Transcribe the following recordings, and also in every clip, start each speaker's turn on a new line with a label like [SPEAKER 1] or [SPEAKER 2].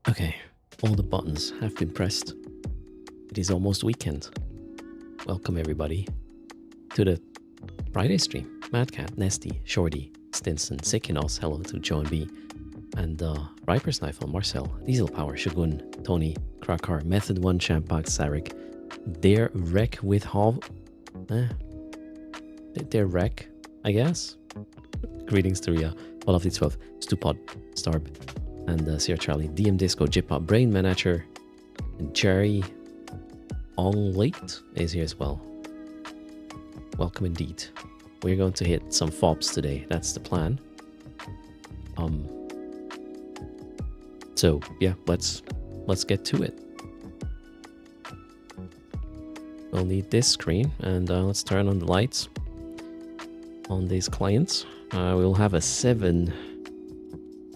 [SPEAKER 1] Okay, all the buttons have been pressed. It is almost weekend. Welcome everybody to the Friday stream. Madcat, Nesty, Shorty, Stinson, Sikinos, hello to Joan B, and Riper Sniffle, Marcel, Diesel Power, Shogun, Tony, Krakar, Method 1, Champak, Sarek, Dare Wreck with Hov. Dare Wreck, I guess. Greetings to Ria, All of the 12, Stupod, Starb, and Sierra Charlie, DM Disco, Jipop, Brain Manager, and Jerry Onglate is here as well. Welcome indeed. We're going to hit some fobs today. That's the plan. So yeah, let's get to it. We'll need this screen, and let's turn on the lights on these clients. We'll have a 7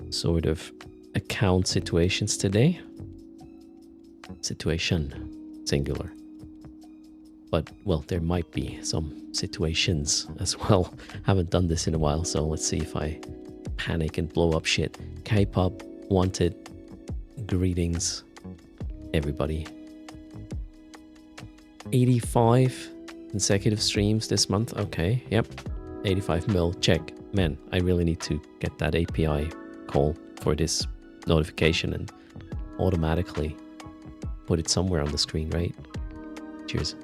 [SPEAKER 1] sort of account situations today. Situation, singular. But, well, there might be some situations as well. Haven't done this in a while, so let's see if I panic and blow up shit. K-pop, wanted, greetings, everybody. 85 consecutive streams this month. Okay, yep. 85 mil, check. Man, I really need to get that API call for this notification and automatically put it somewhere on the screen, right? Cheers.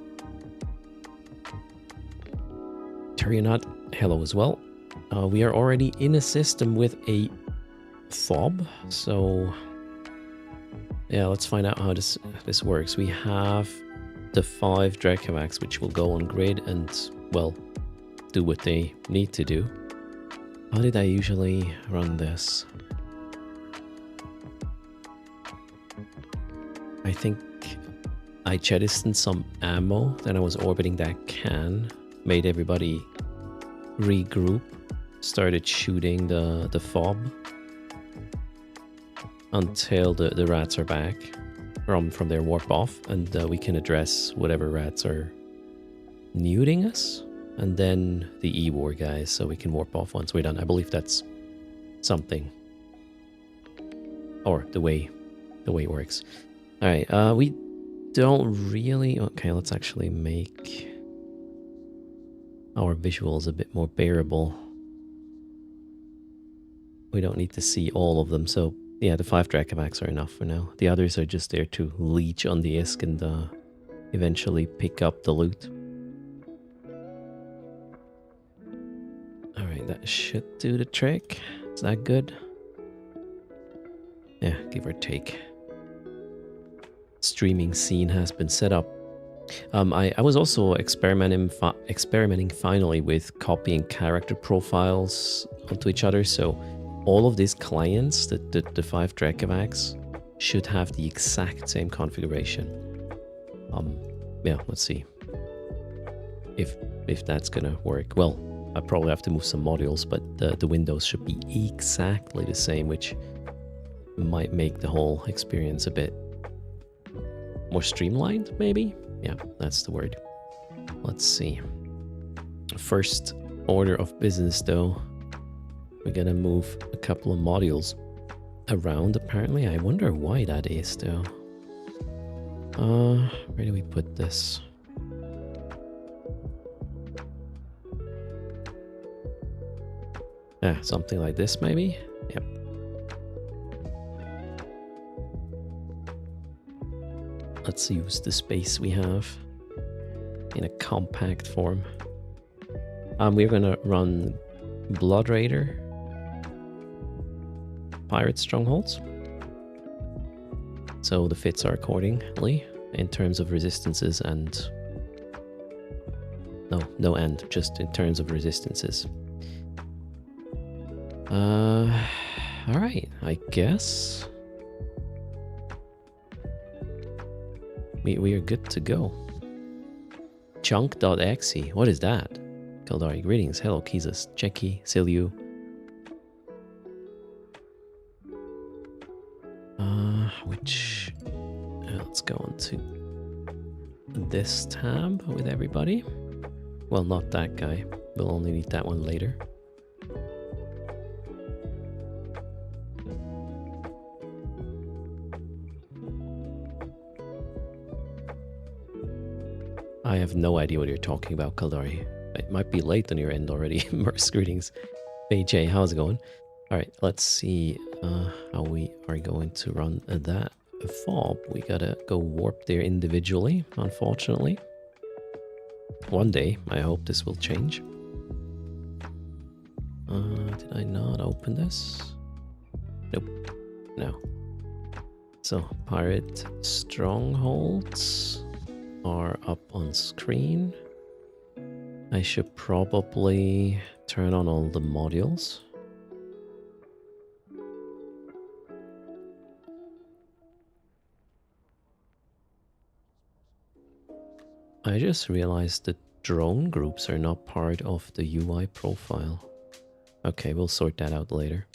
[SPEAKER 1] Terryonut, hello as well. We are already in a system with a fob, so yeah, let's find out how this works. We have the 5 Dracovacs, which will go on grid and, well, do what they need to do. How did I usually run this? I think I jettisoned some ammo, then I was orbiting that can, made everybody regroup, started shooting the fob until the rats are back from their warp off, and we can address whatever rats are neuting us, and then the E-War guys, so we can warp off once we're done. I believe that's something, or the way it works. All right, we don't really... Okay, let's actually make our visuals a bit more bearable. We don't need to see all of them, so yeah, the 5 Dracovacs are enough for now. The others are just there to leech on the ISK and eventually pick up the loot. Alright, that should do the trick. Is that good? Yeah, give or take. Streaming scene has been set up. I was also experimenting finally with copying character profiles onto each other, so all of these clients, the 5 Dracovacs, should have the exact same configuration. Yeah, let's see if that's gonna work. Well, I probably have to move some modules, but the windows should be exactly the same, which might make the whole experience a bit more streamlined, maybe? Yeah, that's the word. Let's see. First order of business, though. We're gonna move a couple of modules around, apparently. I wonder why that is, though. Where do we put this? Yeah, something like this, maybe? Yep. Let's use the space we have in a compact form. We're gonna run Blood Raider Pirate Strongholds. So the fits are accordingly in terms of resistances and... No end, just in terms of resistances. Alright, I guess... We are good to go. Chunk.exe, what is that? Kaldari, greetings. Hello, Kizas, Cheki, Silyu. Let's go on to this tab with everybody. Well, not that guy. We'll only need that one later. I have no idea what you're talking about, Kaldari. It might be late on your end already. Merce, greetings. BJ, how's it going? Alright, let's see how we are going to run that fob. We gotta go warp there individually, unfortunately. One day, I hope this will change. Did I not open this? Nope. No. So, Pirate Strongholds are up on screen. I should probably turn on all the modules. I just realized that drone groups are not part of the UI profile. Okay, we'll sort that out later.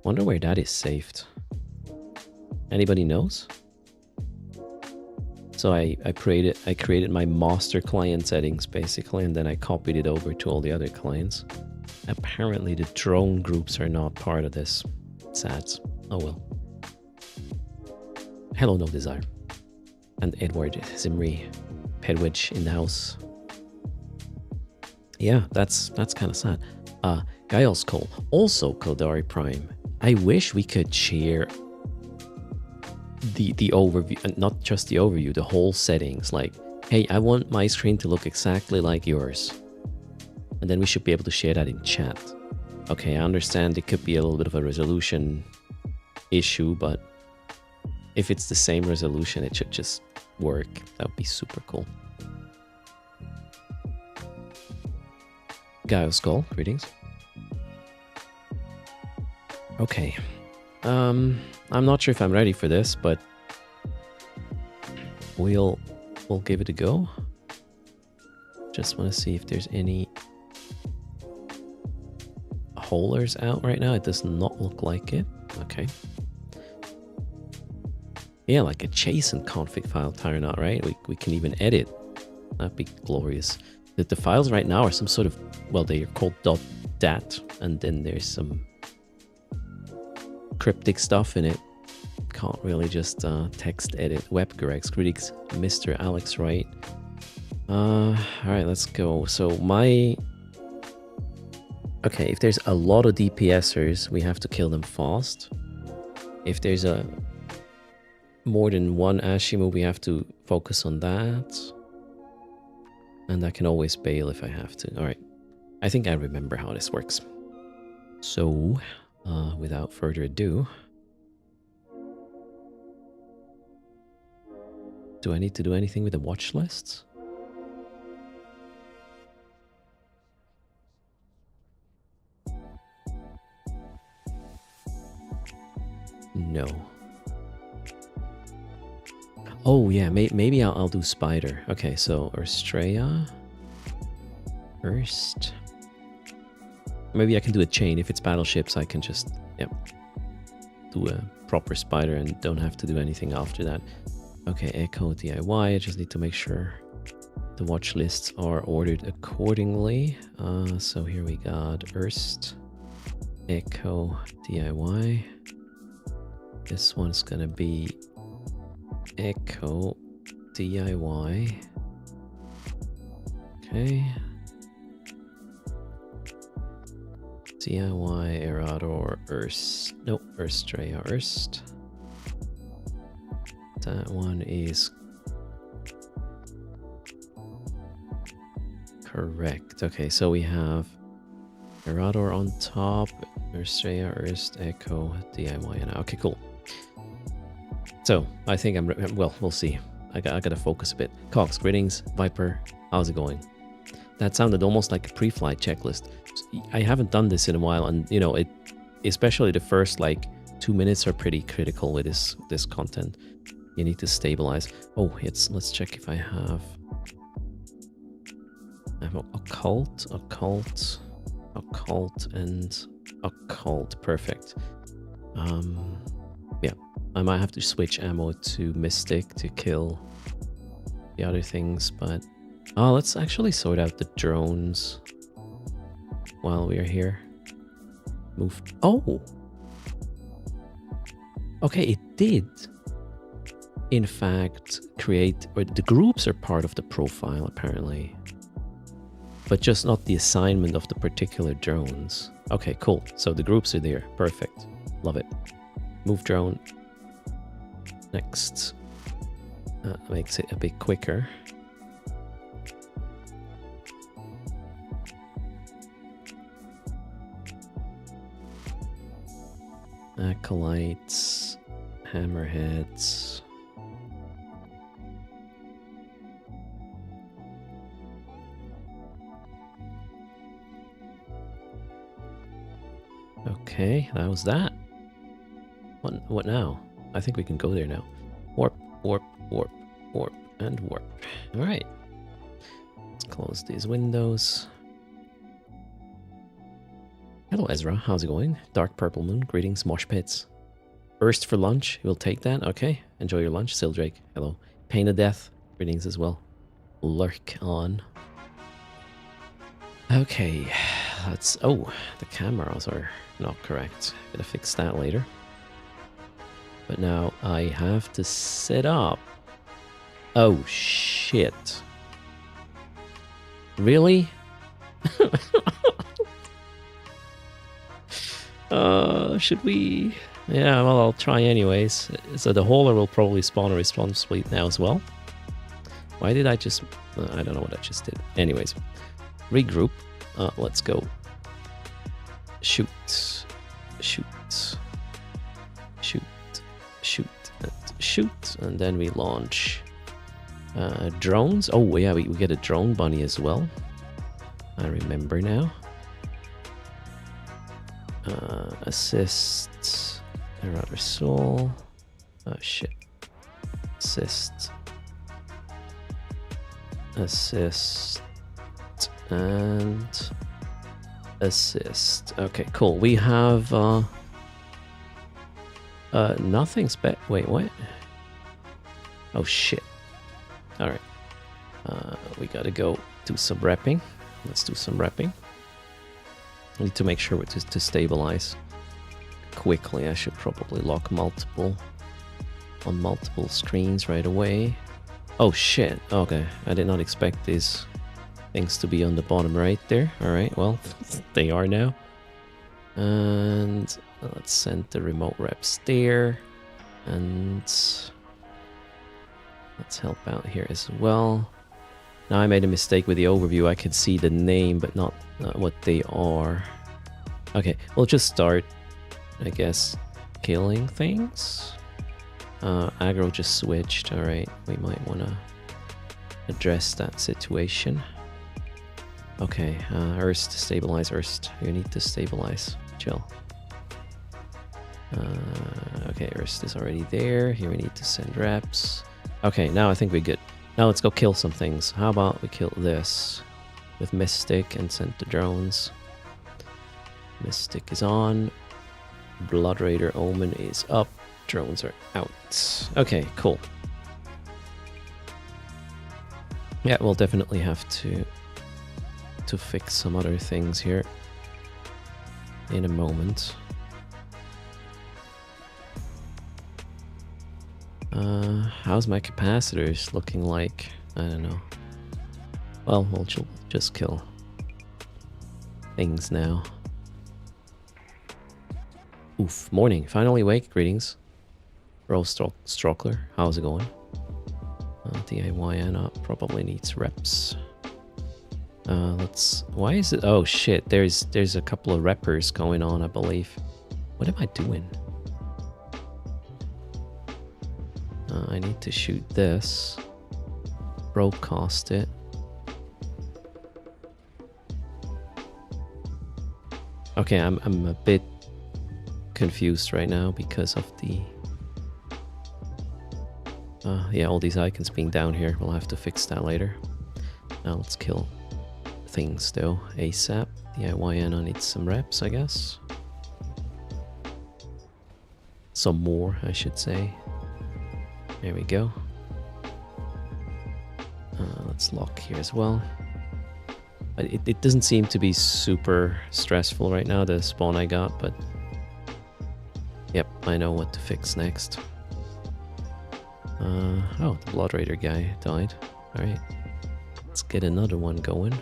[SPEAKER 1] Wonder where that is saved. Anybody knows? So I created my master client settings basically, and then I copied it over to all the other clients. Apparently the drone groups are not part of this. Sad. Oh well. Hello, No Desire. And Edward Zimri. Pedwidge in the house. Yeah, that's kind of sad. Giles Cole. Also Kaldari Prime. I wish we could share the overview, and not just the overview, the whole settings. Like, hey, I want my screen to look exactly like yours. And then we should be able to share that in chat. Okay, I understand it could be a little bit of a resolution issue, but if it's the same resolution, it should just work. That would be super cool. Gaio Skull, greetings. Okay. I'm not sure if I'm ready for this, but we'll give it a go. Just want to see if there's any holers out right now. It does not look like it. Okay. Yeah, like a JSON config file, Tyranot, right? We can even edit. That'd be glorious. The files right now are some sort of, well, they are called .dat, and then there's some cryptic stuff in it. Can't really just text edit. WebGrex, greetings, Mr. Alex Wright. Alright, let's go. So okay, if there's a lot of DPSers, we have to kill them fast. If there's more than one Ashimu, we have to focus on that. And I can always bail if I have to. Alright, I think I remember how this works. So, without further ado, do I need to do anything with the watch lists? No. Oh yeah, maybe I'll do Spider. Okay, so Urstrea first. Maybe I can do a chain. If it's battleships, I can just do a proper Spider and don't have to do anything after that. Okay, Echo DIY. I just need to make sure the watch lists are ordered accordingly. So here we got Urst, Echo DIY. This one's gonna be Echo DIY. Okay. DIY Erador Urst. Nope, Urstrea Urst. That one is correct. Okay, so we have Erador on top, Urstrea, Urst, Echo, DIY, and okay, cool. So I think well, we'll see. I gotta focus a bit. Cox, greetings, Viper. How's it going? That sounded almost like a pre-flight checklist. I haven't done this in a while, and you know, especially the first like 2 minutes are pretty critical with this content. You need to stabilize. Oh, let's check if I have occult, and occult. Perfect. Yeah, I might have to switch ammo to mystic to kill the other things, but let's actually sort out the drones while we are here. Move. Oh, okay, it did in fact create, or the groups are part of the profile apparently, but just not the assignment of the particular drones. Okay, cool. So the groups are there. Perfect. Love it. Move drone. Next. Makes it a bit quicker. Acolytes. Hammerheads. Okay, that was that. What now? I think we can go there now. Warp, warp, warp, warp, and warp. All right. Let's close these windows. Hello, Ezra. How's it going? Dark Purple Moon. Greetings, Mosh Pits. Burst for lunch. We'll take that. Okay. Enjoy your lunch. Sildrake. Hello. Pain of Death. Greetings as well. Lurk on. Okay. Let's... Oh, the cameras are not correct. Gotta fix that later. But now I have to set up. Oh, shit. Really? Should we... Yeah, well, I'll try anyways. So the hauler will probably spawn a response fleet now as well. Why did I just... I don't know what I just did. Anyways. Regroup. Let's go. Shoot. Shoot. Shoot. Shoot. And shoot. And then we launch drones. Oh, yeah, we get a drone bunny as well. I remember now. Assist. Another soul. Oh, shit. Assist. Assist. And assist. Okay, cool. We have nothing wait, what? Oh shit. Alright. We gotta go do some repping. Let's do some repping. I need to make sure to stabilize quickly. I should probably lock multiple on multiple screens right away. Oh shit. Okay. I did not expect these things to be on the bottom right there. Alright, well, they are now. And let's send the remote reps there. And let's help out here as well. Now I made a mistake with the overview. I could see the name, but not what they are. Okay, we'll just start, I guess, killing things. Aggro just switched. Alright, we might want to address that situation. Okay, Erst, stabilize Erst. You need to stabilize. Chill. Okay, Erst is already there. Here we need to send reps. Okay, now I think we're good. Now let's go kill some things. How about we kill this with Mystic and send the drones. Mystic is on. Blood Raider Omen is up. Drones are out. Okay, cool. Yeah, we'll definitely have to fix some other things here in a moment. How's my capacitors looking like? I don't know. Well, we'll just kill things now. Oof, morning. Finally awake. Greetings. Bro Strockler, how's it going? DIY Anna probably needs reps. Let's... Why is it... Oh, shit. There's a couple of reppers going on, I believe. What am I doing? I need to shoot this. Broadcast it. Okay, I'm a bit confused right now because of the... yeah, all these icons being down here. We'll have to fix that later. Now let's kill things though. ASAP. DIYN, I need some reps, I guess. Some more, I should say. There we go. Let's lock here as well. But it doesn't seem to be super stressful right now, the spawn I got, but... Yep, I know what to fix next. Oh, the Blood Raider guy died. Alright. Let's get another one going.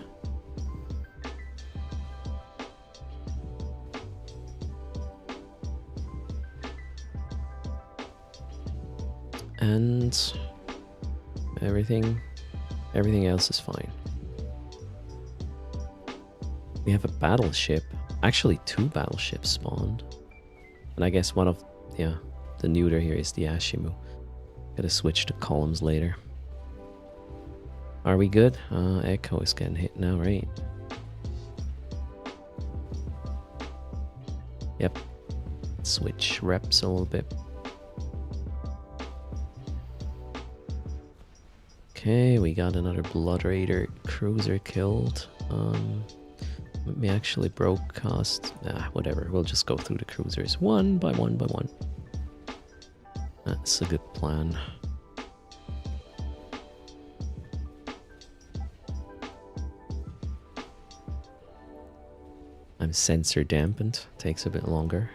[SPEAKER 1] And everything else is fine. We have a battleship. Actually, 2 battleships spawned. And I guess one of, yeah, the neuter here is the Ashimu. Gotta switch to columns later. Are we good? Echo is getting hit now, right? Yep. Switch reps a little bit. Okay, we got another Blood Raider cruiser killed. Let me actually broadcast. Whatever. We'll just go through the cruisers one by one by one. That's a good plan. I'm sensor dampened. Takes a bit longer.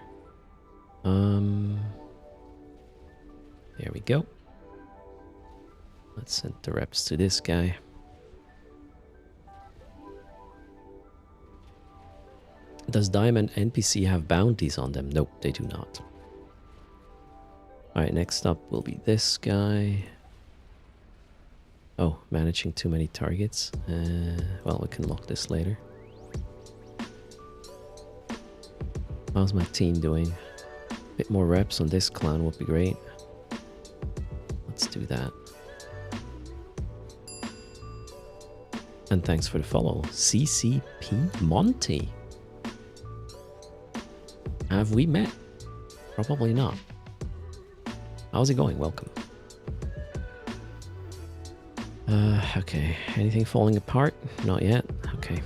[SPEAKER 1] There we go. Let's send the reps to this guy. Does Diamond NPC have bounties on them? Nope, they do not. Alright, next up will be this guy. Oh, managing too many targets. Well, we can lock this later. How's my team doing? A bit more reps on this clan would be great. Let's do that. And thanks for the follow. CCP Monty. Have we met? Probably not. How's it going? Welcome. Okay. Anything falling apart? Not yet. Okay.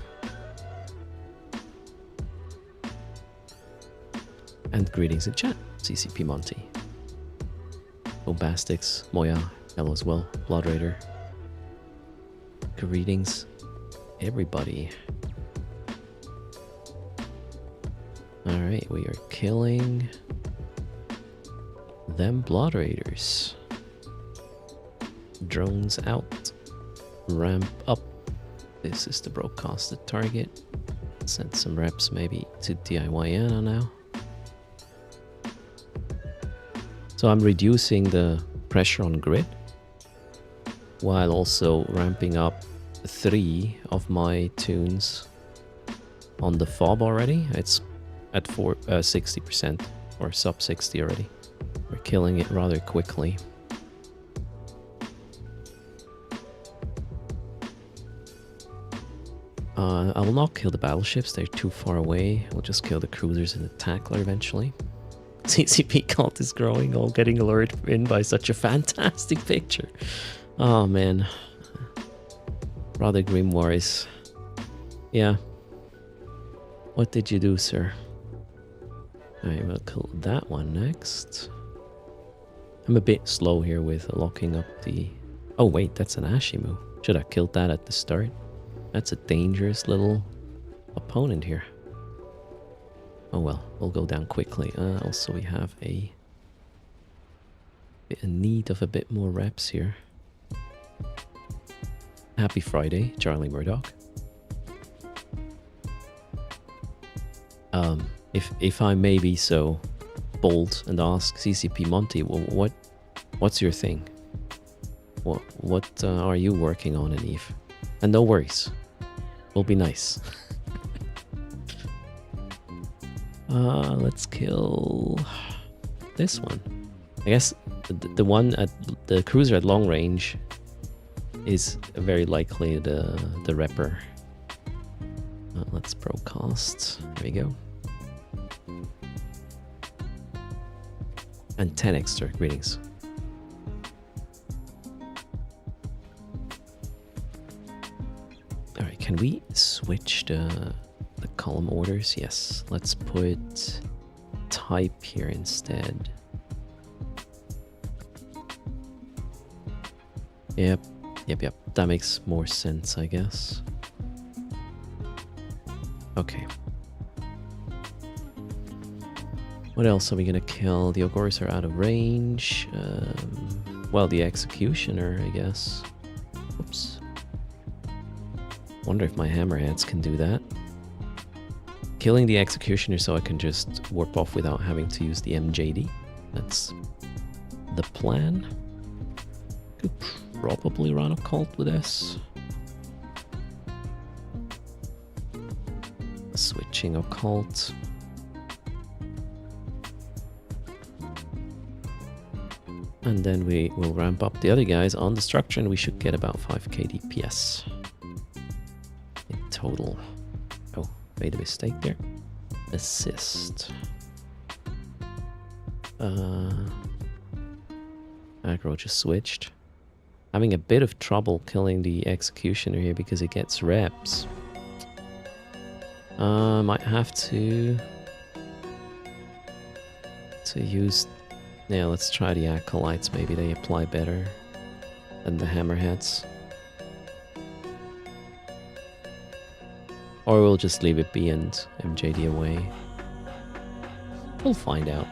[SPEAKER 1] And greetings in chat. CCP Monty. Bombastics. Moya. Hello as well. Blood Raider. Greetings, everybody. Alright, we are killing them Blood Raiders. Drones out. Ramp up. This is the broadcasted target. Send some reps maybe to DIYN now. So I'm reducing the pressure on grid while also ramping up 3 of my tunes on the fob already. It's at 60% or sub 60 already. We're killing it rather quickly. I will not kill the battleships, they're too far away. We'll just kill the cruisers and the tackler eventually. CCP cult is growing, all getting lured in by such a fantastic picture. Oh man. Rather Grimoires. Yeah. What did you do, sir? Alright, we'll kill that one next. I'm a bit slow here with locking up the... Oh wait, that's an Ashimu. Should have killed that at the start. That's a dangerous little opponent here. Oh well, we'll go down quickly. Also we have a bit in need of a bit more reps here. Happy Friday, Charlie Murdoch. If I may be so bold and ask CCP Monty, what's your thing? What are you working on in Eve? And no worries, will be nice. Let's kill this one. I guess the one at the cruiser at long range is very likely the Ripper. Let's broadcast. There we go. And 10 extra greetings. Alright, can we switch the column orders? Yes. Let's put type here instead. Yep. That makes more sense, I guess. Okay. What else are we gonna kill? The Ogres are out of range. Well, the Executioner, I guess. Oops. Wonder if my Hammerheads can do that. Killing the Executioner so I can just warp off without having to use the MJD. That's the plan. Could probably run a cult with this. Switching occult. And then we will ramp up the other guys on the structure and we should get about 5k DPS in total. Oh, made a mistake there. Assist. Aggro just switched. Having a bit of trouble killing the Executioner here because it gets reps. Might have to use. Yeah, let's try the Acolytes. Maybe they apply better than the Hammerheads. Or we'll just leave it be and MJD away. We'll find out.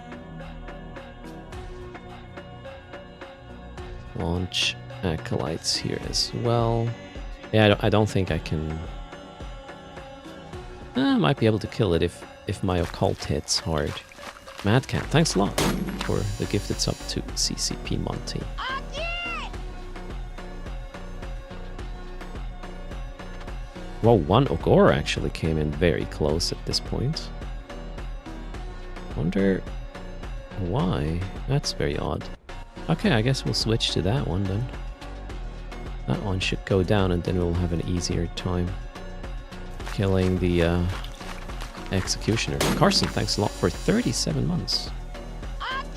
[SPEAKER 1] Launch Acolytes here as well. Yeah, I don't think I can. I might be able to kill it if my occult hits hard. Madcat, thanks a lot for the gifted sub to CCP Monty. Whoa, one Ogre actually came in very close at this point. Wonder why? That's very odd. Okay, I guess we'll switch to that one then. That one should go down and then we'll have an easier time killing the Executioner. Carson, thanks a lot for 37 months.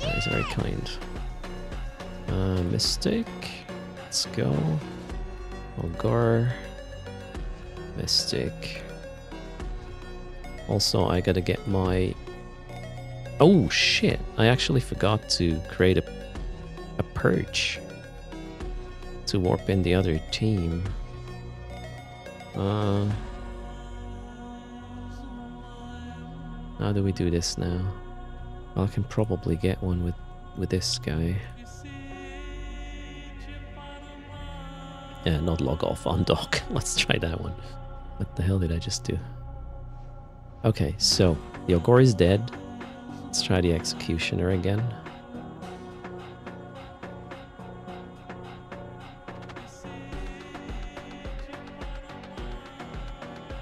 [SPEAKER 1] That is very kind. Mystic. Let's go. Ogre. Mystic. Also, I gotta get my... Oh, shit. I actually forgot to create a purge to warp in the other team. How do we do this now? Well, I can probably get one with this guy. Yeah, not log off on dock. Let's try that one. What the hell did I just do? Okay, so the Ogre is dead. Let's try the Executioner again.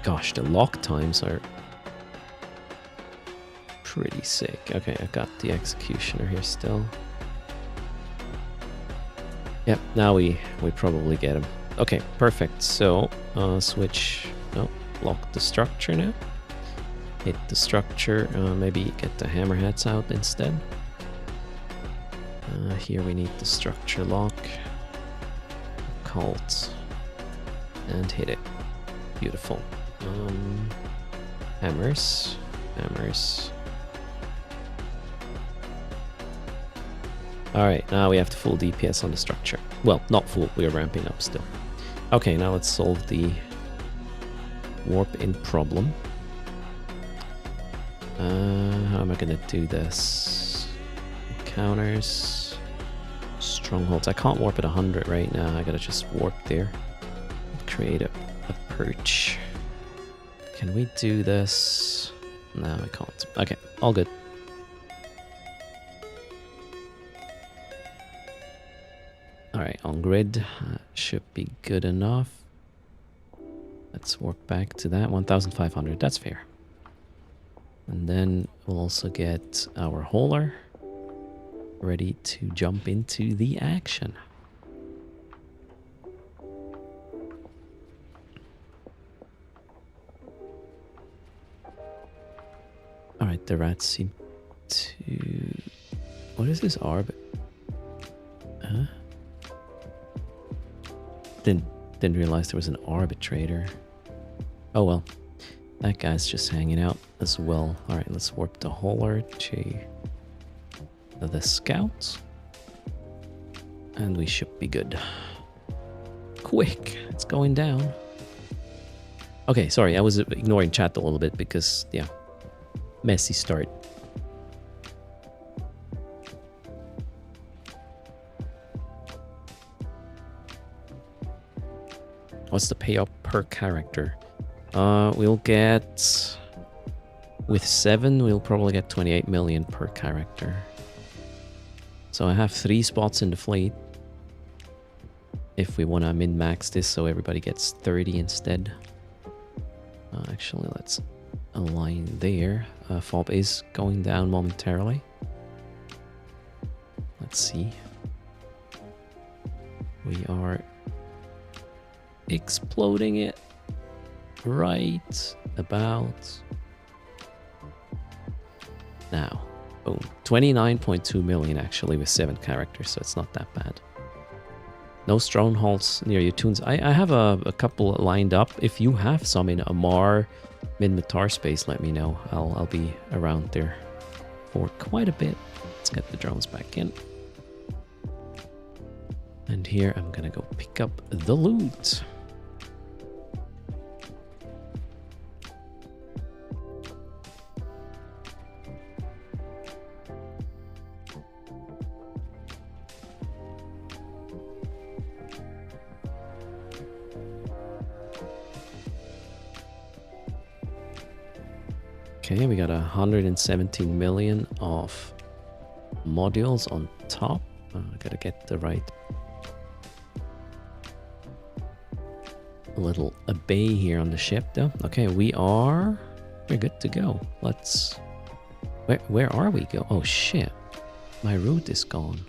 [SPEAKER 1] Gosh, the lock times are pretty sick. Okay, I got the Executioner here still. Yep, now we probably get him. Okay, perfect. So, switch... No, lock the structure now. Hit the structure. Maybe get the Hammerheads out instead. Here we need the structure lock. Cult. And hit it. Beautiful. Hammers. Hammers. Alright, now we have the full DPS on the structure. Well, not full, we are ramping up still. Okay, now let's solve the warp in problem. How am I gonna do this? Counters. Strongholds. I can't warp at 100 right now, I gotta just warp there. Create a perch. Can we do this? No, I can't. Okay, all good. Alright, on grid should be good enough. Let's warp back to that 1,500. That's fair. And then we'll also get our hauler ready to jump into the action. Alright, the rats seem to... What is this orbit? Huh? Didn't realize there was an arbitrator. Oh well. That guy's just hanging out as well. Alright, let's warp the hauler to the scouts. And we should be good. Quick, it's going down. Okay, sorry, I was ignoring chat a little bit because, yeah, messy start. What's the payout per character? We'll get... With 7, we'll probably get 28 million per character. So I have 3 spots in the fleet. If we want to min-max this so everybody gets 30 instead. Actually, let's align there. FOB is going down momentarily. Let's see. We are exploding it right about now. Boom. 29.2 million actually with 7 characters, so it's not that bad. No strongholds near your tunes. I have a couple lined up. If you have some in Amar, mid-Matar space, let me know. I'll be around there for quite a bit. Let's get the drones back in. And here I'm gonna go pick up the loot. Okay, we got 117 million of modules on top. I gotta get the right little bay here on the ship though. Okay, we're good to go. Let's... Where are we go? Oh shit. My route is gone.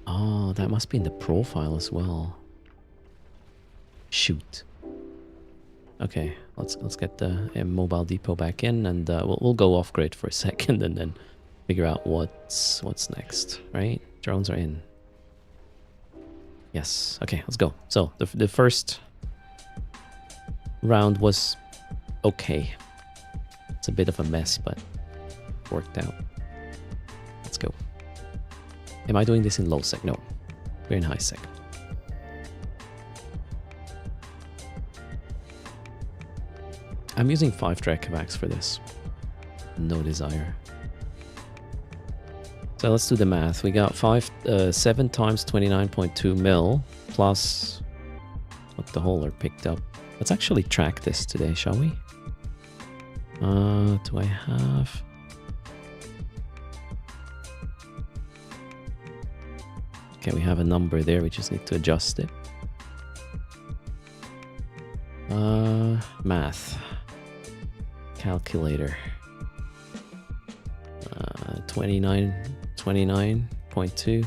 [SPEAKER 1] Oh, that must be in the profile as well. Shoot. Okay, let's get the mobile depot back in, and we'll go off grid for a second, and then figure out what's next. Right? Drones are in. Yes. Okay, let's go. So the first round was okay. It's a bit of a mess, but worked out. Let's go. Am I doing this in low sec? No, we're in high sec. I'm using 5-track vacs for this. No desire. So let's do the math. We got 7 times 29.2 mil plus what the hauler picked up. Let's actually track this today, shall we? Do I have... Okay, we have a number there. We just need to adjust it. Math. Calculator. 29.2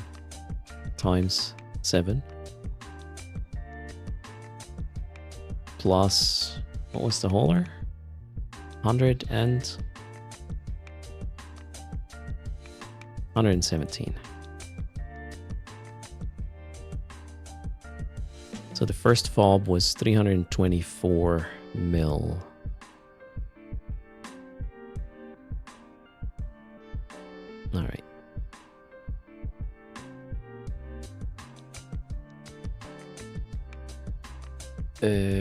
[SPEAKER 1] times 7 plus, what was the hauler? 117. So the first fob was 324 mil. All right.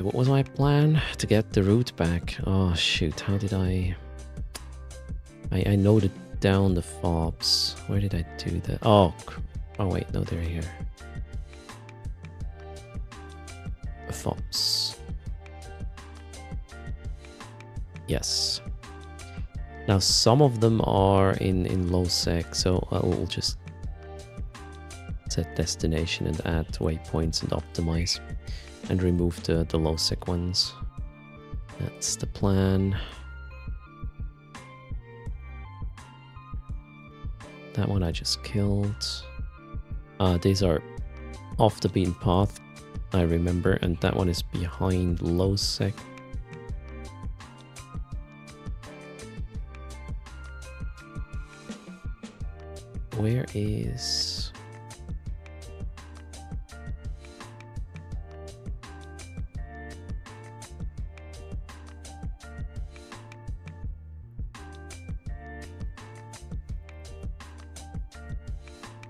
[SPEAKER 1] What was my plan? To get the route back. Oh shoot, how did I noted down the fobs. Where did I do that? Oh wait, no, they're here. Fobs. Yes. Now some of them are in low sec, so I'll just set destination and add waypoints and optimize. And remove the low-sec ones. That's the plan. That one I just killed. These are off the beaten path, I remember, and that one is behind low-sec. Where is...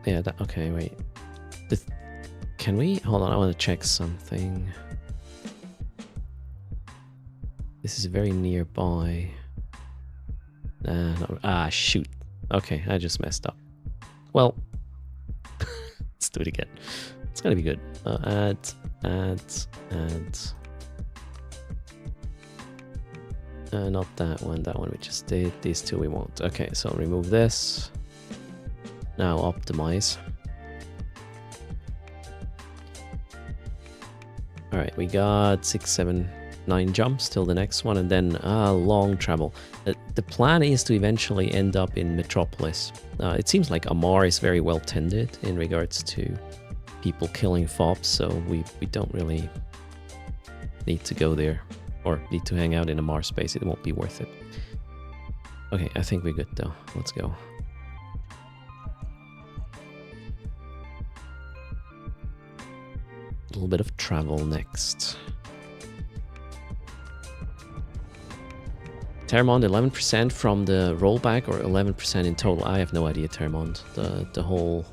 [SPEAKER 1] Yeah, that, okay, wait. Can we? Hold on, I want to check something. This is very nearby. No, shoot. Okay, I just messed up. Well, let's do it again. It's gonna be good. Add. Not that one we just did. These two we won't. Okay, so remove this. Now optimize. Alright, we got 6, 7, 9 jumps till the next one, and then long travel. The plan is to eventually end up in Metropolis. It seems like Amar is very well tended in regards to people killing fobs, so we don't really need to go there, or need to hang out in Amar space. It won't be worth it. Okay, I think we're good though. Let's go. A little bit of travel next. Termond 11% from the rollback or 11% in total. I have no idea, Termond. The whole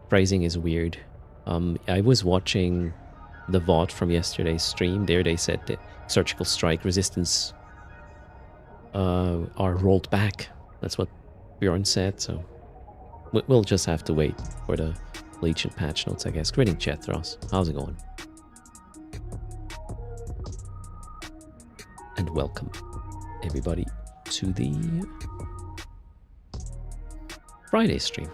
[SPEAKER 1] phrasing is weird. I was watching the VOD from yesterday's stream. There they said that surgical strike resistance are rolled back. That's what Bjorn said, so we'll just have to wait for the Legion patch notes, I guess. Greeting, Chetros. How's it going? And welcome, everybody, to the Friday stream.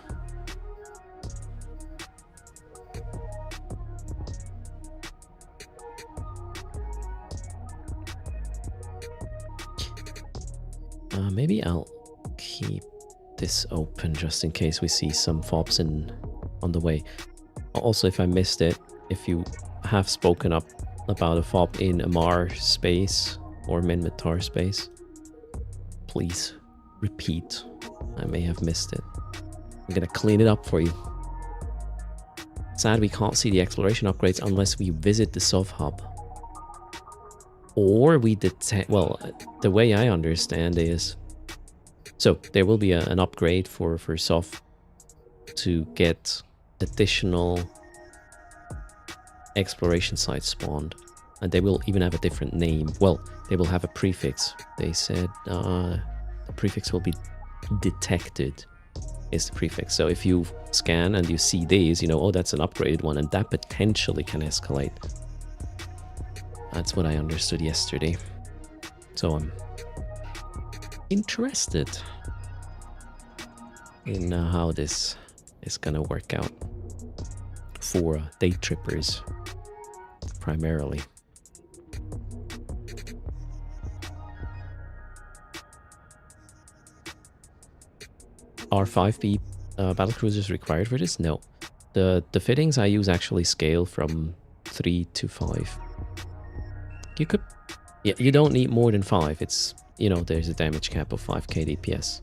[SPEAKER 1] Maybe I'll keep this open just in case we see some fobs on the way. Also, if I missed it, if you have spoken up about a fob in Amar space or Minmatar space, please repeat. I may have missed it. I'm gonna clean it up for you. Sad we can't see the exploration upgrades unless we visit the Sov hub. Or we detect... Well, the way I understand is... So, there will be an upgrade for Sov to get additional exploration sites spawned. And they will even have a different name. Well, they will have a prefix. They said the prefix will be detected is the prefix. So if you scan and you see these, you know, oh, that's an upgraded one, and that potentially can escalate. That's what I understood yesterday. So I'm interested in how this is gonna work out for day trippers primarily. Are 5B battlecruisers required for this? No. The fittings I use actually scale from 3 to 5. You could... Yeah, you don't need more than 5. It's, you know, there's a damage cap of 5k DPS.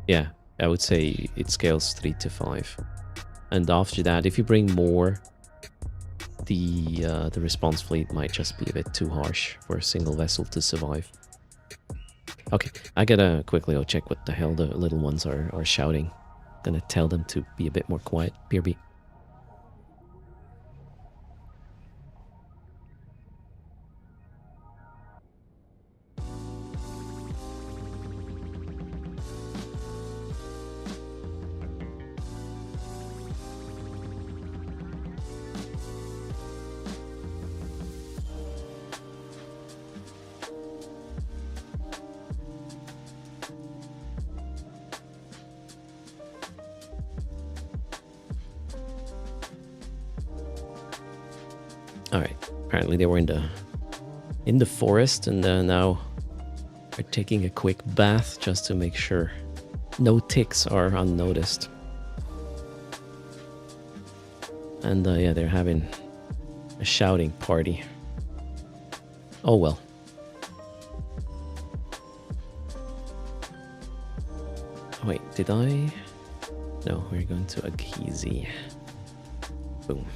[SPEAKER 1] Yeah, I would say it scales 3 to 5. And after that, if you bring more, the response fleet might just be a bit too harsh for a single vessel to survive. Okay, I gotta quickly go check what the hell the little ones are shouting. Gonna tell them to be a bit more quiet. BRB. All right. Apparently they were in the forest, and now are taking a quick bath just to make sure no ticks are unnoticed. And yeah, they're having a shouting party. Oh well. Oh, wait, did I? No, we're going to Agizi. Boom.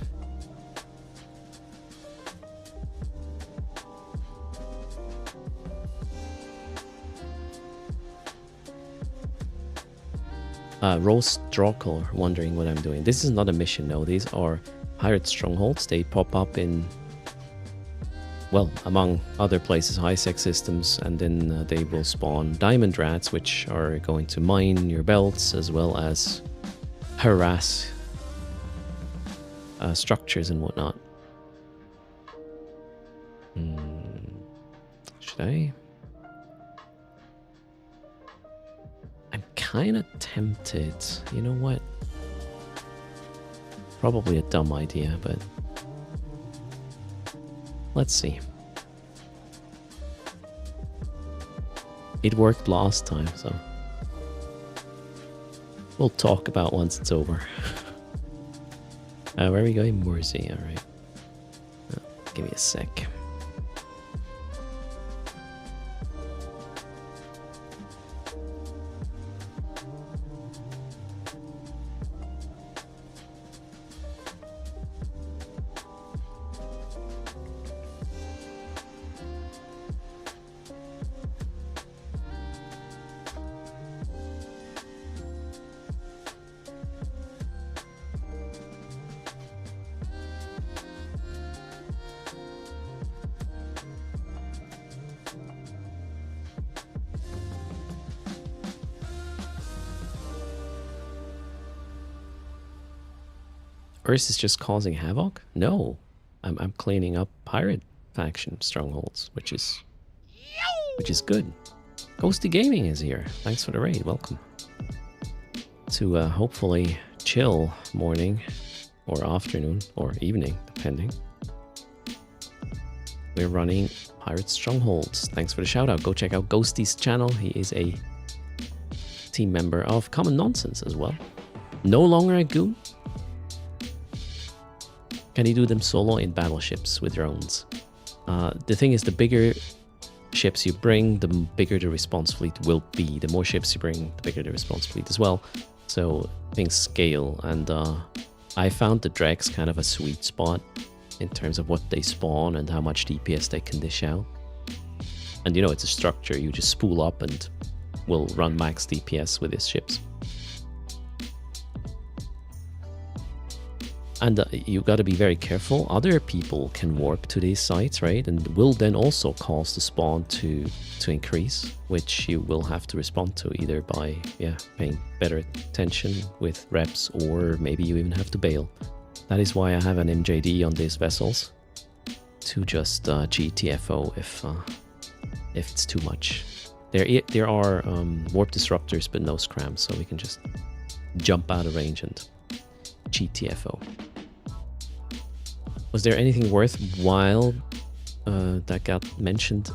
[SPEAKER 1] Rose Drockle wondering what I'm doing. This is not a mission, no. These are pirate strongholds. They pop up in, well, among other places, high-sec systems, and then they will spawn diamond rats, which are going to mine your belts as well as harass structures and whatnot. Should I? I'm kind of tempted. You know what? Probably a dumb idea, but let's see. It worked last time, so we'll talk about once it's over. Where are we going? Morsi, alright. Give me a sec. Ursa is just causing havoc? No, I'm cleaning up pirate faction strongholds, which is good. Ghosty Gaming is here. Thanks for the raid. Welcome to hopefully chill morning or afternoon or evening, depending. We're running pirate strongholds. Thanks for the shout out. Go check out Ghosty's channel. He is a team member of Common Nonsense as well. No longer a goon. Can you do them solo in battleships with drones? The thing is, the bigger ships you bring, the bigger the response fleet will be. The more ships you bring, the bigger the response fleet as well. So things scale, and I found the dregs kind of a sweet spot in terms of what they spawn and how much DPS they can dish out. And you know, it's a structure. You just spool up and will run max DPS with these ships. And you got to be very careful. Other people can warp to these sites, right? And will then also cause the spawn to increase, which you will have to respond to either by, yeah, paying better attention with reps, or maybe you even have to bail. That is why I have an MJD on these vessels, to just GTFO if it's too much. There are warp disruptors, but no scrams, so we can just jump out of range and GTFO. Was there anything worthwhile that got mentioned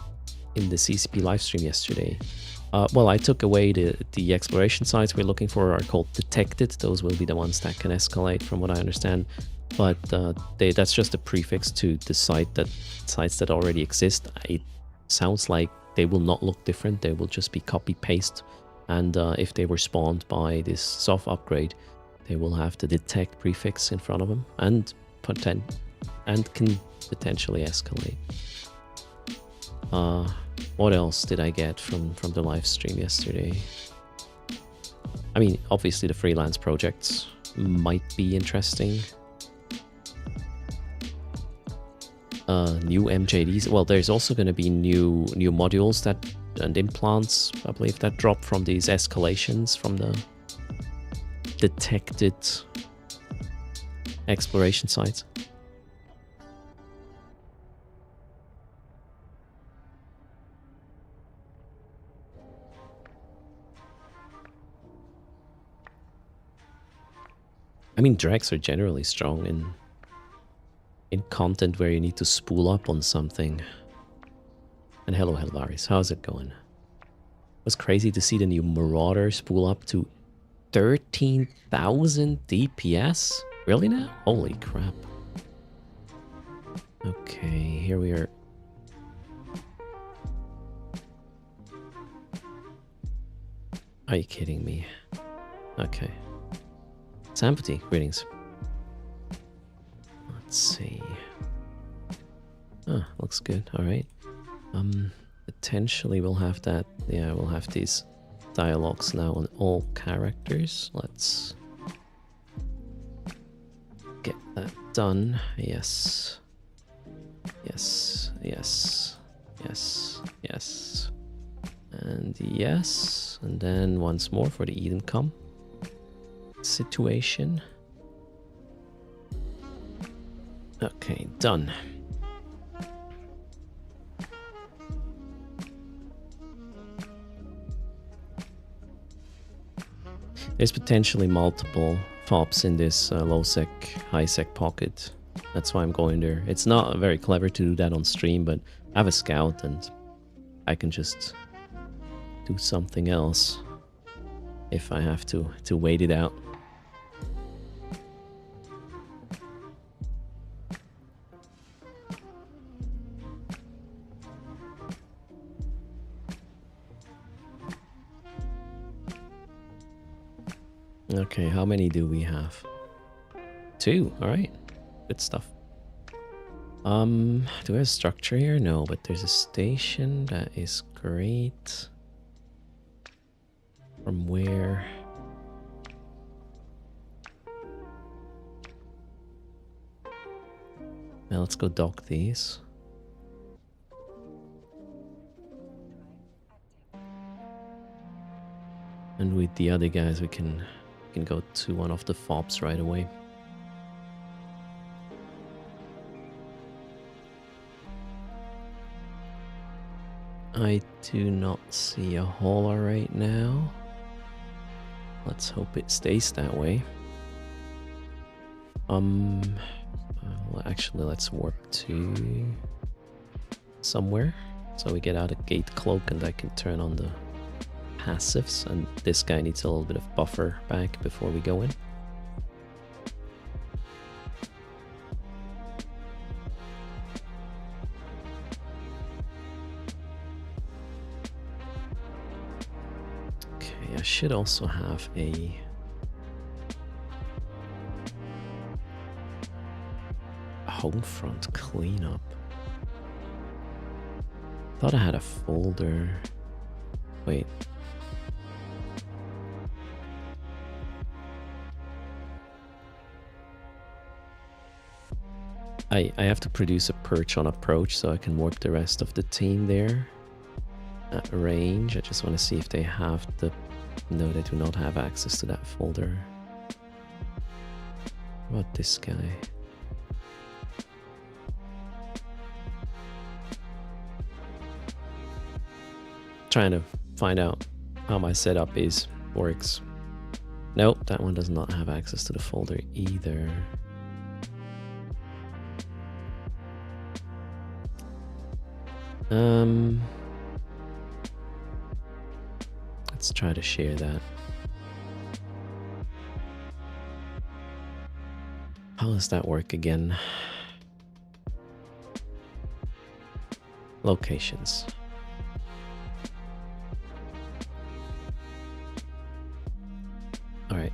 [SPEAKER 1] in the CCP livestream yesterday? Well, I took away the exploration sites we're looking for are called detected. Those will be the ones that can escalate, from what I understand. But that's just a prefix to the sites that already exist. It sounds like they will not look different. They will just be copy-paste. And if they were spawned by this soft upgrade, they will have the detect prefix in front of them and can potentially escalate. What else did I get from the live stream yesterday? I mean, obviously the freelance projects might be interesting. New MJDs. Well, there's also going to be new modules and implants, I believe, that drop from these escalations from the detected exploration sites. I mean, dregs are generally strong in in content where you need to spool up on something. And hello, Helvaris, how's it going? It was crazy to see the new Marauder spool up to 13,000 DPS. Really now? Holy crap. Okay, here we are. Are you kidding me? Okay. It's empty. Greetings. Let's see. Ah, looks good. All right. Potentially we'll have that. Yeah, we'll have these dialogues now on all characters. Let's get that done. Yes. Yes. Yes. Yes. Yes. And yes. And then once more for the Eden come situation. Okay, done. There's potentially multiple FOPs in this low sec, high sec pocket. That's why I'm going there. It's not very clever to do that on stream, but I have a scout and I can just do something else if I have to wait it out. Okay, how many do we have? 2, alright. Good stuff. Do I have a structure here? No, but there's a station. That is great. From where? Now let's go dock these. And with the other guys we can go to one of the FOBs right away. I do not see a hauler right now. Let's hope it stays that way. Well, actually, let's warp to somewhere so we get out a gate cloak and I can turn on the passives, and this guy needs a little bit of buffer back before we go in. Okay, I should also have a home front cleanup. Thought I had a folder. Wait. I have to produce a perch on approach so I can warp the rest of the team there at range. I just want to see if they have the... No, they do not have access to that folder. What about this guy? Trying to find out how my setup works. Nope, that one does not have access to the folder either. Let's try to share that. How does that work again? Locations. All right.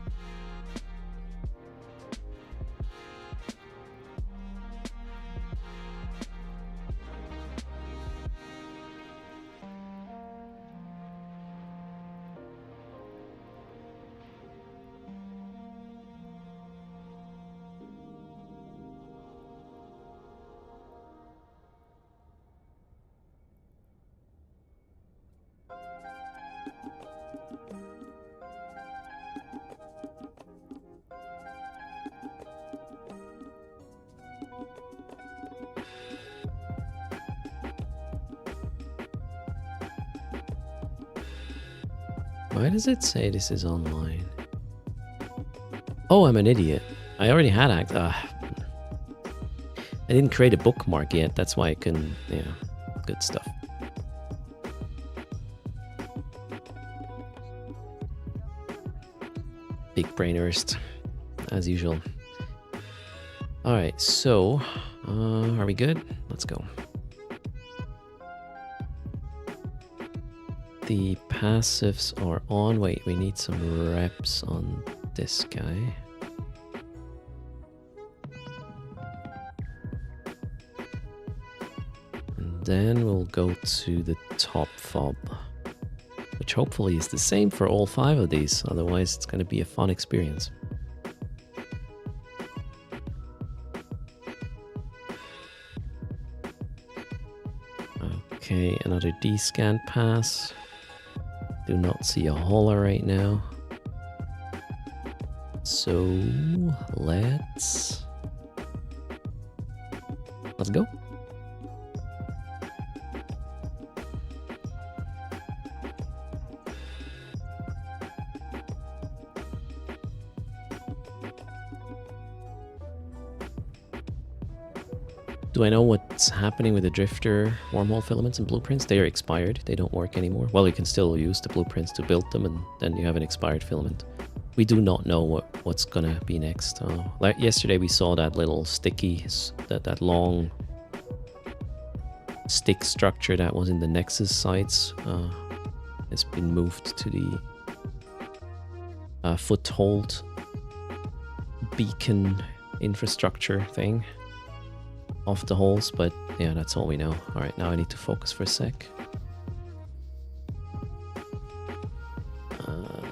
[SPEAKER 1] Why does it say this is online? Oh, I'm an idiot. I already had I didn't create a bookmark yet, that's why I couldn't, yeah, good stuff. Big brainers, as usual. Alright, so, are we good? Let's go. The passives are on. Wait, we need some reps on this guy. And then we'll go to the top fob, which hopefully is the same for all 5 of these. Otherwise, it's going to be a fun experience. Okay, another D-scan pass. Do not see a hauler right now. So let's go. Do I know what's happening with the drifter wormhole filaments and blueprints? They are expired. They don't work anymore. Well, you can still use the blueprints to build them, and then you have an expired filament. We do not know what's gonna be next. Like yesterday, we saw that little sticky, that long stick structure that was in the Nexus sites. It's been moved to the foothold beacon infrastructure thing. Off the holes, but yeah, that's all we know. Alright, now I need to focus for a sec.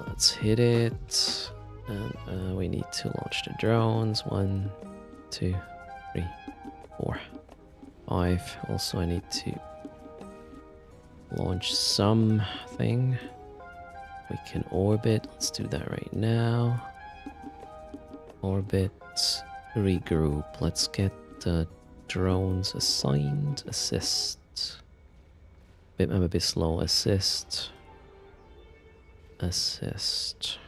[SPEAKER 1] Let's hit it. And we need to launch the drones. 1, 2, 3, 4, 5. Also, I need to launch something. We can orbit. Let's do that right now. Orbit. Regroup. Let's get the drones assigned. Assist. I'm a bit slow. Assist. Assist.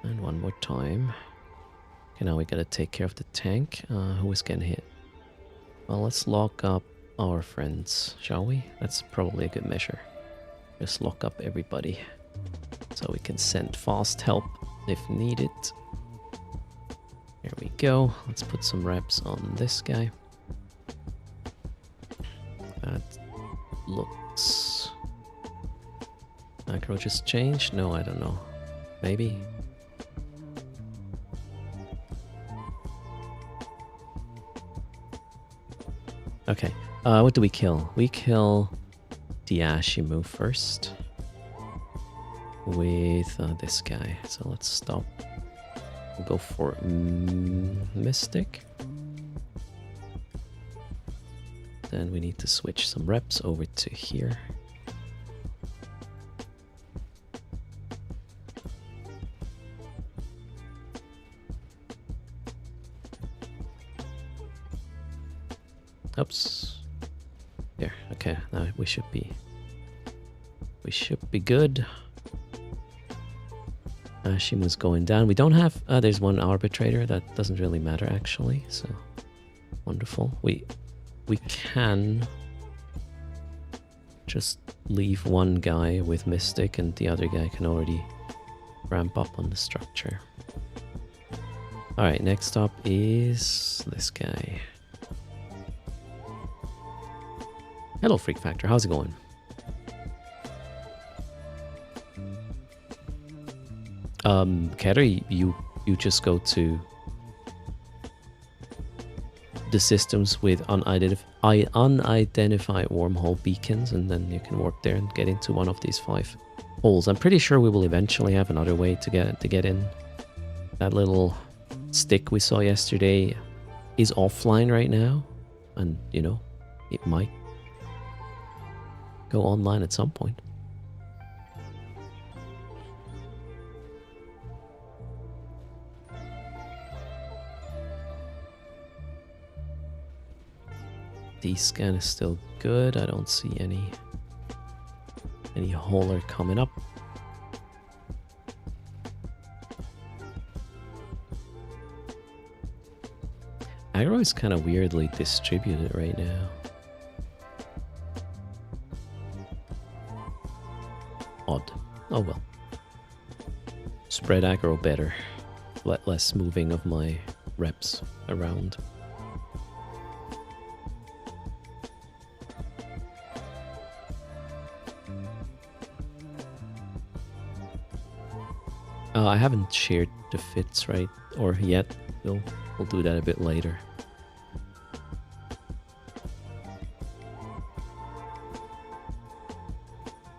[SPEAKER 1] And one more time. Okay, now we gotta take care of the tank. Who is getting hit? Well, let's lock up our friends, shall we? That's probably a good measure. Just lock up everybody. So we can send fast help if needed. Here we go. Let's put some reps on this guy. That looks... Macro just changed? No, I don't know. Maybe? Okay, what do we kill? We kill the Ashimu first. With this guy. So let's stop. We'll go for Mystic. Then we need to switch some reps over to here. Oops. There. Okay. Now we should be good. Shima's going down. We don't have... there's one arbitrator. That doesn't really matter, actually. So, wonderful. We can just leave one guy with Mystic, and the other guy can already ramp up on the structure. Alright, next up is this guy. Hello, Freak Factor. How's it going? Kerry, you just go to the systems with unidentified wormhole beacons, and then you can warp there and get into one of these 5 holes. I'm pretty sure we will eventually have another way to get in. That little stick we saw yesterday is offline right now, and you know, it might go online at some point. D-scan is still good. I don't see any hauler coming up. Aggro is kind of weirdly distributed right now. Odd. Oh well. Spread aggro better. Less moving of my reps around. I haven't shared the fits, right? Or yet. We'll do that a bit later.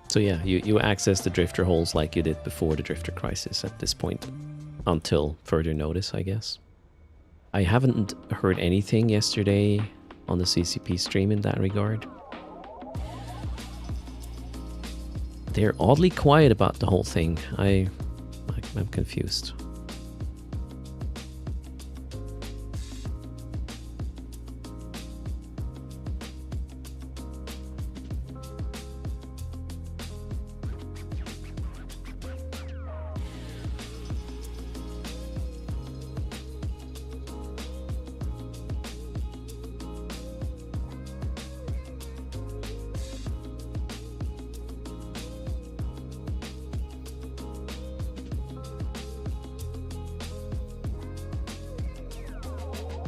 [SPEAKER 1] So yeah, you access the drifter holes like you did before the drifter crisis at this point. Until further notice, I guess. I haven't heard anything yesterday on the CCP stream in that regard. They're oddly quiet about the whole thing. I'm confused.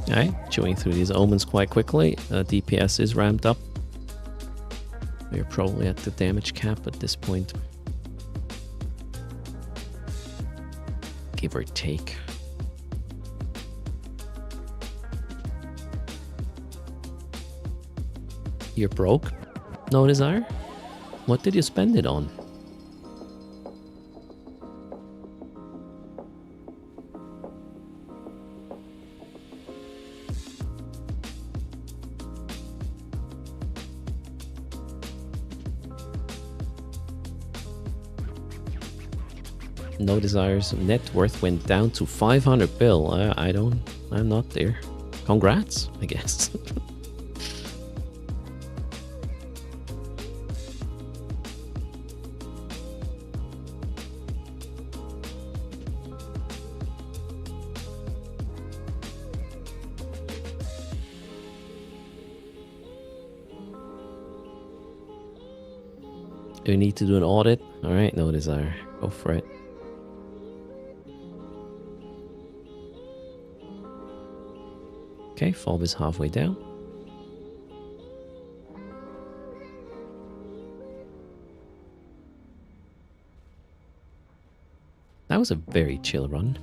[SPEAKER 1] Alright, chewing through these omens quite quickly. DPS is ramped up. We're probably at the damage cap at this point. Give or take. You're broke? No desire? What did you spend it on? No desires. Net worth went down to 500 bill. I'm not there. Congrats, I guess. Do we need to do an audit? Alright, no desire. Go for it. Okay, fob is halfway down. That was a very chill run.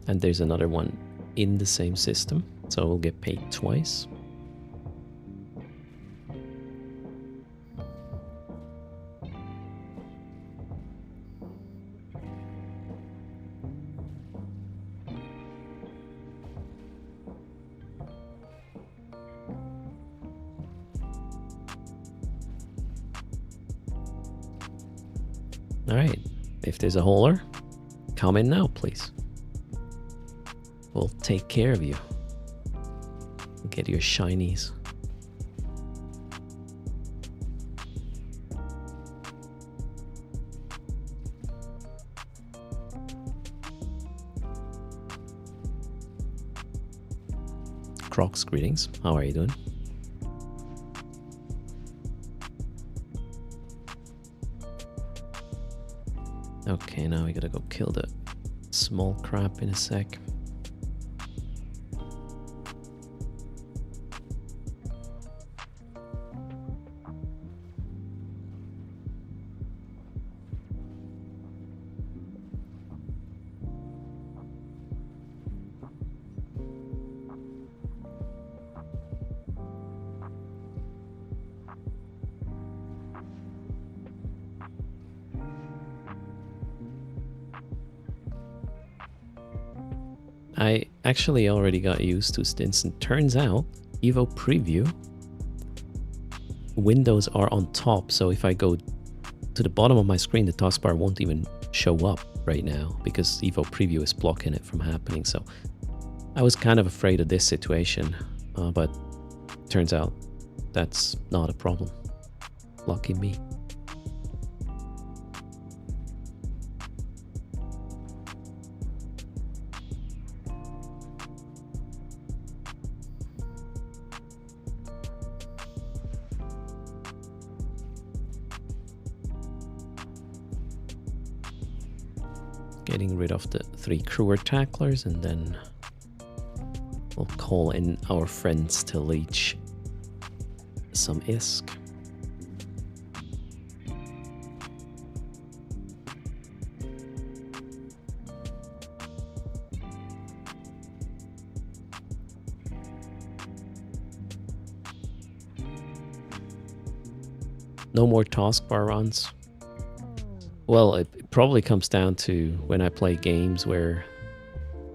[SPEAKER 1] And there's another one in the same system, so we'll get paid twice. Alright, if there's a holer, come in now, please. We'll take care of you. Get your shinies. Crocs, greetings. How are you doing? Okay, now we gotta go kill the small crap in a sec. I actually already got used to stints, and turns out Evo Preview windows are on top, so if I go to the bottom of my screen, the taskbar won't even show up right now because Evo Preview is blocking it from happening. So I was kind of afraid of this situation, but turns out that's not a problem. Lucky me. getting rid of the 3 crewer tacklers, and then we'll call in our friends to leech some ISK. No more taskbar runs. Well, it probably comes down to when I play games where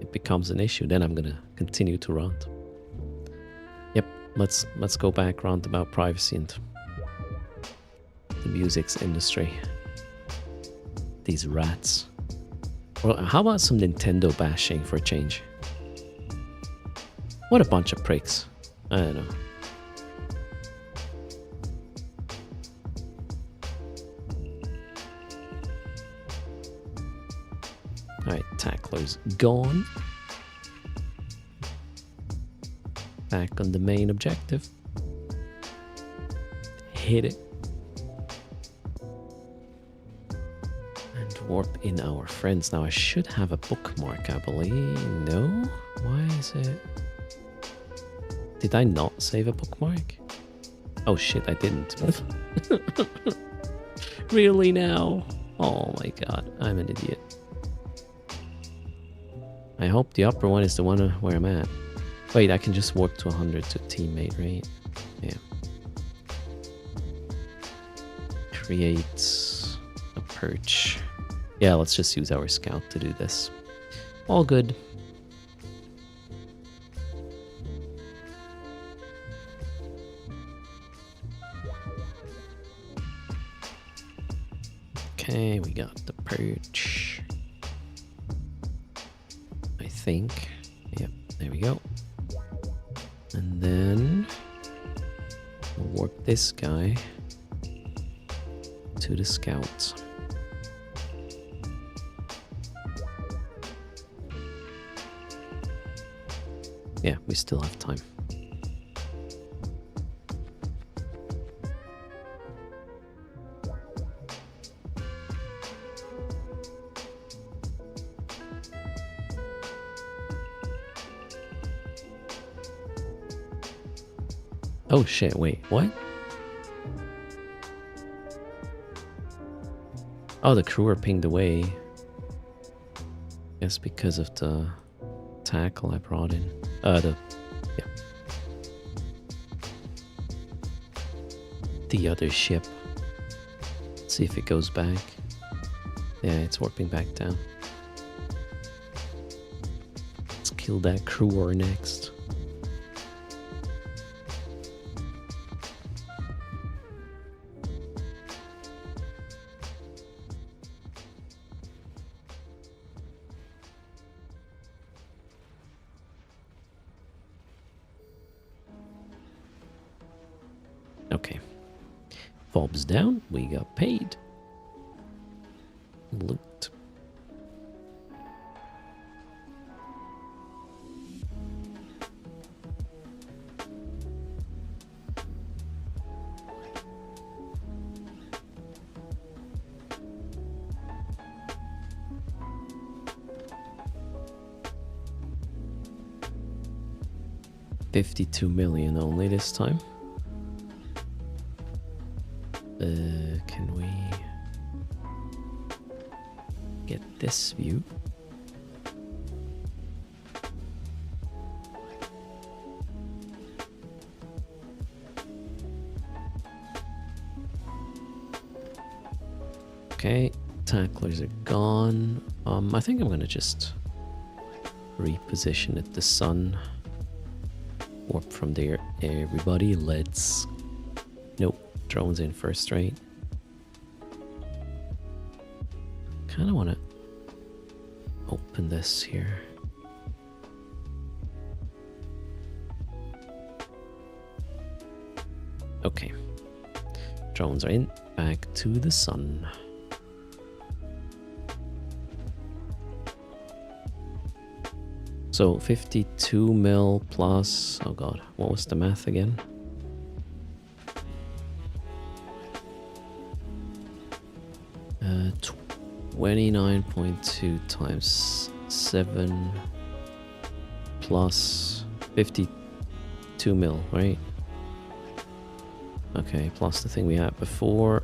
[SPEAKER 1] it becomes an issue, then I'm gonna continue to rant. Yep, let's go back rant about privacy and the music's industry. These rats. Well, how about some Nintendo bashing for a change? What a bunch of pricks. I don't know. Alright, tackler's gone. Back on the main objective. Hit it. And warp in our friends. Now I should have a bookmark, I believe. No? Why is it... Did I not save a bookmark? Oh shit, I didn't. Really now? Oh my god, I'm an idiot. I hope the upper one is the one where I'm at. Wait, I can just warp to 100 to teammate, right? Yeah. Create a perch. Yeah, let's just use our scout to do this. All good. Okay, we got the perch. I think. Yep, there we go. And then we'll warp this guy to the scout. Yeah, we still have time. Oh shit, wait, what? Oh, the crew are pinged away. Guess because of the tackle I brought in. Yeah. The other ship. Let's see if it goes back. Yeah, it's warping back down. Let's kill that crewer next. Okay. Fob's down. We got paid. Loot. $52 million only this time. Can we get this view? Okay, tacklers are gone. I think I'm gonna just reposition it the sun. Warp from there, everybody. Let's. Nope. Drones in first, right? Kind of want to open this here. Okay. Drones are in. Back to the sun. So 52 mil plus. Oh god, what was the math again? 29.2 times 7 plus 52 mil, right? Okay, plus the thing we had before.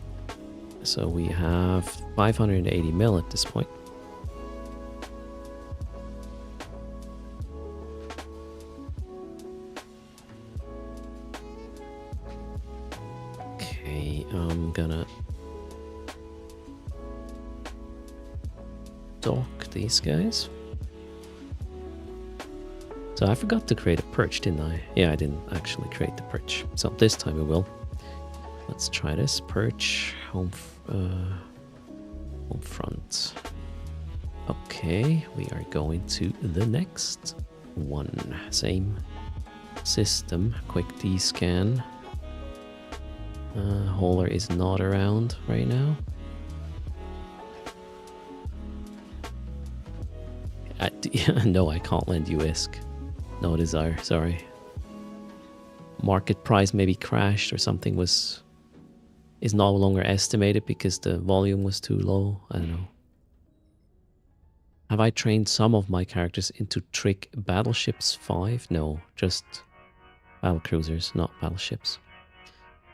[SPEAKER 1] So we have 580 mil at this point. Okay, I'm gonna dock these guys. So I forgot to create a perch, didn't I? Yeah, I didn't actually create the perch. So this time we will. Let's try this. Perch, home front. Okay, we are going to the next one. Same system. Quick D-scan. Hauler is not around right now. No, I can't lend you ISK. No desire, sorry. Market price maybe crashed or something is no longer estimated because the volume was too low. I don't know. Have I trained some of my characters into trick battleships 5? No, just battle cruisers, not battleships.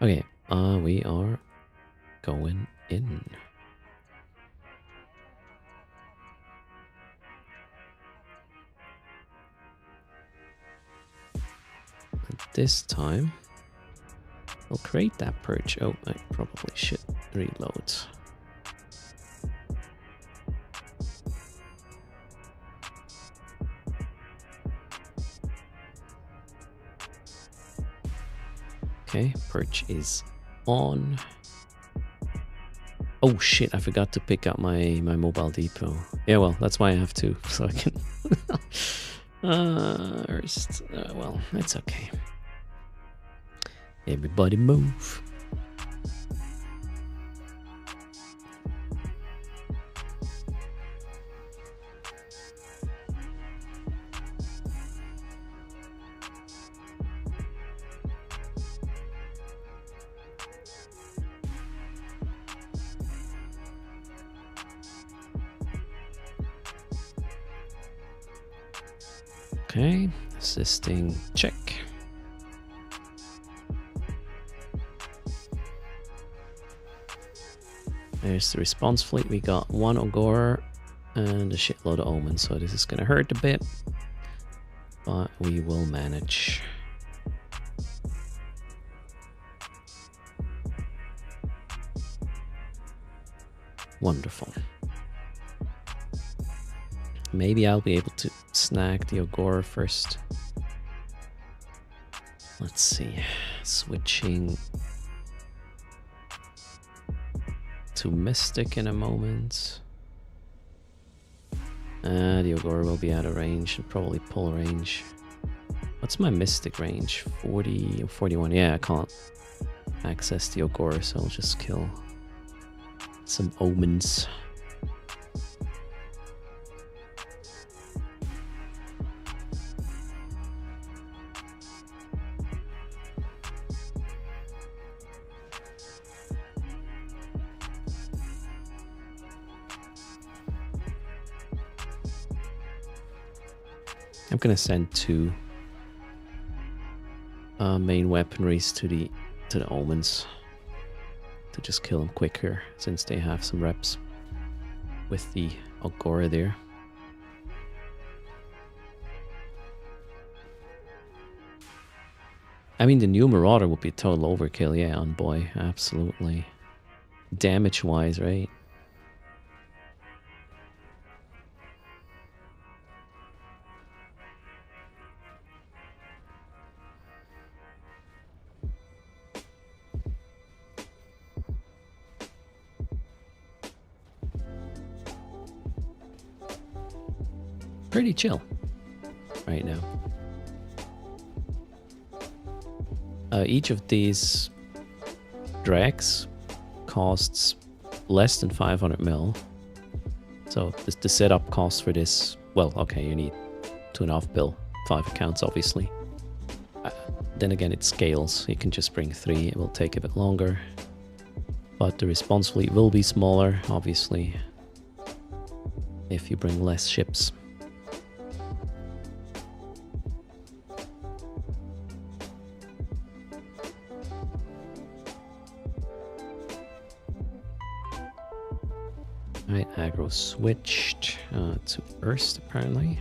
[SPEAKER 1] Okay, we are going in. And this time, we'll create that perch. Oh, I probably should reload. Okay, perch is on. Oh shit, I forgot to pick up my mobile depot. Yeah, well, that's why I have to, so I can... well, it's okay. Everybody move. Okay, assisting, check. There's the response fleet. We got 1 Ogre and a shitload of Omens, so this is gonna hurt a bit, but we will manage. Wonderful. Maybe I'll be able to snag the Ogre first. Let's see. Switching to Mystic in a moment. The Ogre will be out of range and probably pull range. What's my Mystic range? 40 or 41? Yeah, I can't access the Ogre, so I'll just kill some Omens. I'm gonna send 2 main weaponries to the Omens to just kill them quicker, since they have some reps with the Ogre there. I mean, the new Marauder would be total overkill, yeah, on boy, absolutely. Damage wise, right? Pretty chill right now. Each of these drags costs less than 500 mil. So the setup cost for this, well, okay, you need 2.5 bill, 5 accounts obviously. Then again, it scales. You can just bring 3, it will take a bit longer. But the response fleet will be smaller, obviously. if you bring less ships. Alright, aggro switched to Erst apparently.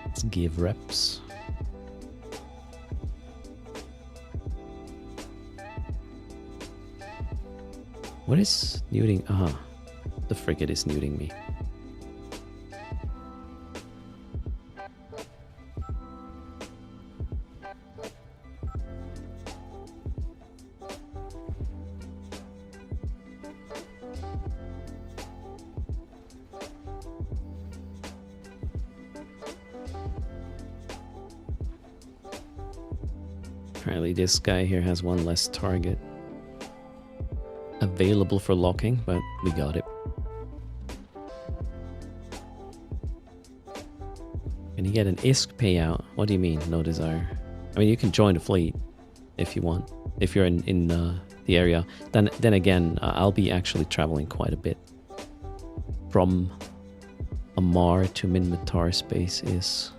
[SPEAKER 1] Let's give reps. What is neuting? The frigate is neuting me. Apparently this guy here has one less target available for locking, but we got it. Can you get an ISK payout? What do you mean, no desire? I mean, you can join the fleet if you want. If you're in the area, then again, I'll be actually traveling quite a bit. From Amar to Minmatar space is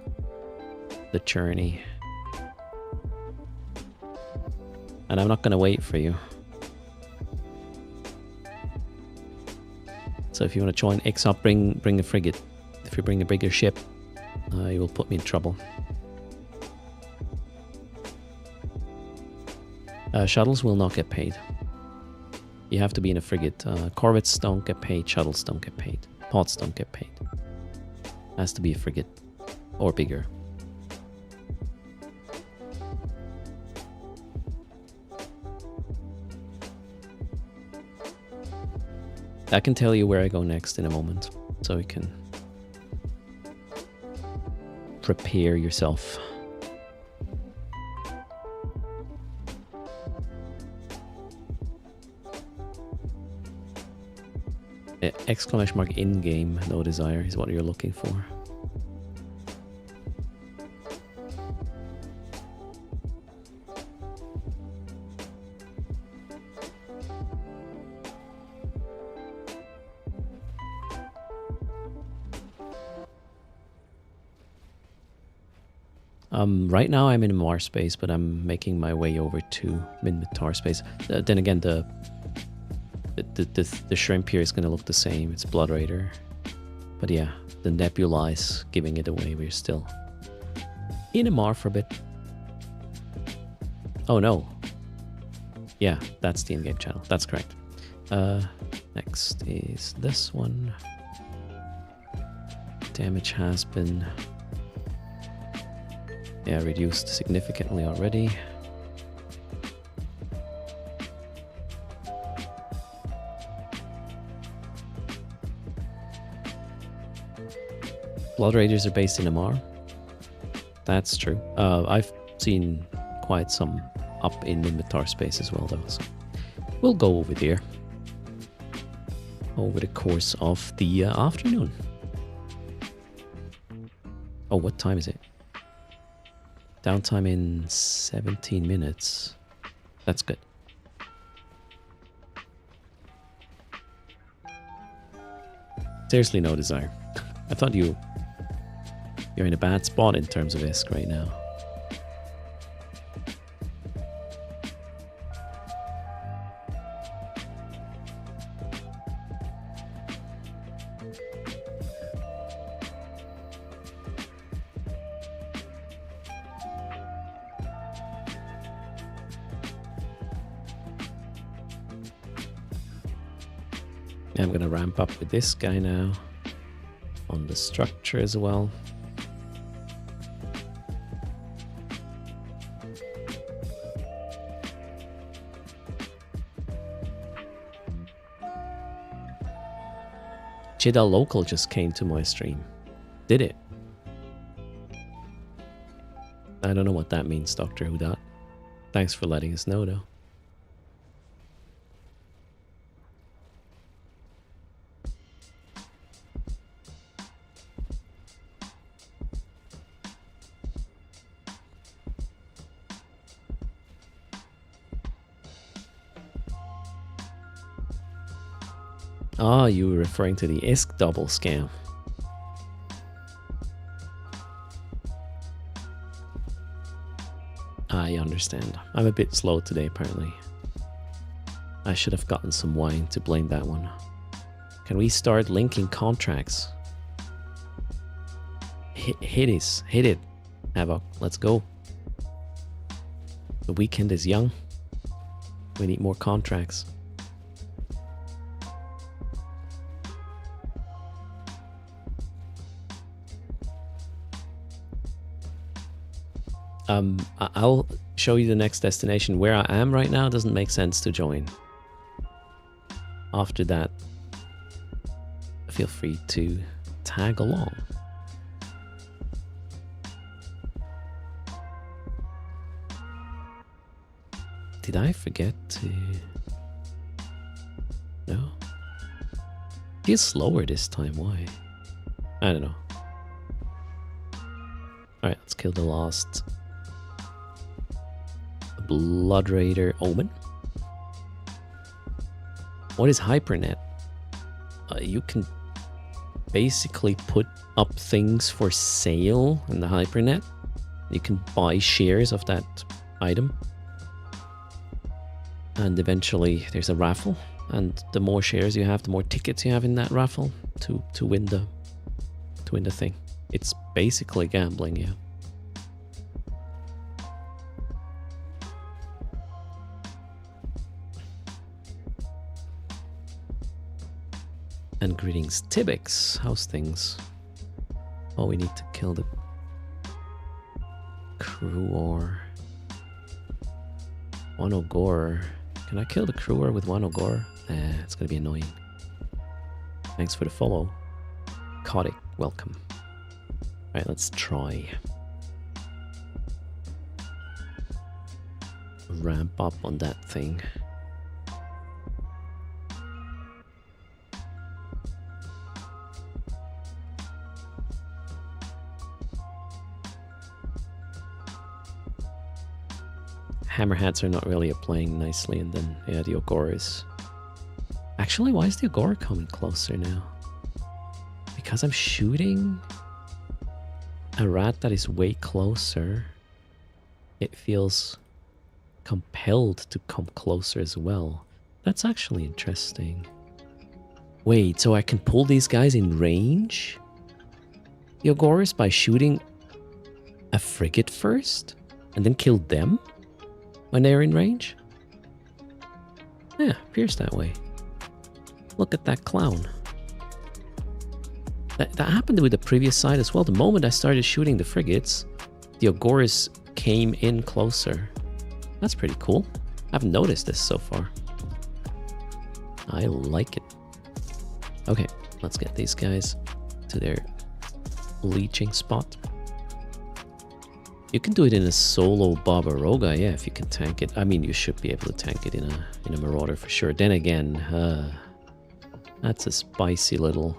[SPEAKER 1] the journey. And I'm not going to wait for you. So if you want to join XUp, bring a frigate. If you bring a bigger ship, you will put me in trouble. Shuttles will not get paid. You have to be in a frigate. Corvettes don't get paid. Shuttles don't get paid. Pods don't get paid. Has to be a frigate or bigger. I can tell you where I go next in a moment, so you can prepare yourself. Exclamation mark in-game, no desire is what you're looking for. Right now I'm in Mars space, but I'm making my way over to Minmatar space. Then again, the shrimp here is going to look the same. It's Blood Raider. But yeah, the nebula is giving it away. We're still in Amar for a bit. Oh no. Yeah, that's the in-game channel. That's correct. Next is this one. Damage has been... yeah, reduced significantly already. Blood Raiders are based in Amar. That's true. I've seen quite some up in Minmatar space as well, though. So we'll go over there over the course of the afternoon. Oh, what time is it? Downtime in 17 minutes. That's good. Seriously, no desire. I thought you're in a bad spot in terms of ISK right now. I'm gonna ramp up with this guy now on the structure as well. Jeddah Local just came to my stream. Did it? I don't know what that means, Dr. Hudat. Thanks for letting us know, though. Ah, you were referring to the ISK double scam. I understand. I'm a bit slow today, apparently. I should have gotten some wine to blame that one. Can we start linking contracts? Hit it, Havoc. Let's go. The weekend is young. We need more contracts. I'll show you the next destination. Where I am right now doesn't make sense to join. After that, feel free to tag along. Did I forget to... No? Feels slower this time, why? I don't know. Alright, let's kill the last Blood Raider Omen. What is HyperNet? You can basically put up things for sale in the HyperNet. You can buy shares of that item. And eventually there's a raffle. And the more shares you have, the more tickets you have in that raffle to win the thing. It's basically gambling, yeah. And greetings, Tibix. How's things? Oh, we need to kill the Cruor. One Ogre. Can I kill the Cruor with one Ogre? It's gonna be annoying. Thanks for the follow. Kodik, welcome. Alright, let's try. Ramp up on that thing. Hammerhats are not really playing nicely, and then, yeah, the Ogre is... Actually, why is the Ogre coming closer now? Because I'm shooting a rat that is way closer, it feels compelled to come closer as well. That's actually interesting. Wait, so I can pull these guys in range? The Ogres by shooting a frigate first, and then kill them when they're in range? Yeah, appears that way. Look at that clown. That happened with the previous side as well. The moment I started shooting the frigates, the Ogres came in closer. That's pretty cool. I haven't noticed this so far. I like it. Okay, let's get these guys to their leeching spot. You can do it in a solo Barbaroga, yeah, if you can tank it. I mean, you should be able to tank it in a Marauder for sure. Then again, that's a spicy little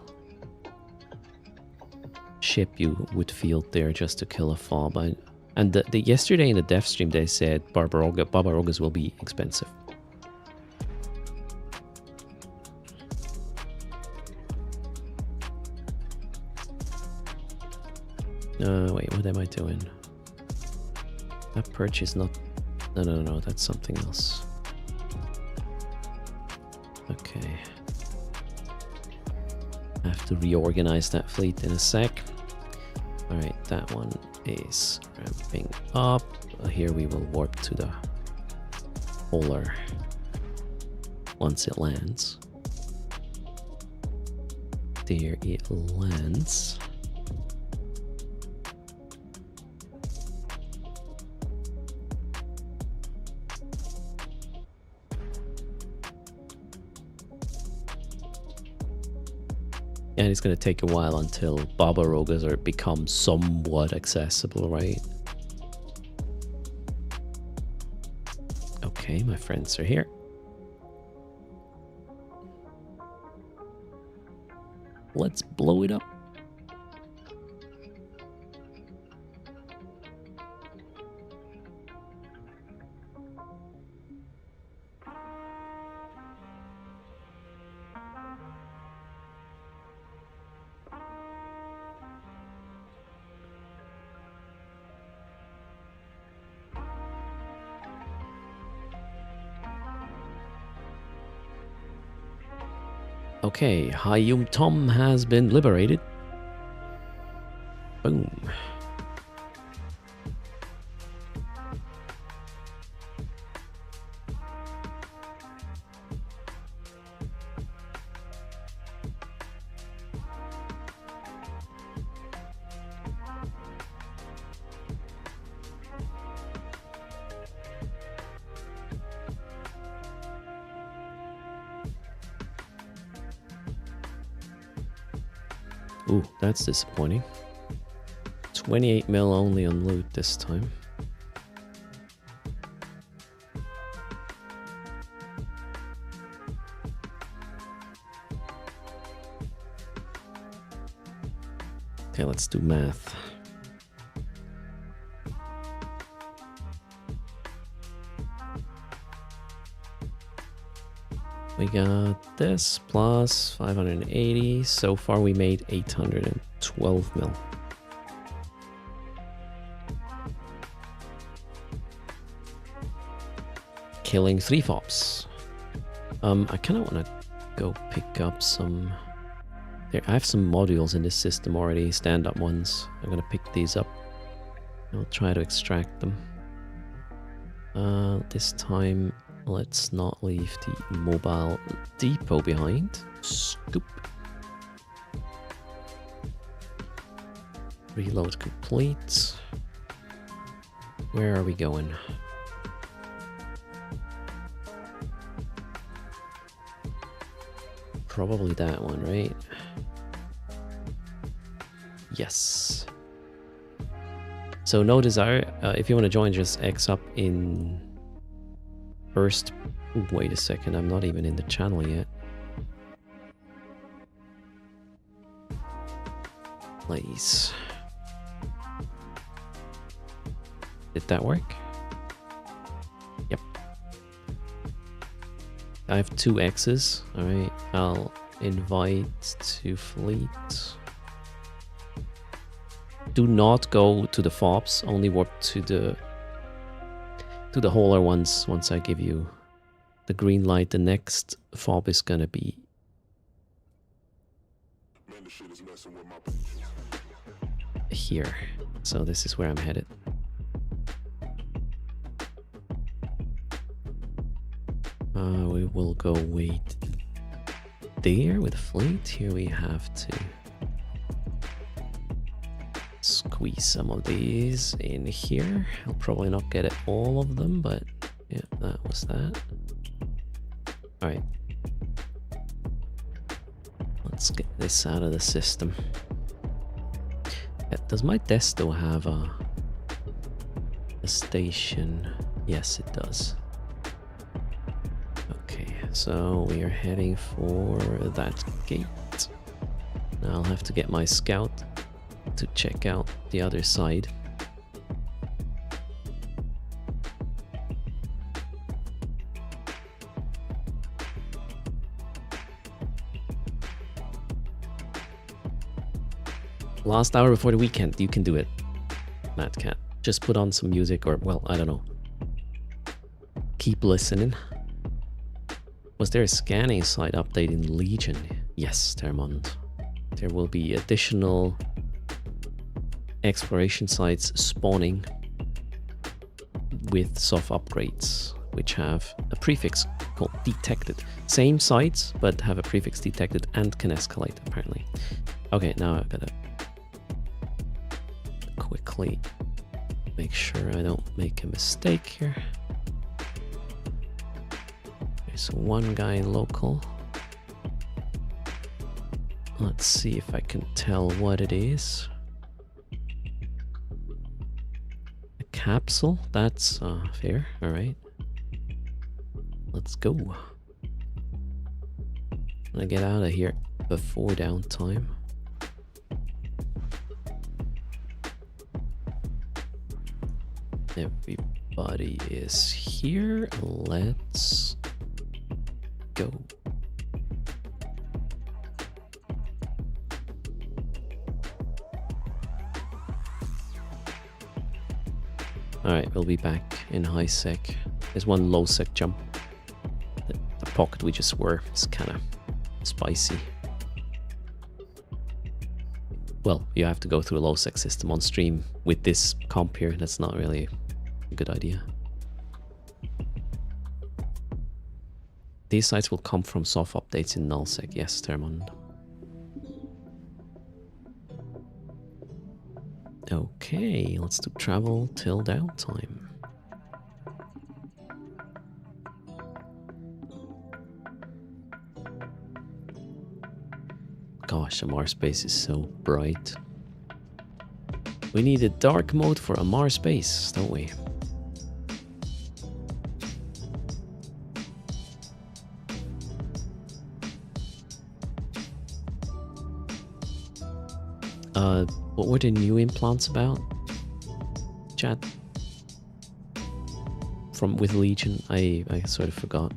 [SPEAKER 1] ship you would field there just to kill a fob. And yesterday in the dev stream they said Barbarogas will be expensive. Wait, what am I doing? That perch is not... No, that's something else. Okay. I have to reorganize that fleet in a sec. Alright, that one is ramping up. Here we will warp to the polar once it lands. There it lands. And it's going to take a while until Barbarogas become somewhat accessible, right? Okay, my friends are here. Let's blow it up. Okay, Hayum Tom has been liberated. Boom. Ooh, that's disappointing. 28 mil only on loot this time. Okay, let's do math. We got this plus 580. So far we made 812 mil. Killing 3 fops. I kind of want to go pick up some... There, I have some modules in this system already, stand-up ones. I'm going to pick these up. I'll try to extract them. This time, let's not leave the mobile depot behind. Scoop. Reload complete. Where are we going? Probably that one, right? Yes. So no desire. If you want to join, just X up in first. Ooh, wait a second, I'm not even in the channel yet. Please. Did that work? Yep. I have 2 X's. Alright, I'll invite to fleet. Do not go to the fobs, only warp to the hauler ones once I give you the green light. The next fob is gonna be here. So this is where I'm headed. We will go wait there with fleet. Here we have to squeeze some of these in here. I'll probably not get it all of them, but yeah, that was that. Alright. Let's get this out of the system. Does my Desto have a station? Yes, it does. Okay, so we are heading for that gate. Now I'll have to get my scout to check out the other side. Last hour before the weekend, you can do it, Mad Cat. Just put on some music or, well, I don't know. Keep listening. Was there a scanning site update in Legion? Yes, Termont. There will be additional exploration sites spawning with soft upgrades, which have a prefix called detected. Same sites, but have a prefix detected and can escalate, apparently. Okay, now I've got to quickly make sure I don't make a mistake here. There's one guy local. Let's see if I can tell what it is. A capsule? That's fair. Alright. Let's go. I'm gonna get out of here before downtime. Everybody is here. Let's go. Alright, we'll be back in high sec. There's one low sec jump. The pocket we just were is kind of spicy. Well, you have to go through a low sec system on stream with this comp here. That's not really a good idea. These sites will come from soft updates in nullsec. Yes, Termon. Okay, let's do travel till downtime. Gosh, a Mars space is so bright. We need a dark mode for a Mars space, don't we? What were the new implants about? Chat? From with Legion? I sort of forgot.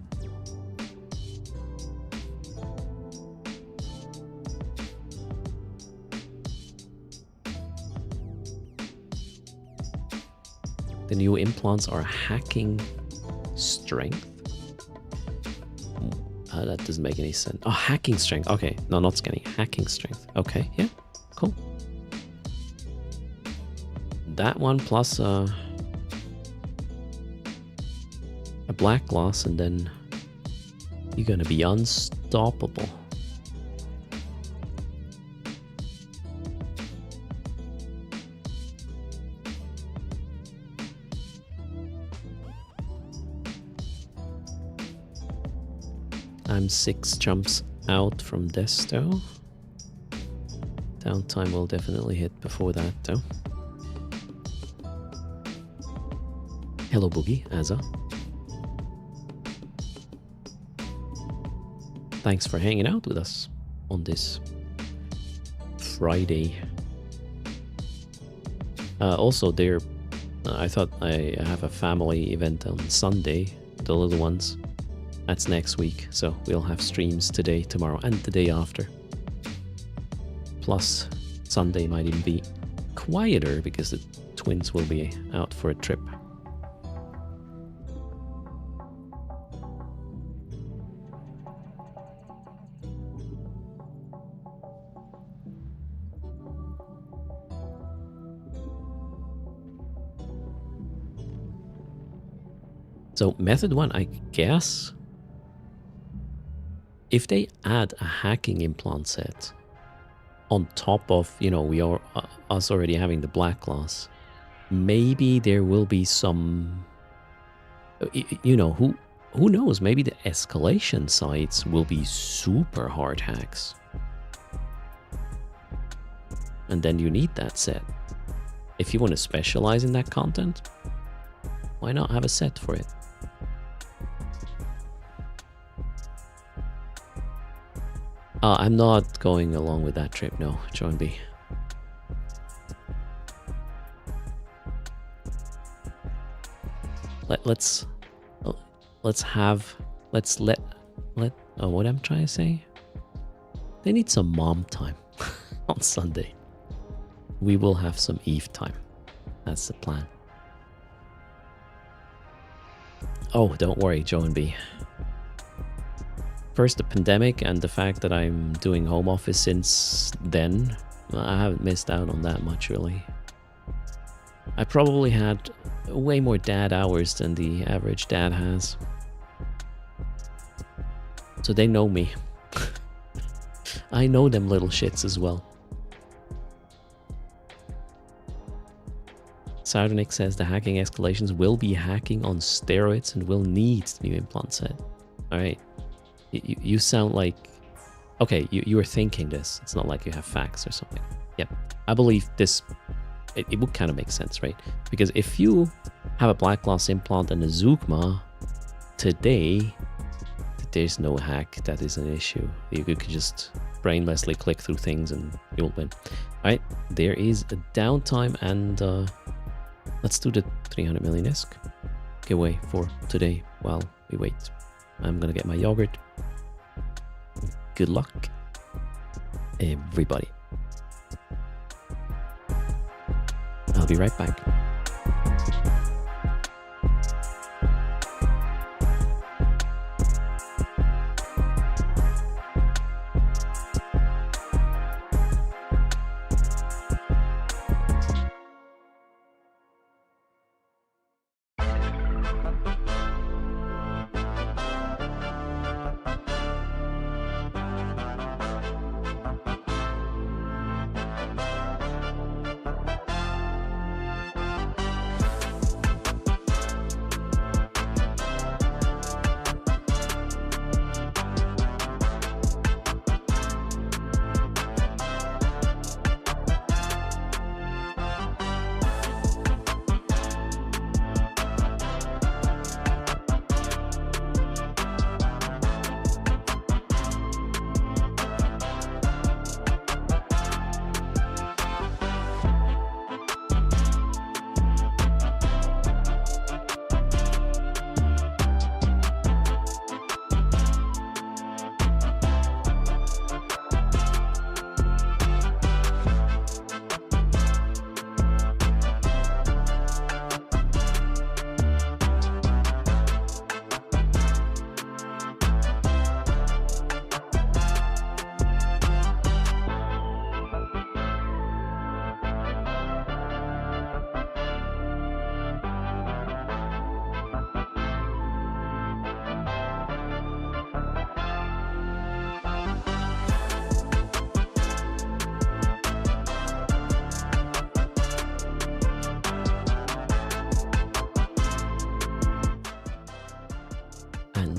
[SPEAKER 1] The new implants are hacking strength. That doesn't make any sense. Oh, hacking strength. Okay, no, not scanning. Hacking strength. Okay, yeah, cool. That one plus a black glass, and then you're gonna be unstoppable. I'm 6 jumps out from Desto. Downtime will definitely hit before that though. Hello Boogie, Azza. Thanks for hanging out with us on this Friday. Also, I thought I have a family event on Sunday, the little ones. That's next week, so we'll have streams today, tomorrow, and the day after. Plus, Sunday might even be quieter because the twins will be out for a trip. So method 1, I guess, if they add a hacking implant set on top of, you know, we are us already having the black glass, maybe there will be some, you know, who knows, maybe the escalation sites will be super hard hacks. And then you need that set. If you want to specialize in that content, why not have a set for it? I'm not going along with that trip, no, John B. Let's let what I'm trying to say? They need some mom time on Sunday. We will have some Eve time. That's the plan. Oh, don't worry, Joe and B. First, the pandemic and the fact that I'm doing home office since then, I haven't missed out on that much, really. I probably had way more dad hours than the average dad has. So they know me. I know them little shits as well. Sardonik says the hacking escalations will be hacking on steroids and will need the new implant set. Alright. You sound like... Okay, you are thinking this. It's not like you have facts or something. Yep. I believe this... It would kind of make sense, right? Because if you have a black glass implant and a Zoogma today, there's no hack that is an issue. You could just brainlessly click through things and you'll win. Alright, there is a downtime and let's do the 300 million ISK giveaway for today while we wait. I'm gonna get my yogurt. Good luck, everybody. I'll be right back.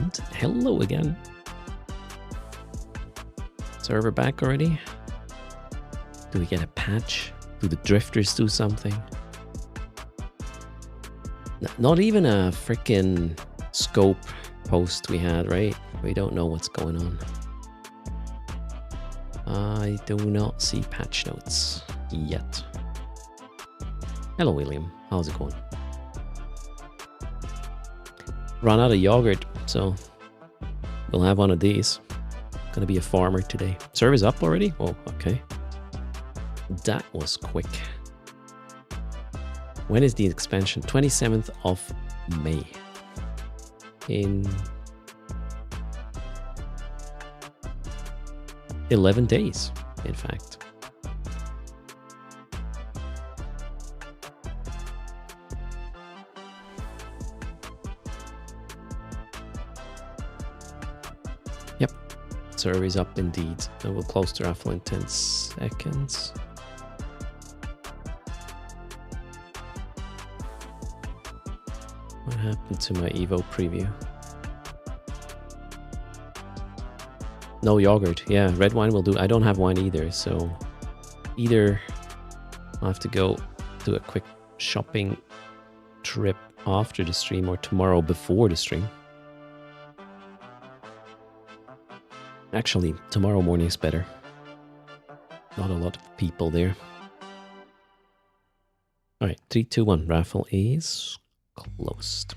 [SPEAKER 1] And hello again. Server back already? Do we get a patch? Do the drifters do something? Not even a freaking scope post we had, right? We don't know what's going on. I do not see patch notes yet. Hello, William. How's it going? Run out of yogurt, so we'll have one of these. Gonna be a farmer today. Server's up already? Oh, okay. That was quick. When is the expansion? 27th of May. In 11 days, in fact. Yep, server is up indeed. And we'll close the raffle in 10 seconds. What happened to my Evo preview? No yogurt. Yeah, red wine will do. I don't have wine either, so either I'll have to go do a quick shopping trip after the stream or tomorrow before the stream. Actually, tomorrow morning is better. Not a lot of people there. All right, 3, 2, 1. Raffle is closed.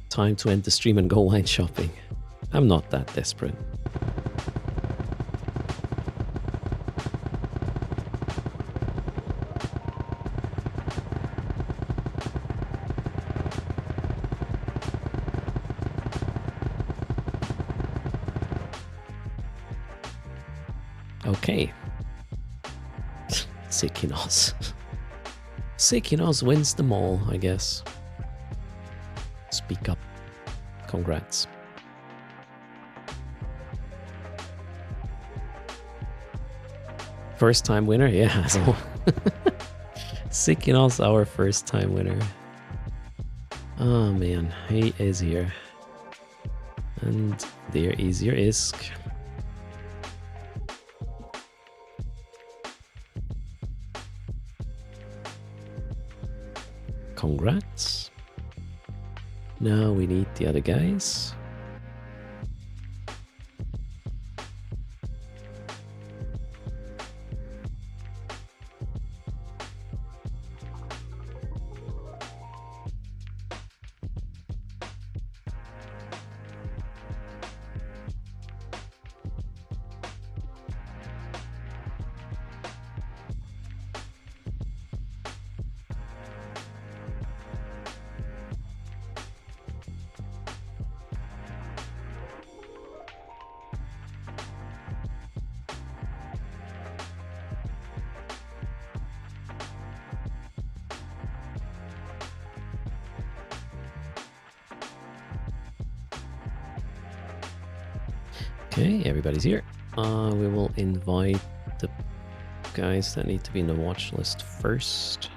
[SPEAKER 1] Time to end the stream and go wine shopping. I'm not that desperate. Okay. Sikinos. Sikinos wins them all, I guess. Speak up. Congrats. First time winner? Yeah, so Sikinos our first time winner. Oh man, he is here. And there is your ISK. Congrats. Now we need the other guys. Okay, everybody's here. We will invite the guys that need to be in the watch list first.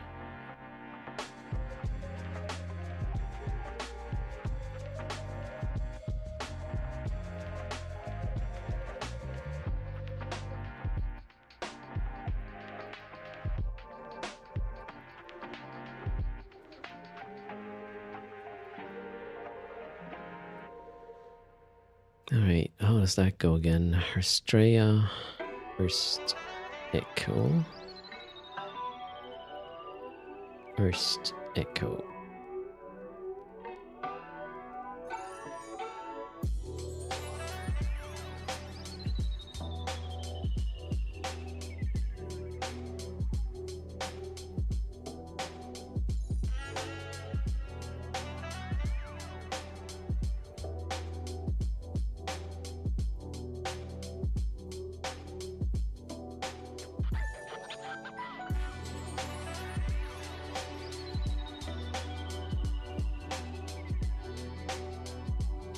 [SPEAKER 1] Alright, how does that go again? Herstrea, first echo. First echo.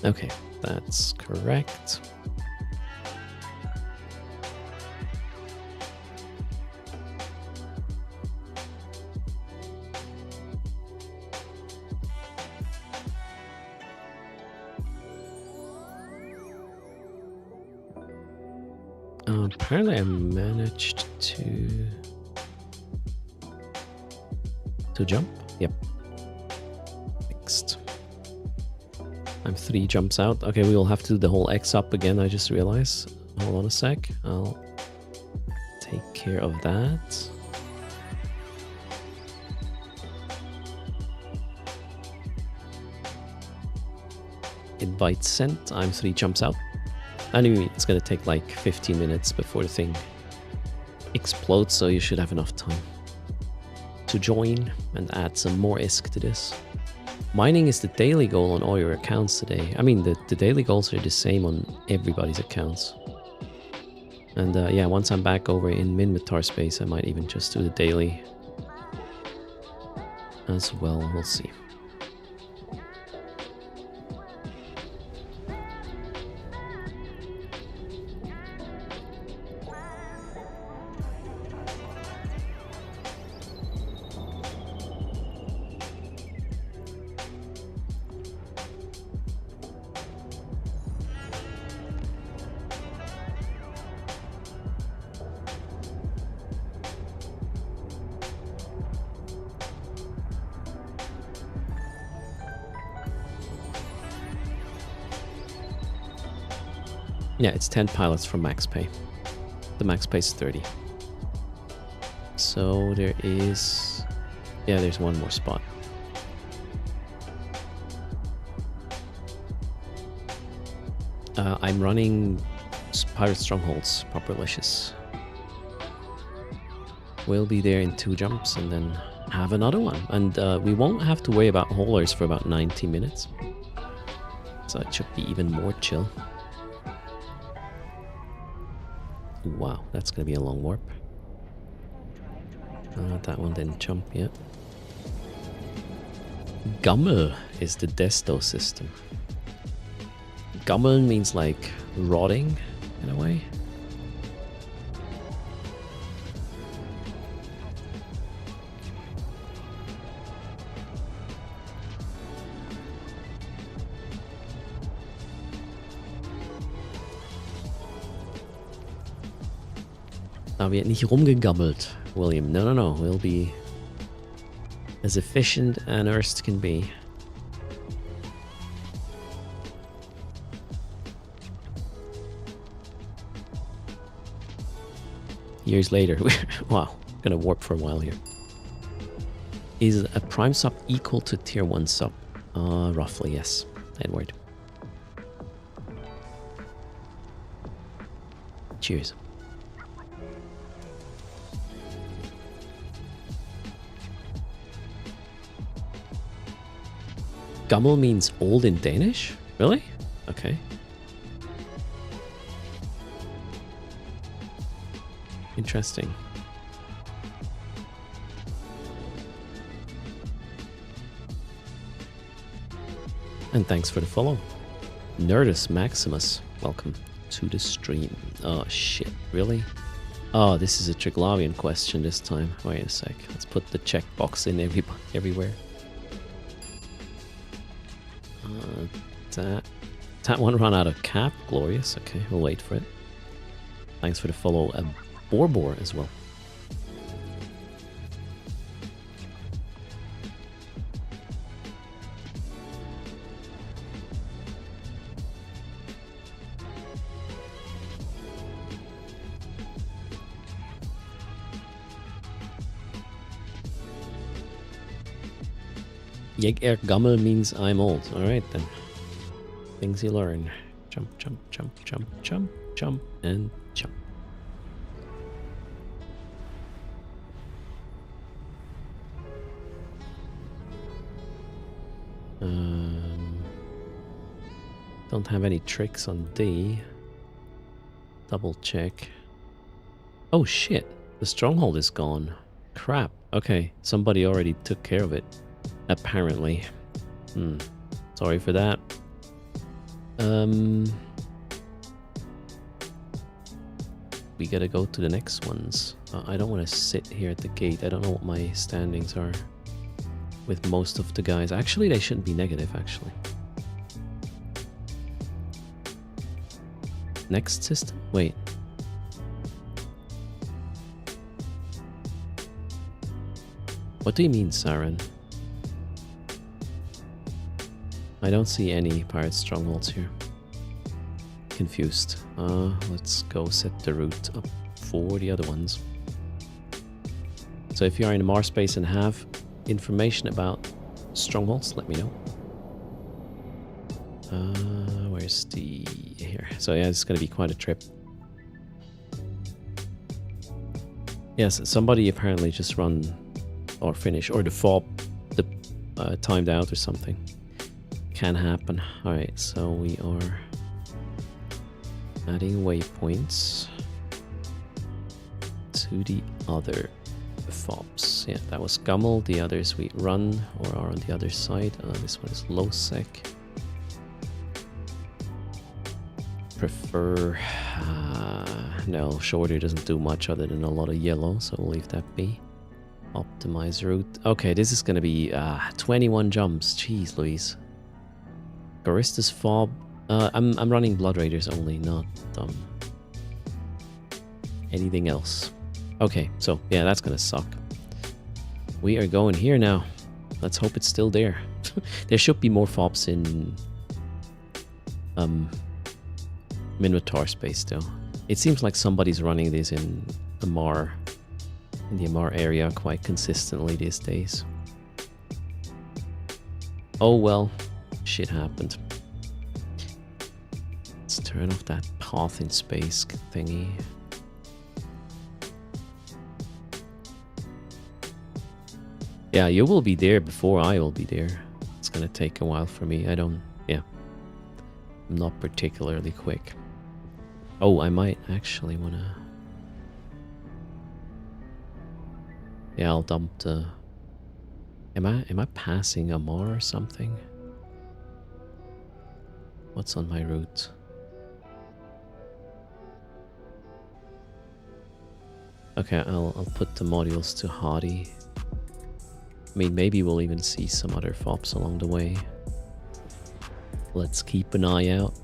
[SPEAKER 1] Okay, that's correct. Apparently I managed to jump. Yep. Next. I'm 3 jumps out. Okay, we will have to do the whole X up again, I just realized. Hold on a sec. I'll take care of that. Invite sent. I'm 3 jumps out. Anyway, it's gonna take like 15 minutes before the thing explodes, so you should have enough time to join and add some more ISK to this. Mining is the daily goal on all your accounts today. I mean, the daily goals are the same on everybody's accounts. And yeah, once I'm back over in Minmatar space, I might even just do the daily as well. We'll see. Yeah, it's 10 pilots for max pay. The max pay is 30. So there is... yeah, there's one more spot. I'm running Pirate Strongholds, Properlicious. We'll be there in 2 jumps and then have another one. And we won't have to worry about haulers for about 90 minutes. So it should be even more chill. Wow, that's gonna be a long warp. That one didn't jump yet. Gammel is the Desto system. Gammel means like rotting in a way. Da wird nicht rumgegammelt, William. No, no, no. We'll be as efficient and Earth can be. Years later. Wow. Gonna warp for a while here. Is a prime sub equal to tier 1 sub? Roughly, yes. Edward. Cheers. Gammel means old in Danish? Really? Okay. Interesting. And thanks for the follow. Nerdus Maximus, welcome to the stream. Oh shit, really? Oh, this is a Triglavian question this time. Wait a sec. Let's put the checkbox in everywhere. That one run out of cap. Glorious. Okay, we'll wait for it. Thanks for the follow. Borbor as well. Jeg gammel means I'm old. Alright then. Things you learn. Jump, jump, jump, jump, jump, jump, and jump. Don't have any tricks on D. Double check. Oh shit. The stronghold is gone. Crap. Okay. Somebody already took care of it. Apparently. Sorry for that. We gotta go to the next ones. I don't want to sit here at the gate. I don't know what my standings are with most of the guys. Actually, they shouldn't be negative, actually. Next system? Wait. What do you mean, Saren? I don't see any pirate strongholds here. Confused. Let's go set the route up for the other ones. So if you are in Mars space and have information about strongholds, let me know. Where's the... here. So yeah, it's going to be quite a trip. Yes, somebody apparently just run or finish, or the fob timed out or something. Can happen. Alright, so we are adding waypoints to the other fobs. Yeah, that was Gummel. The others we run or are on the other side. This one is low sec. Prefer... no, shorter doesn't do much other than a lot of yellow, so we'll leave that be. Optimize route. Okay, this is gonna be 21 jumps. Jeez Louise. Barista's fob. I'm running Blood Raiders only, not anything else. Okay, so yeah, that's gonna suck. We are going here now. Let's hope it's still there. There should be more fobs in Minotaur space though. It seems like somebody's running this in the Amar area quite consistently these days. Oh well, shit happened. Let's turn off that path in space thingy. Yeah, you will be there before I will be there. It's gonna take a while for me. I'm not particularly quick. Oh, I might actually wanna... yeah, I'll dump the... Am I passing Amar or something? What's on my route? Okay, I'll put the modules to Hadi. I mean, maybe we'll even see some other fobs along the way. Let's keep an eye out.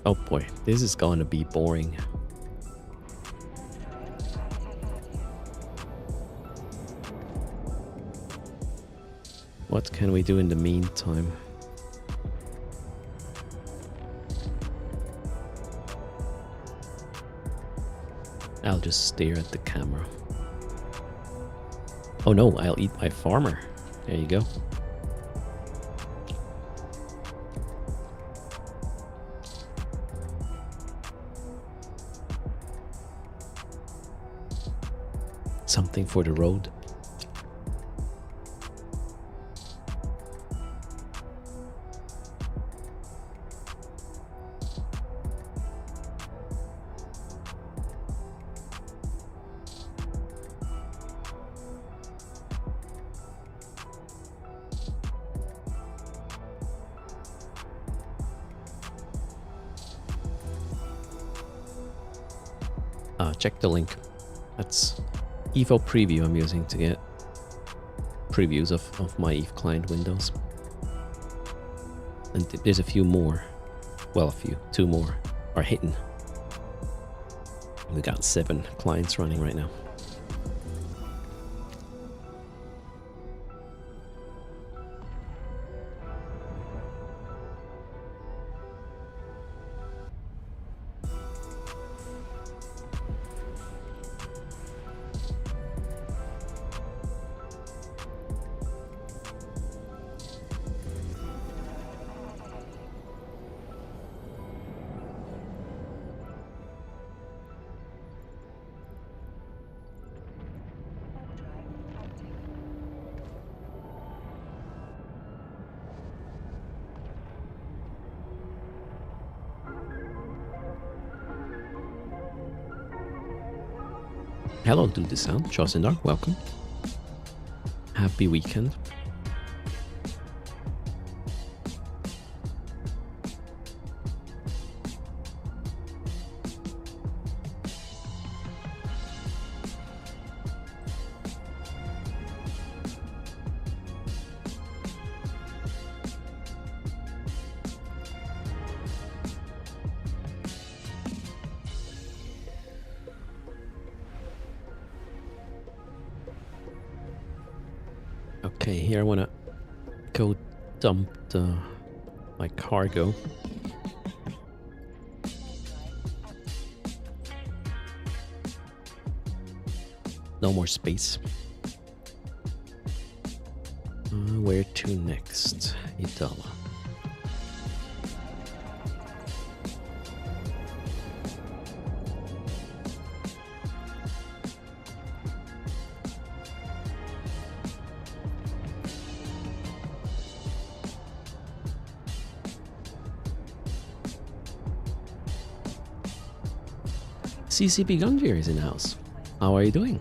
[SPEAKER 1] Oh boy, this is going to be boring. What can we do in the meantime? I'll just stare at the camera. Oh no, I'll eat my farmer. There you go. Something for the road. Check the link. That's Evo preview I'm using to get previews of my Eve client windows. And there's a few more. Well, two more are hidden. We got 7 clients running right now. Hello, Do the Sound. Josindar, welcome. Happy weekend. Okay, here I want to go dump my cargo. No more space. Where to next? Idala. CCP Gungear is in house. How are you doing?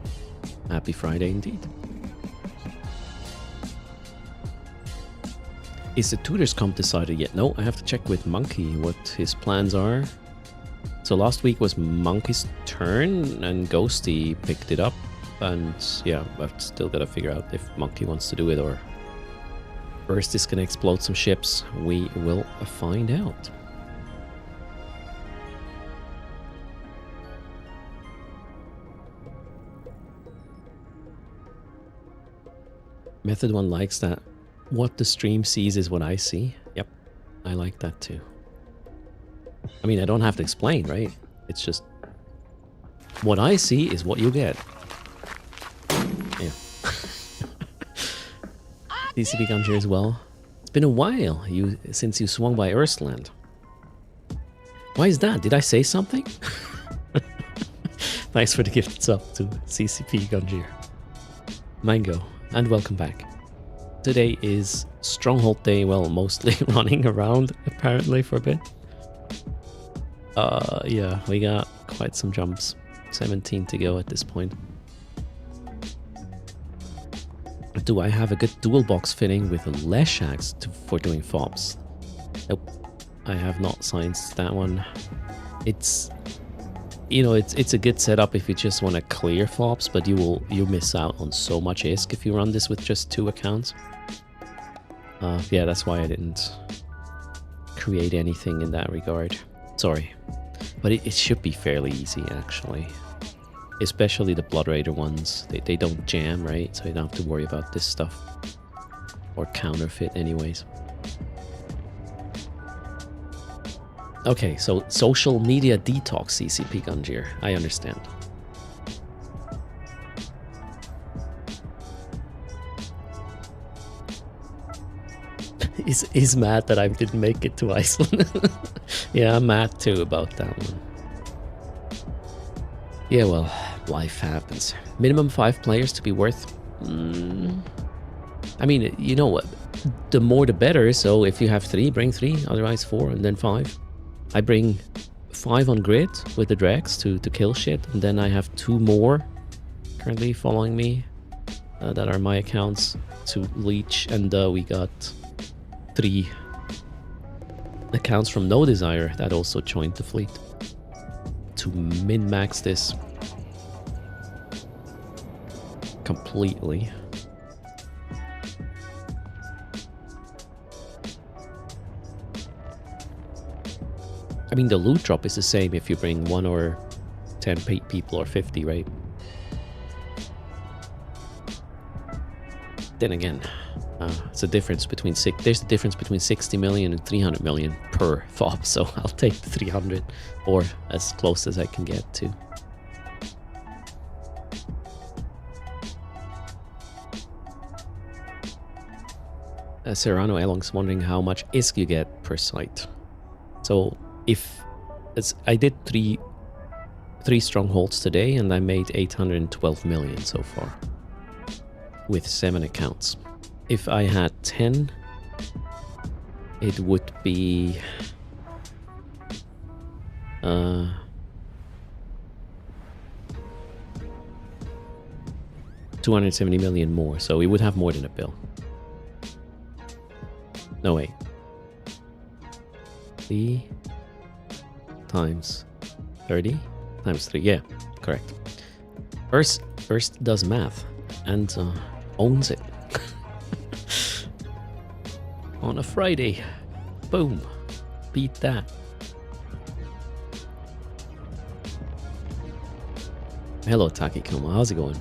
[SPEAKER 1] Happy Friday indeed. Is the Tutors Comp decided yet? No, I have to check with Monkey what his plans are. So last week was Monkey's turn and Ghosty picked it up. And yeah, I've still got to figure out if Monkey wants to do it or first is going to explode some ships. We will find out. Method 1 likes that. What the stream sees is what I see. Yep, I like that too. I mean, I don't have to explain, right? It's just what I see is what you get. Yeah. DCP Gungear as well. It's been a while since you swung by Urstland. Why is that? Did I say something? Thanks for the gift sub to CCP Gungear. Mango. And welcome back. Today is Stronghold Day, well, mostly running around, apparently, for a bit. Yeah, we got quite some jumps. 17 to go at this point. Do I have a good dual box fitting with a Leshax for doing fobs? Nope, I have not scienced that one. It's... You know, it's a good setup if you just want to clear fobs, but you miss out on so much ISK if you run this with just 2 accounts. Yeah, that's why I didn't create anything in that regard. Sorry. But it should be fairly easy, actually. Especially the Blood Raider ones. They don't jam, right? So you don't have to worry about this stuff. Or counterfeit anyways. Okay, so social media detox CCP Gungear. I understand. He's mad that I didn't make it to Iceland. Yeah, I'm mad too about that one. Yeah, well, life happens. Minimum 5 players to be worth... I mean, you know what? The more the better, so if you have 3, bring 3, otherwise 4, and then 5. I bring 5 on grid with the Drex to kill shit, and then I have 2 more currently following me that are my accounts to leech, and we got 3 accounts from No Desire that also joined the fleet to min-max this completely. I mean, the loot drop is the same if you bring 1 or 10 people or 50, right? Then again, it's a difference between there's a difference between 60 million and 300 million per fob, so I'll take the 300 or as close as I can get to. Serrano Elong's wondering how much ISK you get per site. So if I did three strongholds today, and I made 812 million so far with 7 accounts. If I had 10, it would be 270 million more, so we would have more than a bill. No, wait. 3 times 30 times 3. Yeah, correct. First does math and owns it. On a Friday. Boom. Beat that. Hello, Takikoma. How's it going?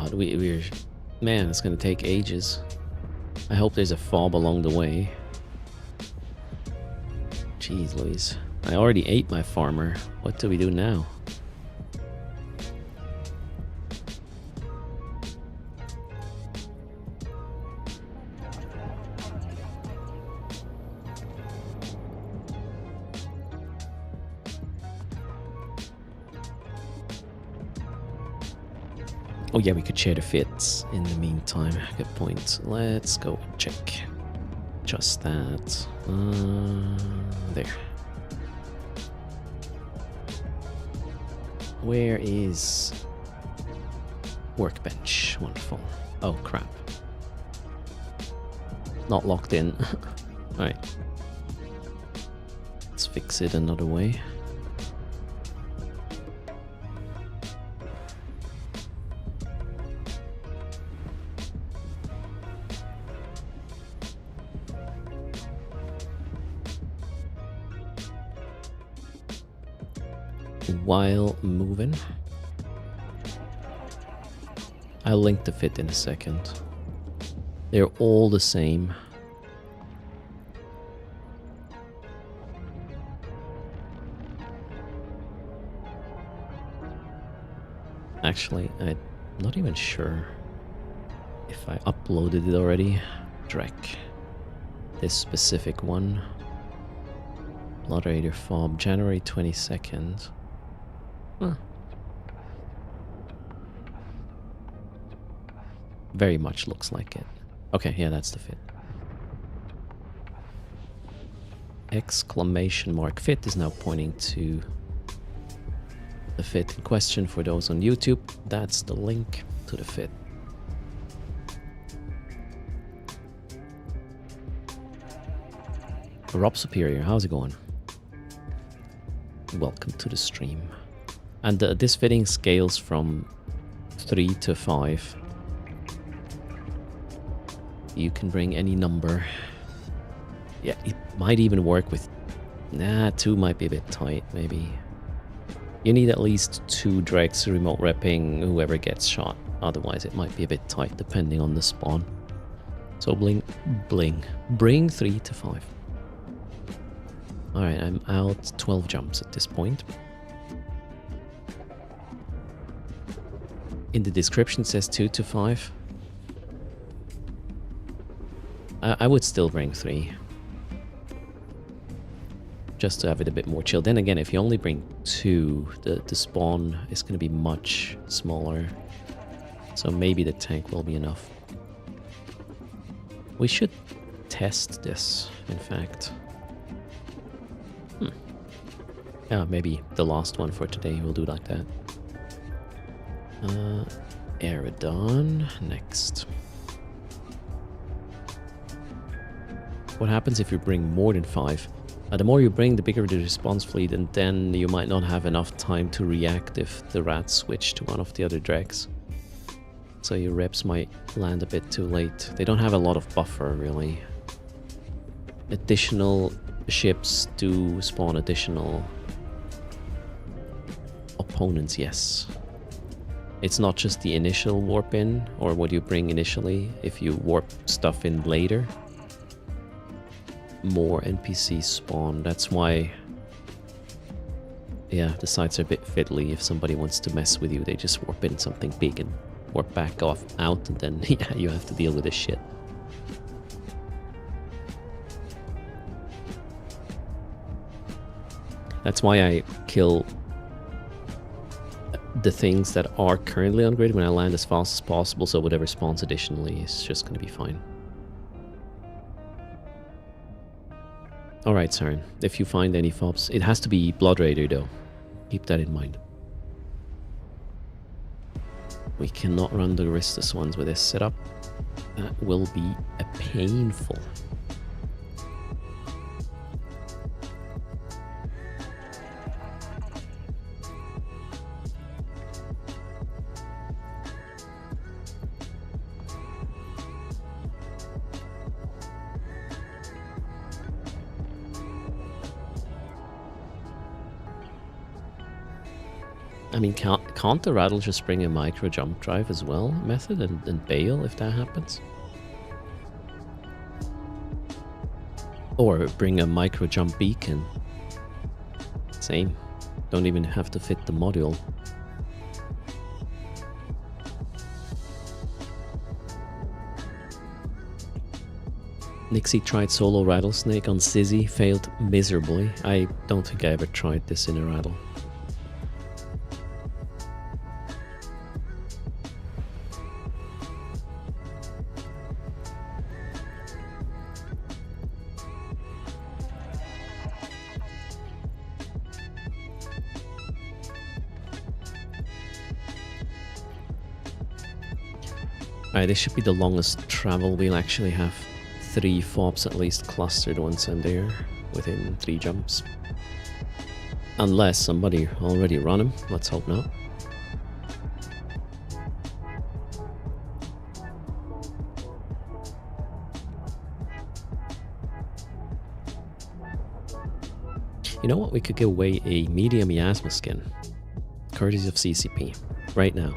[SPEAKER 1] God, we're... Man, it's gonna take ages. I hope there's a fob along the way. Jeez Louise. I already ate my farmer. What do we do now? Oh yeah, we could share the fits in the meantime. Good point. Let's go and check. Just that. There. Where is workbench? Wonderful. Oh crap. Not locked in. Alright. Let's fix it another way. While moving, I'll link the fit in a second. They're all the same. Actually, I'm not even sure if I uploaded it already. Drek. This specific one. Blood Raider fob, January 22nd. Huh. Very much looks like it. Okay, yeah, that's the fit. Exclamation mark. Fit is now pointing to the fit in question for those on YouTube. That's the link to the fit. Rob Superior, how's it going? Welcome to the stream. And this fitting scales from 3 to 5. You can bring any number. Yeah, it might even work with... Nah, 2 might be a bit tight, maybe. You need at least 2 Drex remote repping whoever gets shot. Otherwise it might be a bit tight depending on the spawn. So bring 3 to 5. Alright, I'm out 12 jumps at this point. In the description it says 2 to 5. I would still bring 3. Just to have it a bit more chill. Then again, if you only bring 2, the spawn is going to be much smaller. So maybe the tank will be enough. We should test this, in fact. Yeah, maybe the last one for today we'll do like that. Aerodon next. What happens if you bring more than 5? The more you bring, the bigger the response fleet, and then you might not have enough time to react if the rats switch to one of the other dregs. So your reps might land a bit too late. They don't have a lot of buffer, really. Additional ships do spawn additional opponents, yes. It's not just the initial warp in, or what you bring initially. If you warp stuff in later, more NPCs spawn. That's why, yeah, the sites are a bit fiddly. If somebody wants to mess with you, they just warp in something big and warp back off out, and then yeah, you have to deal with this shit. That's why I kill the things that are currently on grid when I land as fast as possible, so whatever spawns additionally is just going to be fine. Alright, Saren, if you find any fobs, it has to be Blood Raider though. Keep that in mind. We cannot run the Aristus ones with this setup. That will be a painful. I mean, can't the rattle just bring a micro jump drive as well method and bail if that happens? Or bring a micro jump beacon. Same. Don't even have to fit the module. Nixie tried solo rattlesnake on Sizzy, failed miserably. I don't think I ever tried this in a rattle. Alright, this should be the longest travel. We'll actually have 3 fobs at least clustered once I'm there, within 3 jumps. Unless somebody already run them, let's hope not. You know what, we could give away a medium miasma skin, courtesy of CCP, right now.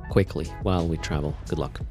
[SPEAKER 1] Quickly, while we travel. Good luck.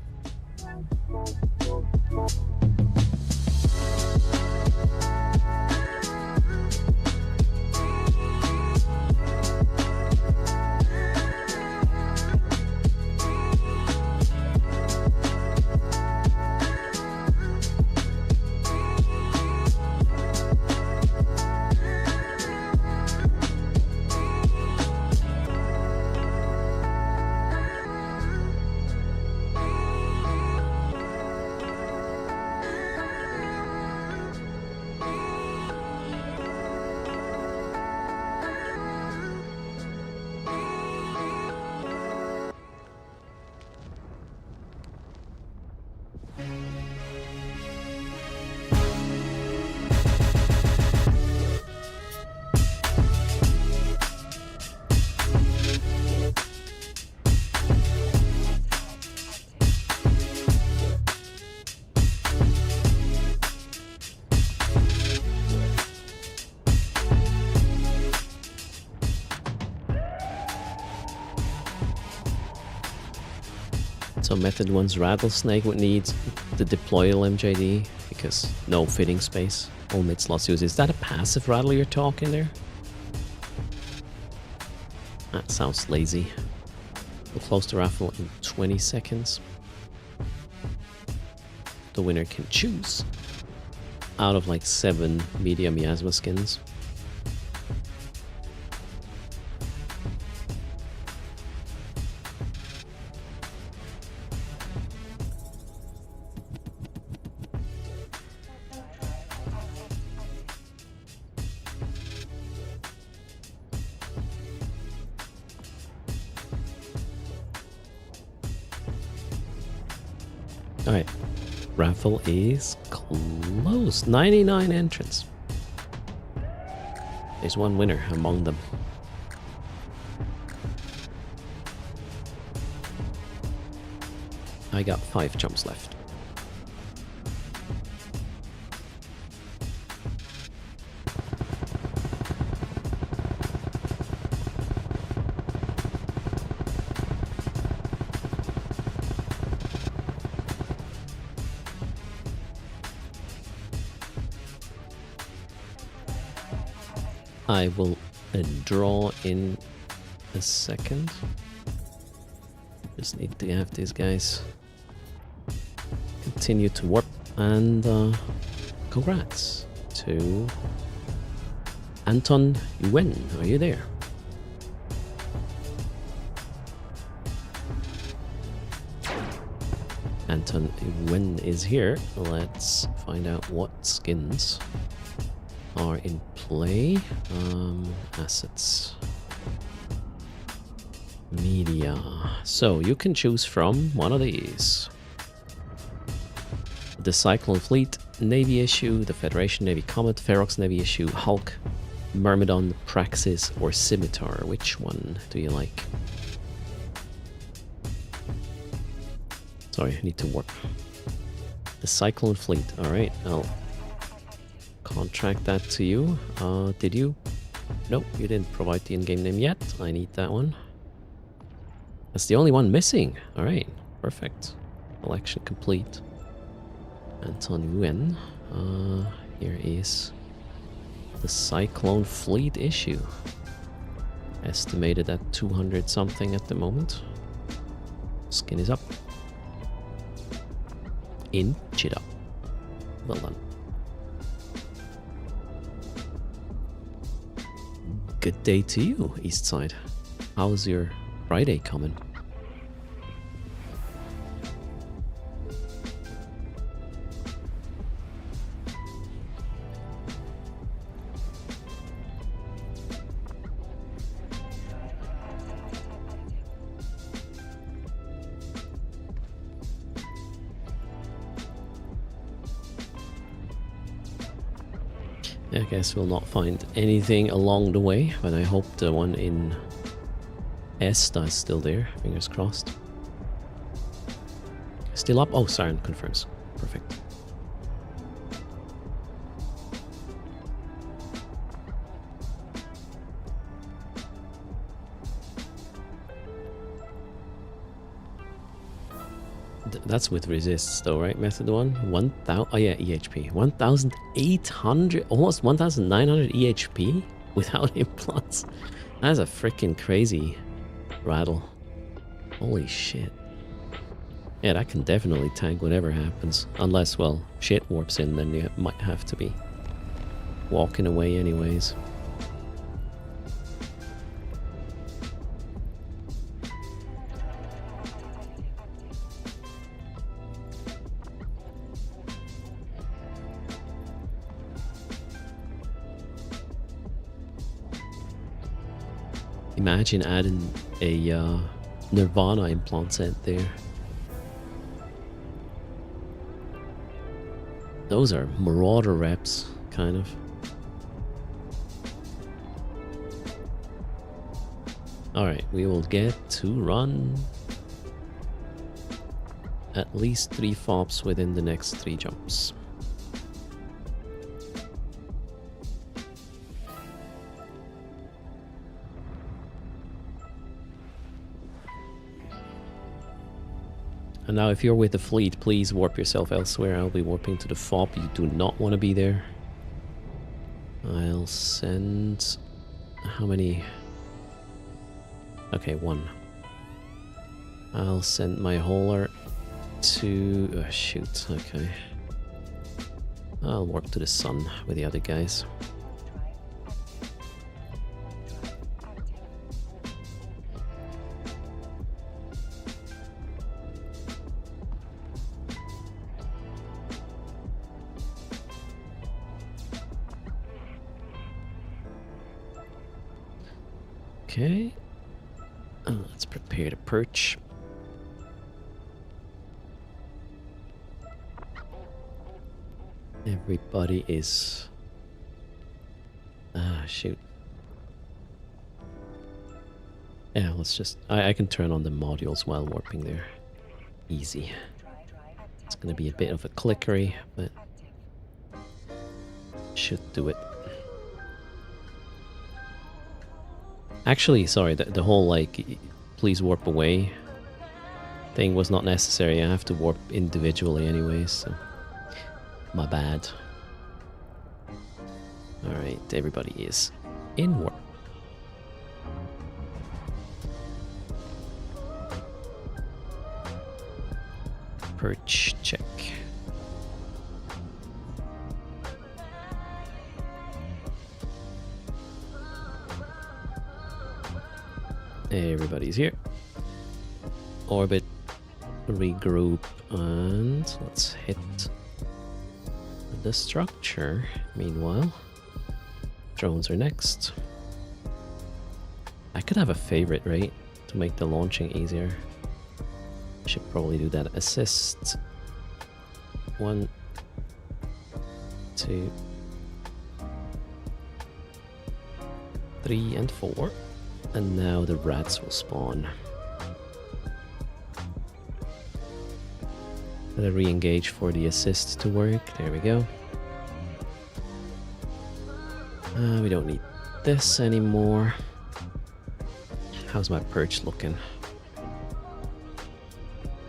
[SPEAKER 1] So method 1's rattlesnake would need the deployable MJD because no fitting space. All mid slots use. Is that a passive rattle you're talking there? That sounds lazy. We'll close the raffle in 20 seconds. The winner can choose out of like 7 medium miasma skins. Alright, raffle is closed. 99 entrants. There's one winner among them. I got 5 jumps left. I will draw in a second. Just need to have these guys continue to warp. And congrats to Anton Yuen. Are you there? Anton Yuen is here. Let's find out what skins are in play. Assets, media. So you can choose from one of these: the Cyclone Fleet Navy issue, the Federation Navy Comet, Ferox Navy issue, Hulk, Myrmidon, Praxis, or Scimitar. Which one do you like? Sorry, I need to warp. The Cyclone Fleet. Alright, I'll contract that to you. Did you Nope, you didn't provide the in-game name yet. I need that one. That's the only one missing. Alright, perfect. Collection complete. Anton Nguyen. Here is the Cyclone Fleet issue. Estimated at 200 something at the moment. Skin is up. Inch it up. Well done. Good day to you, Eastside. How's your Friday coming? I guess we'll not find anything along the way, but I hope the one in Esta is still there. Fingers crossed. Still up? Oh, Siren confirms. Perfect. That's with resists though, right? Method 1? 1000. Oh yeah, EHP. 1800, almost 1900 EHP without implants. That's a freaking crazy rattle. Holy shit. Yeah, that can definitely tank whatever happens. Unless, well, shit warps in, then you might have to be walking away anyways. Imagine adding a Nirvana implant set there. Those are Marauder reps, kind of. Alright, we will get to run at least 3 fops within the next 3 jumps. And now if you're with the fleet, please warp yourself elsewhere. I'll be warping to the FOB. You do not want to be there. I'll send... How many? Okay, 1. I'll send my hauler to... Oh, shoot, okay. I'll warp to the sun with the other guys. Okay, let's prepare to perch. Everybody is... shoot. Yeah, let's just... I can turn on the modules while warping there. Easy. It's gonna be a bit of a clickery, but... should do it. Actually, sorry, the whole, like, please warp away thing was not necessary. I have to warp individually anyways, so... My bad. Alright, everybody is in warp. Perch check. Everybody's here. Orbit, regroup, and let's hit the structure. Meanwhile, drones are next. I could have a favorite rate to make the launching easier. I should probably do that. Assist. 1, 2, 3, and 4. And now the rats will spawn. Gotta re-engage for the assist to work. There we go. We don't need this anymore. How's my perch looking?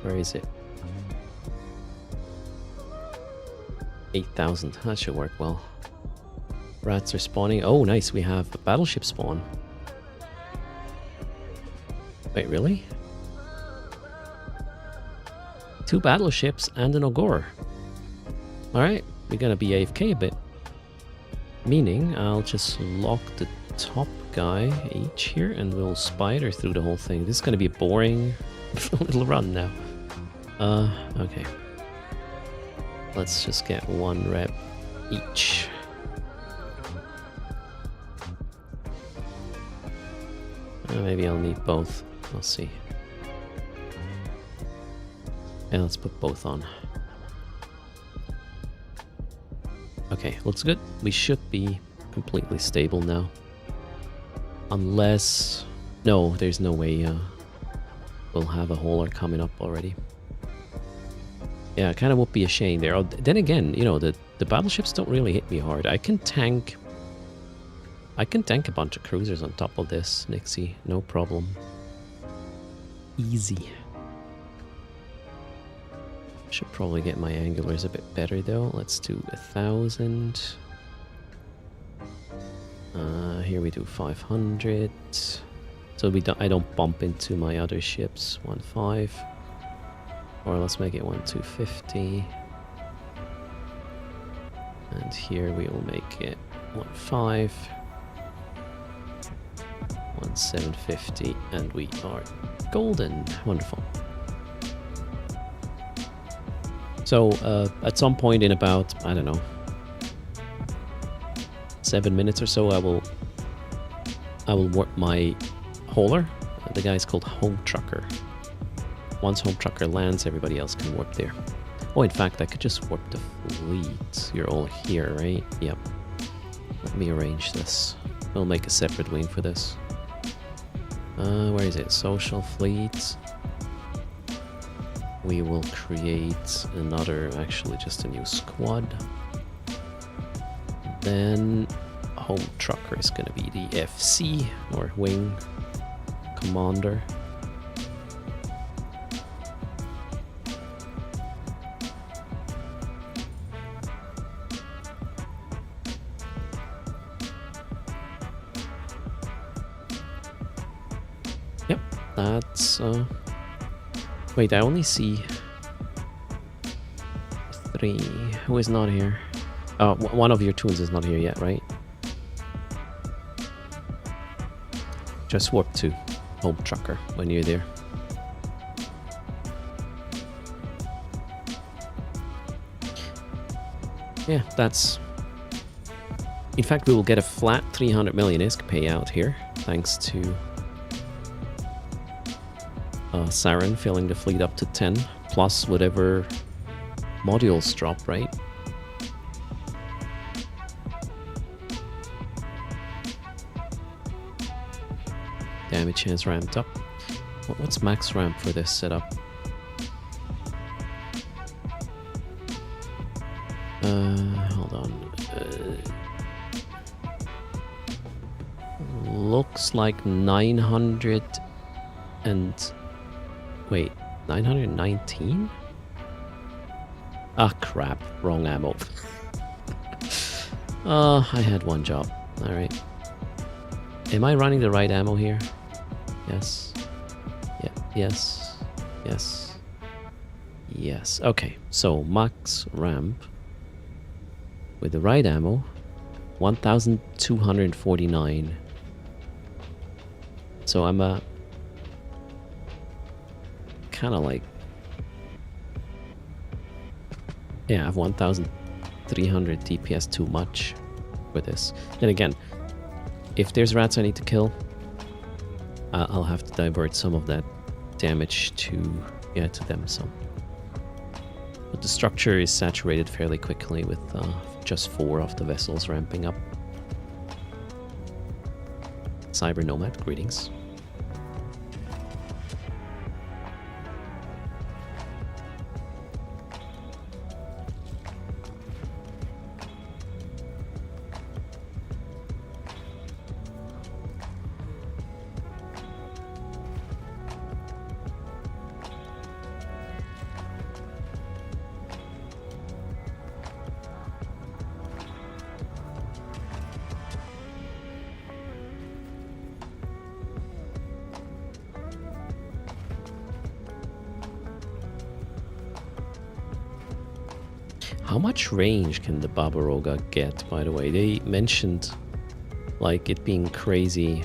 [SPEAKER 1] Where is it? 8,000. That should work well. Rats are spawning. Oh, nice. We have a battleship spawn. Wait, really? 2 battleships and an Ogre. Alright, we're gonna be AFK a bit. Meaning, I'll just lock the top guy each here and we'll spider through the whole thing. This is gonna be a boring little run now. Okay. Let's just get 1 rep each. Maybe I'll need both. We'll see. Yeah, let's put both on. Okay, looks good. We should be completely stable now. Unless... No, there's no way we'll have a hauler coming up already. Yeah, it kind of would be a shame there. Then again, you know, the battleships don't really hit me hard. I can tank a bunch of cruisers on top of this, Nixie. No problem. Easy. Should probably get my angulars a bit better though. Let's do 1,000. Here we do 500. So I don't bump into my other ships. 1.5. Or let's make it 1,250. And here we will make it 1.5. 1,750. And we are golden. Wonderful. So at some point in about, I don't know, 7 minutes or so, I will warp my hauler. The guy's called Home Trucker. Once Home Trucker lands, everybody else can warp there. Oh, in fact, I could just warp the fleet. You're all here, right? Yep. Let me arrange this. We'll make a separate wing for this. Where is it? Social fleet. We will create another, actually just a new squad. Then Home Trucker is going to be the FC, or Wing Commander. Yep, that's... Wait, I only see 3. Who is not here? Oh, one of your toons is not here yet, right? Just warp to Home Trucker when you're there. Yeah, that's... In fact, we will get a flat 300 million ISK payout here, thanks to Saren filling the fleet up to 10, plus whatever modules drop, right? Damage chance ramped up. What's max ramp for this setup? Hold on. Looks like 900 and... Wait, 919? Ah, crap. Wrong ammo. I had one job. Alright. Am I running the right ammo here? Yes. Yeah, yes. Yes. Yes. Okay, so max ramp with the right ammo, 1,249. So I'm kind of like... Yeah, I have 1,300 DPS too much for this. Then again, if there's rats I need to kill, I'll have to divert some of that damage to them some. But the structure is saturated fairly quickly with just 4 of the vessels ramping up. Cyber Nomad, greetings. How much range can the Barbaroga get, by the way? They mentioned like it being crazy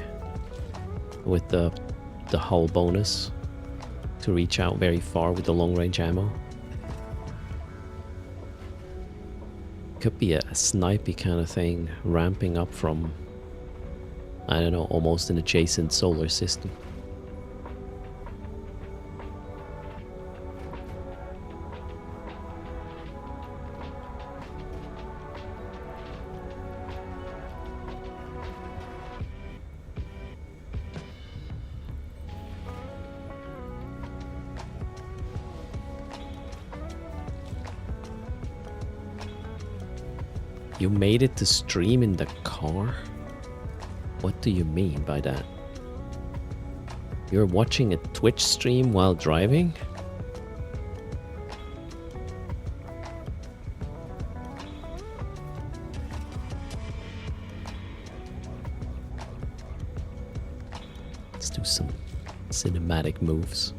[SPEAKER 1] with the hull bonus to reach out very far with the long range ammo. Could be a snipey kind of thing, ramping up from, I don't know, almost an adjacent solar system. You made it to stream in the car? What do you mean by that? You're watching a Twitch stream while driving? Let's do some cinematic moves.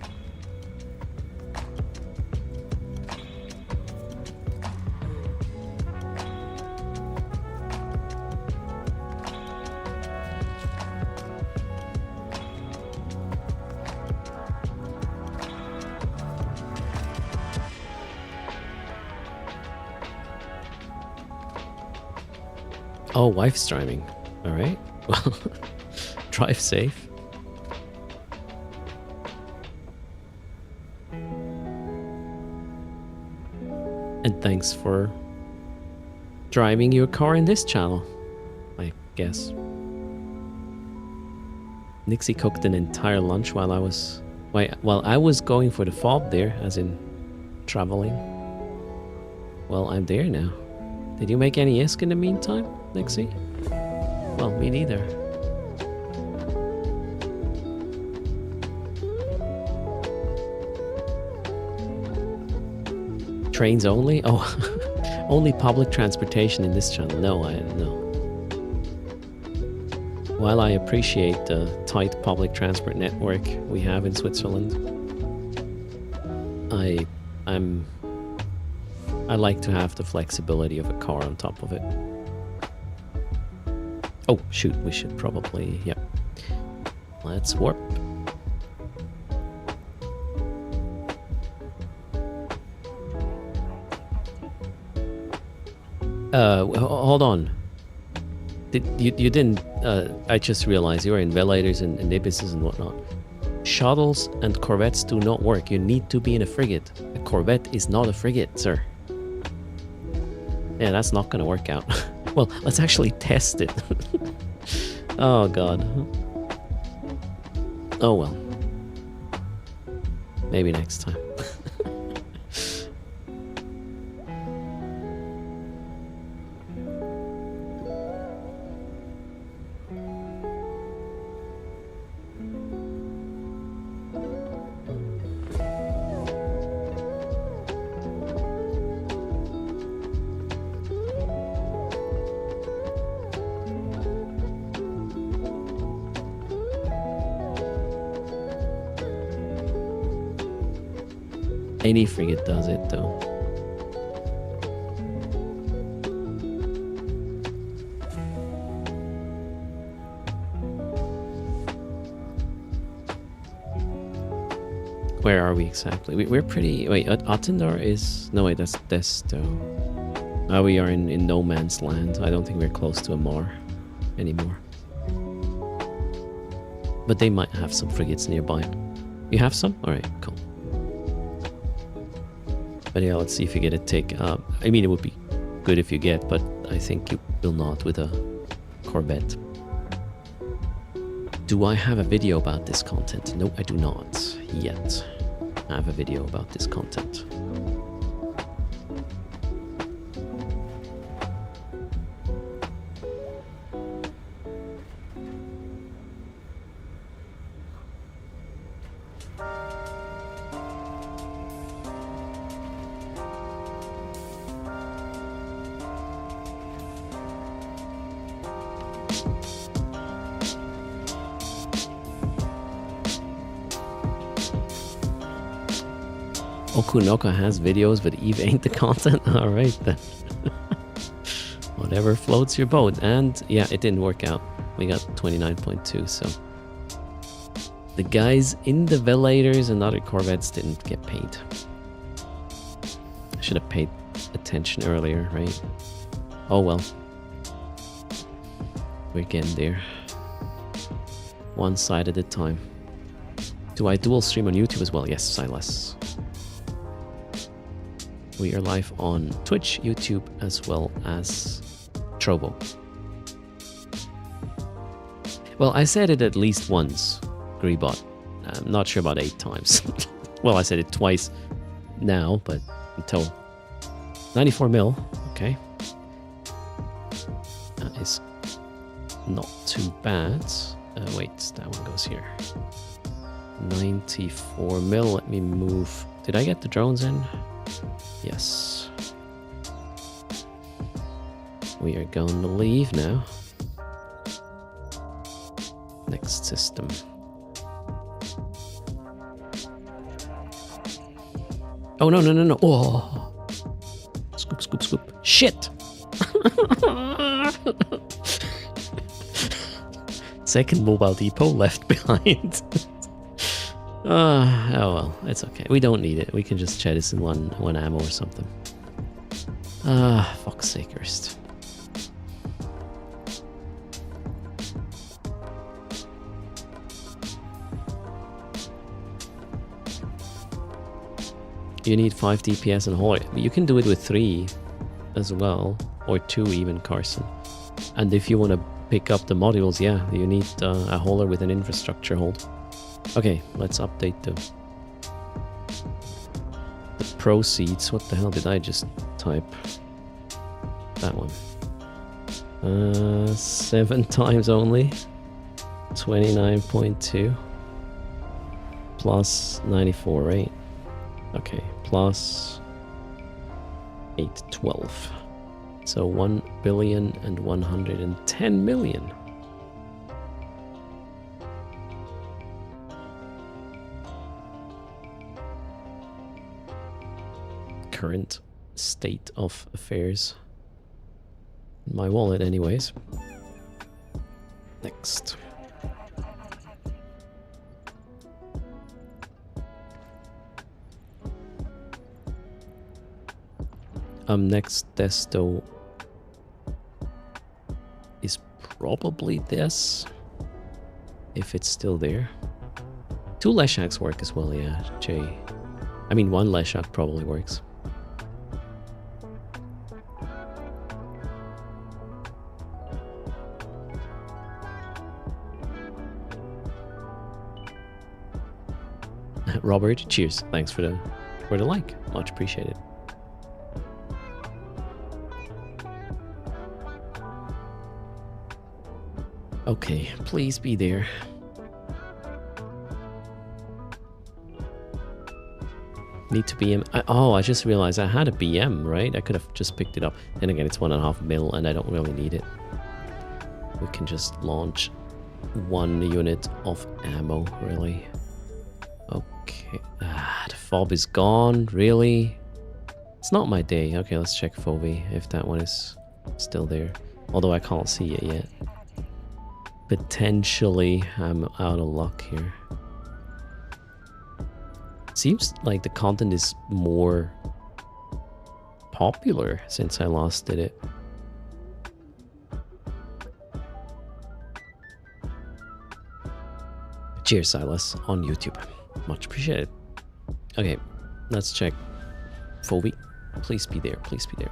[SPEAKER 1] Oh, wife's driving. All right. Well, drive safe. And thanks for driving your car in this channel, I guess. Nixie cooked an entire lunch while I was going for the fob there, as in traveling. Well, I'm there now. Did you make any isk in the meantime, Nixie? Well, me neither. Trains only? Oh, only public transportation in this channel. No. While I appreciate the tight public transport network we have in Switzerland, I like to have the flexibility of a car on top of it. Oh, shoot, we should probably, yep. Let's warp. Hold on. You didn't, I just realized you're in ventilators and ibises and whatnot. Shuttles and corvettes do not work. You need to be in a frigate. A corvette is not a frigate, sir. Yeah, that's not gonna work out. Well, let's actually test it. Oh god. Oh well. Maybe next time. Any frigate does it, though. Where are we exactly? We're pretty... Wait, Attendar is... No, wait, that's Desto. We are in no man's land. I don't think we're close to Amar anymore. But they might have some frigates nearby. You have some? Alright, cool. But yeah, let's see if you get a take. I mean, it would be good if you get, but I think you will not with a Corvette. Do I have a video about this content? No, I do not yet have a video about this content. Okunoka has videos, but Eve ain't the content. All right then. Whatever floats your boat. And yeah, it didn't work out. We got 29.2, so the guys in the Velators and other Corvettes didn't get paid. I should have paid attention earlier, right? Oh well. We're getting there. One side at a time. Do I dual stream on YouTube as well? Yes, Silas. We are live on Twitch, YouTube, as well as Trovo. Well, I said it at least once, Greebot. I'm not sure about 8 times. Well, I said it twice now, but until 94 mil. Okay. That is not too bad. Wait, that one goes here. 94 mil. Let me move. Did I get the drones in? Yes. We are going to leave now. Next system. Oh, no, no, no, no. Oh. Scoop, scoop, scoop. Shit! Second mobile depot left behind. Oh well, it's okay. We don't need it. We can just jettison one ammo or something. Fuck's sakest. You need 5 DPS and haul it. You can do it with 3 as well, or 2 even, Carson. And if you want to pick up the modules, yeah, you need a hauler with an infrastructure hold. Okay, let's update the proceeds. What the hell did I just type? That one. 7 times only. 29.2 plus 94, right? Okay, plus 812. So 1,110,000,000. Current state of affairs. In my wallet, anyways. Next. Next desto is probably this, if it's still there. 2 Leshaks work as well, yeah, Jay. I mean, 1 Leshak probably works. Robert, cheers. Thanks for the like. Much appreciated. Okay, please be there. Need to BM. Oh, I just realized I had a BM, right? I could have just picked it up. Then again, it's 1.5 mil and I don't really need it. We can just launch 1 unit of ammo, really. Okay. The fob is gone, really? It's not my day. Okay, let's check Fobi if that one is still there. Although I can't see it yet. Potentially, I'm out of luck here. Seems like the content is more popular since I last did it. Cheers, Silas, on YouTube. Much appreciated. Okay, let's check. Phoebe, please be there, please be there.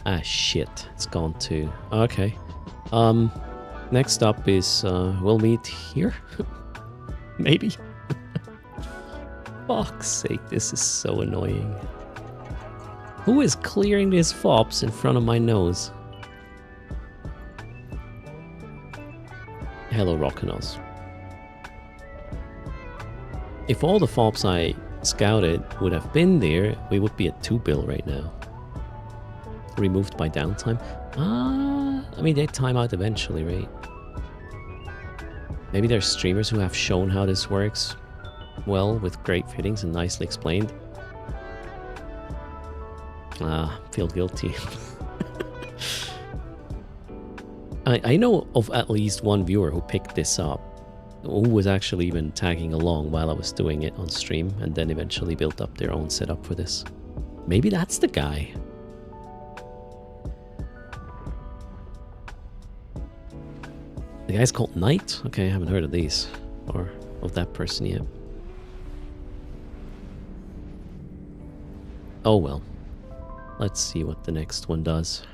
[SPEAKER 1] Ah, shit, it's gone too. Okay. Next up is, we'll meet here? Maybe? Fuck's sake, this is so annoying. Who is clearing these fobs in front of my nose? Hello, Rockanos. If all the fobs I scouted would have been there, we would be at 2 bill right now. Removed by downtime? I mean, they time out eventually, right? Maybe there's streamers who have shown how this works. well with great fittings and nicely explained. Feel guilty. I know of at least one viewer who picked this up, who was actually even tagging along while I was doing it on stream, and then eventually built up their own setup for this. Maybe that's the guy. The guy's called Knight? Okay, I haven't heard of these, or of that person yet. Oh well. Let's see what the next one does.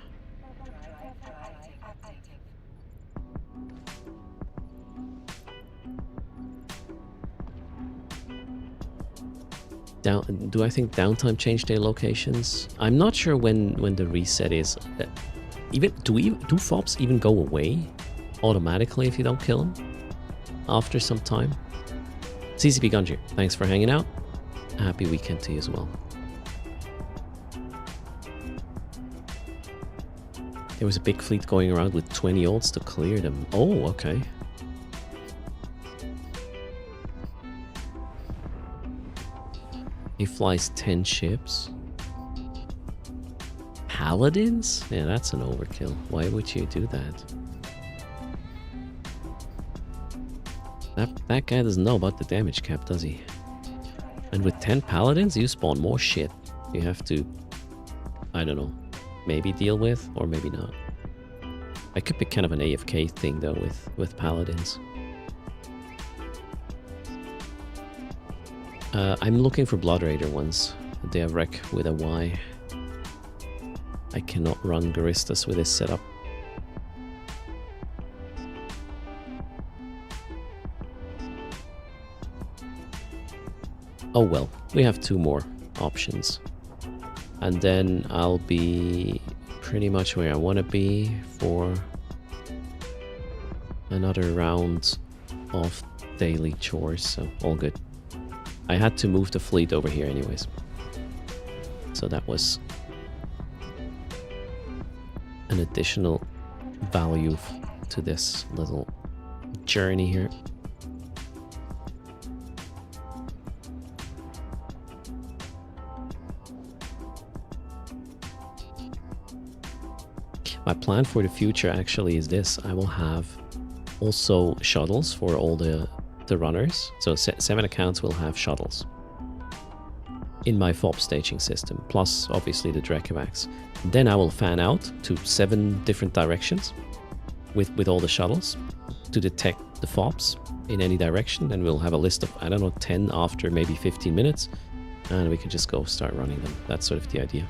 [SPEAKER 1] Do I think downtime changed their locations? I'm not sure when the reset is. Even do fobs even go away automatically if you don't kill them after some time? CCP Gunjir, thanks for hanging out. Happy weekend to you as well. There was a big fleet going around with 20 ults to clear them. Oh, okay. He flies 10 ships. Paladins? Yeah, that's an overkill. Why would you do that? That guy doesn't know about the damage cap, does he? And with 10 paladins, you spawn more shit. You have to, I don't know, maybe deal with, or maybe not. It could be kind of an AFK thing, though, with paladins. I'm looking for Blood Raider ones. They have Wreck with a Y. I cannot run Garistas with this setup. Oh well, we have 2 more options. And then I'll be pretty much where I want to be for another round of daily chores, so all good. I had to move the fleet over here anyways. So that was an additional value to this little journey here. My plan for the future actually is this. I will have also shuttles for all the runners. So 7 accounts will have shuttles in my FOB staging system, plus obviously the Drekavacs. Then I will fan out to 7 different directions with all the shuttles to detect the FOBs in any direction, and we'll have a list of, I don't know, 10 after maybe 15 minutes, and we can just go start running them. That's sort of the idea.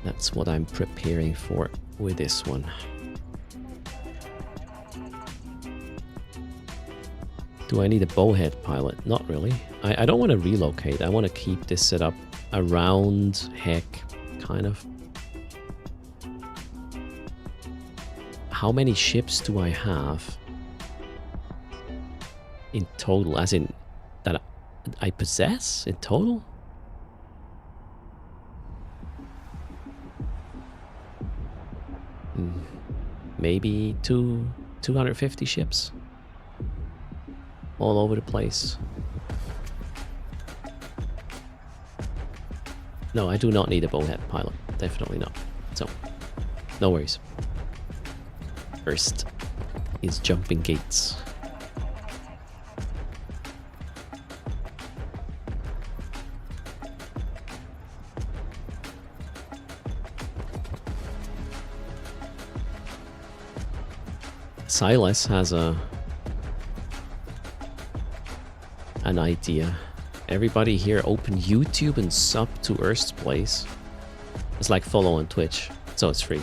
[SPEAKER 1] That's what I'm preparing for with this one. Do I need a bowhead pilot? Not really. I don't want to relocate. I want to keep this set up around Heck, kind of. How many ships do I have in total? As in, that I possess in total? Maybe 250 ships. All over the place. No, I do not need a bowhead pilot. Definitely not. So, no worries. First is jumping gates. Silas has an idea. Everybody here open YouTube and sub to Earth's Place. It's like follow on Twitch, so it's free.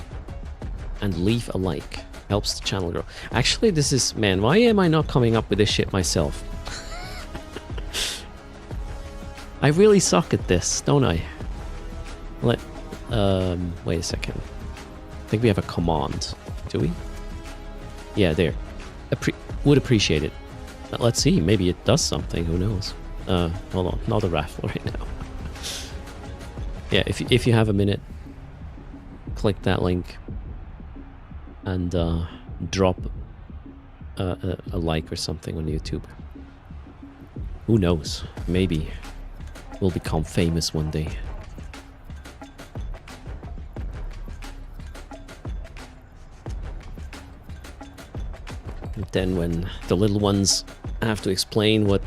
[SPEAKER 1] And leave a like. Helps the channel grow. Actually, this is, man, why am I not coming up with this shit myself? I really suck at this, don't I? Wait a second. I think we have a command. Do we? Yeah, there. Would appreciate it. Let's see, maybe it does something, who knows. Hold on, not a raffle right now. Yeah, if you have a minute, click that link and drop a like or something on YouTube. Who knows? Maybe we'll become famous one day. And then when the little ones have to explain what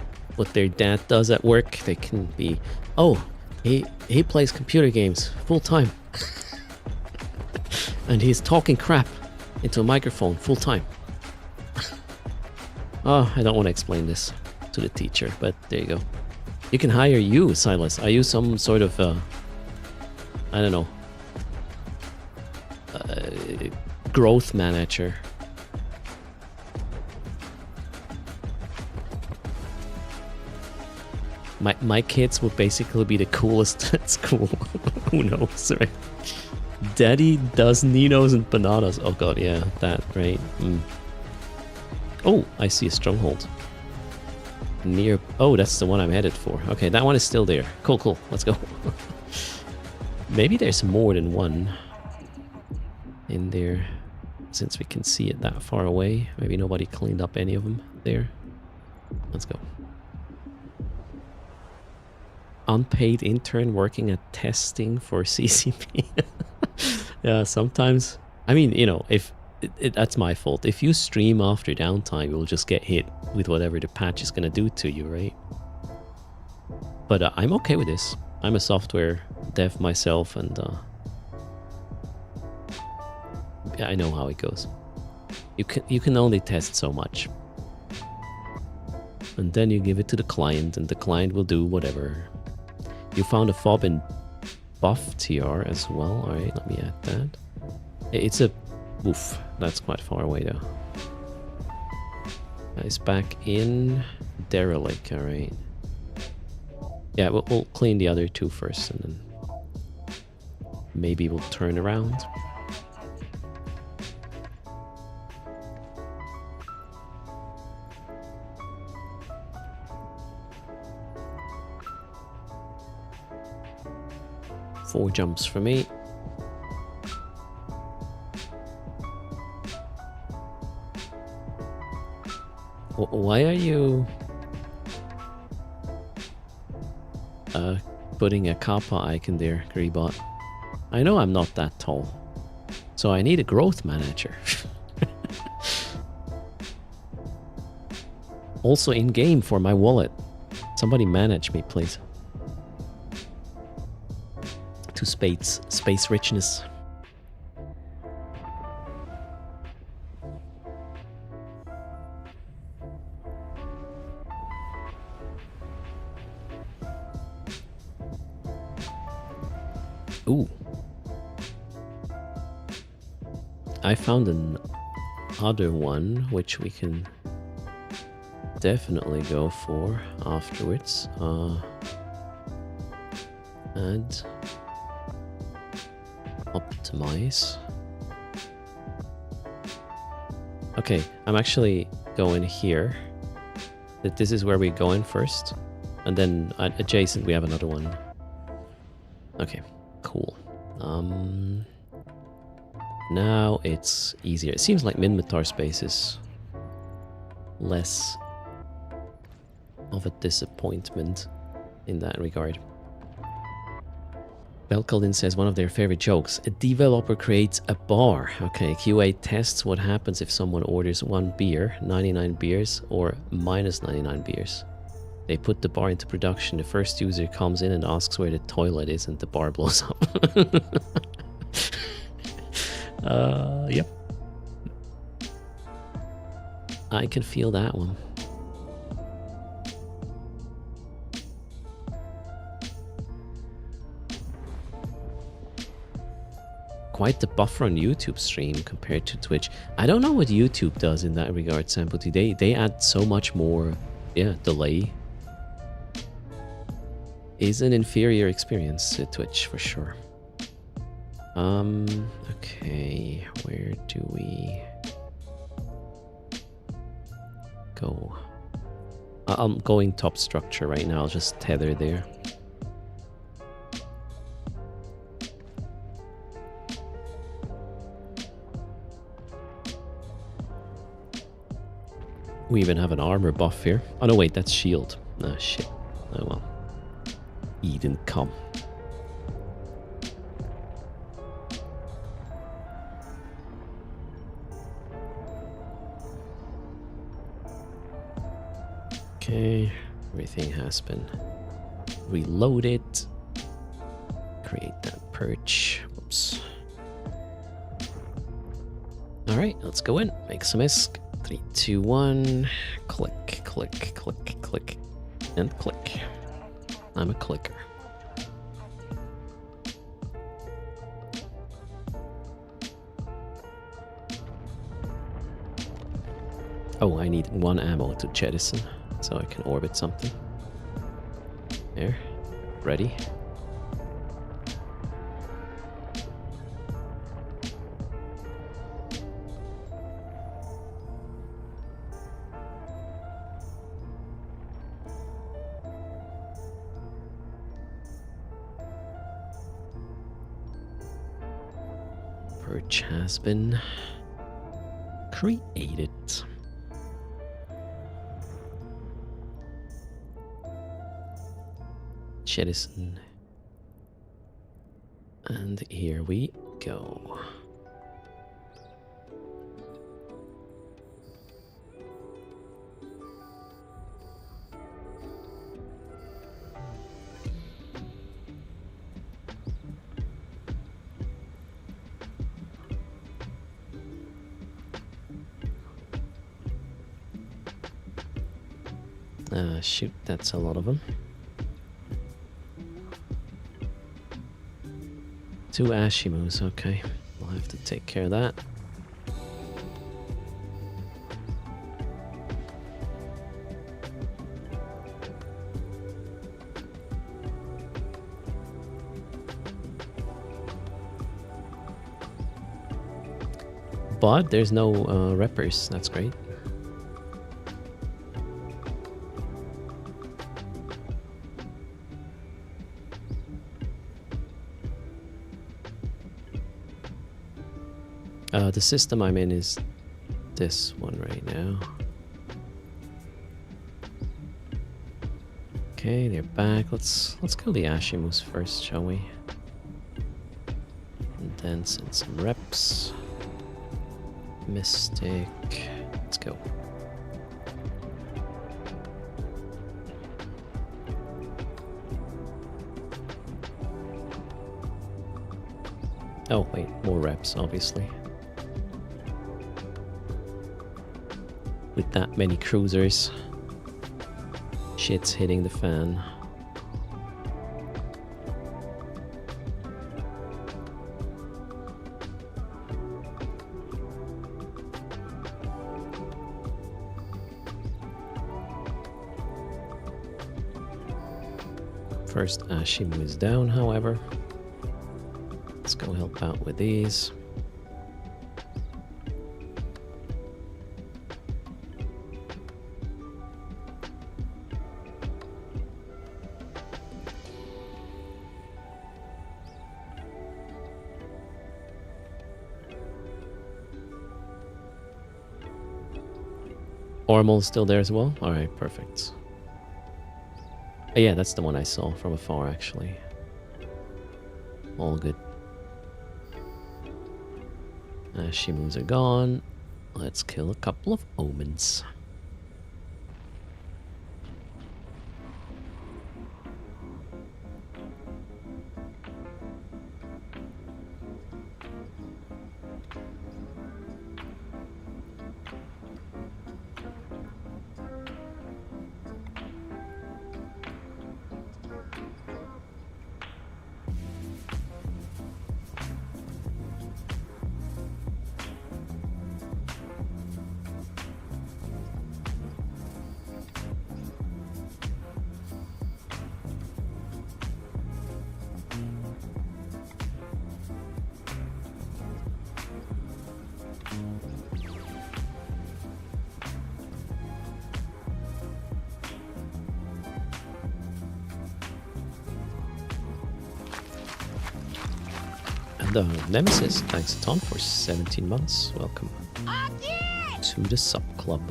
[SPEAKER 1] their dad does at work, they can be, oh, he plays computer games full time. And he's talking crap into a microphone full time. Oh, I don't want to explain this to the teacher, but there you go. You can hire you, Silas. Are you some sort of, I don't know, growth manager? My kids would basically be the coolest at school. Who knows, right? Daddy does Ninos and bananas. Oh god, yeah, that, right? Oh, I see a stronghold. Near... Oh, that's the one I'm headed for. Okay, that one is still there. Cool, cool. Let's go. Maybe there's more than one in there, since we can see it that far away. Maybe nobody cleaned up any of them there. Let's go. Unpaid intern working at testing for CCP. Yeah, sometimes... I mean, you know, if... that's my fault. If you stream after downtime, you'll just get hit with whatever the patch is going to do to you, right? But I'm okay with this. I'm a software dev myself, and yeah, I know how it goes. You can only test so much. And then you give it to the client, and the client will do whatever. You found a fob in buff TR as well. Alright, let me add that. It's a... Oof, that's quite far away though. It's back in Derelict, alright. Yeah, we'll clean the other two first, and then maybe we'll turn around. Four jumps for me. Why are you putting a kappa icon there, Greebot? I know I'm not that tall, so I need a growth manager. Also in game for my wallet. Somebody manage me, please. To space richness. Ooh. I found another one which we can definitely go for afterwards. Add. Optimize. Okay, I'm actually going here. This is where we're going first. And then adjacent we have another one. Okay. Cool. Now it's easier. It seems like Minmatar space is less of a disappointment in that regard. Belkaldin says one of their favorite jokes. A developer creates a bar. Okay, QA tests what happens if someone orders one beer, 99 beers, or minus 99 beers. They put the bar into production. The first user comes in and asks where the toilet is, and the bar blows up. Yep. I can feel that one. Quite the buffer on YouTube stream compared to Twitch. I don't know what YouTube does in that regard, Samputi. They add so much more, yeah, delay. Is an inferior experience to Twitch for sure. Okay, where do we go? I'm going top structure right now. I'll just tether there. We even have an armor buff here. Oh no, wait, that's shield. Ah, shit. Oh well. He didn't come. Okay, everything has been reloaded. Create that perch. Whoops. Alright, let's go in. Make some ISK. 3, 2, 1. Click, click, click, click, and click. I'm a clicker. Oh, I need 1 ammo to jettison, so I can orbit something. There. Ready. Perch has been created. Jettison. And here we go. Shoot, that's a lot of them. 2 Ashimus, okay. I'll have to take care of that. But there's no reppers, that's great. The system I'm in is this one right now. Okay, they're back. Let's kill the Ashimus first, shall we? And then send some reps. Mystic. Let's go. Oh wait, more reps, obviously. With that many cruisers, shit's hitting the fan. First Ashimu is down, however. Let's go help out with these. Ormel's still there as well? Alright, perfect. Oh, yeah, that's the one I saw from afar, actually. All good. Ashimus are gone. Let's kill a couple of omens. The Nemesis, thanks a ton for 17 months. Welcome to the sub club.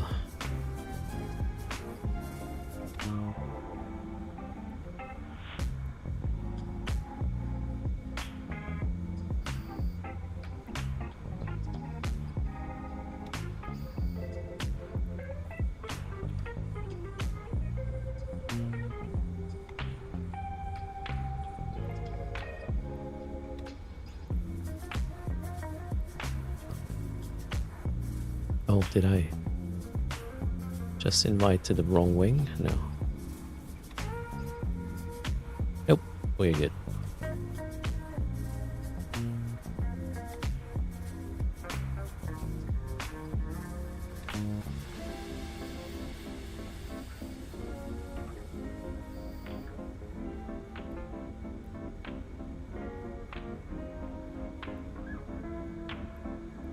[SPEAKER 1] Oh, did I just invite to the wrong wing? No. Nope, we're good.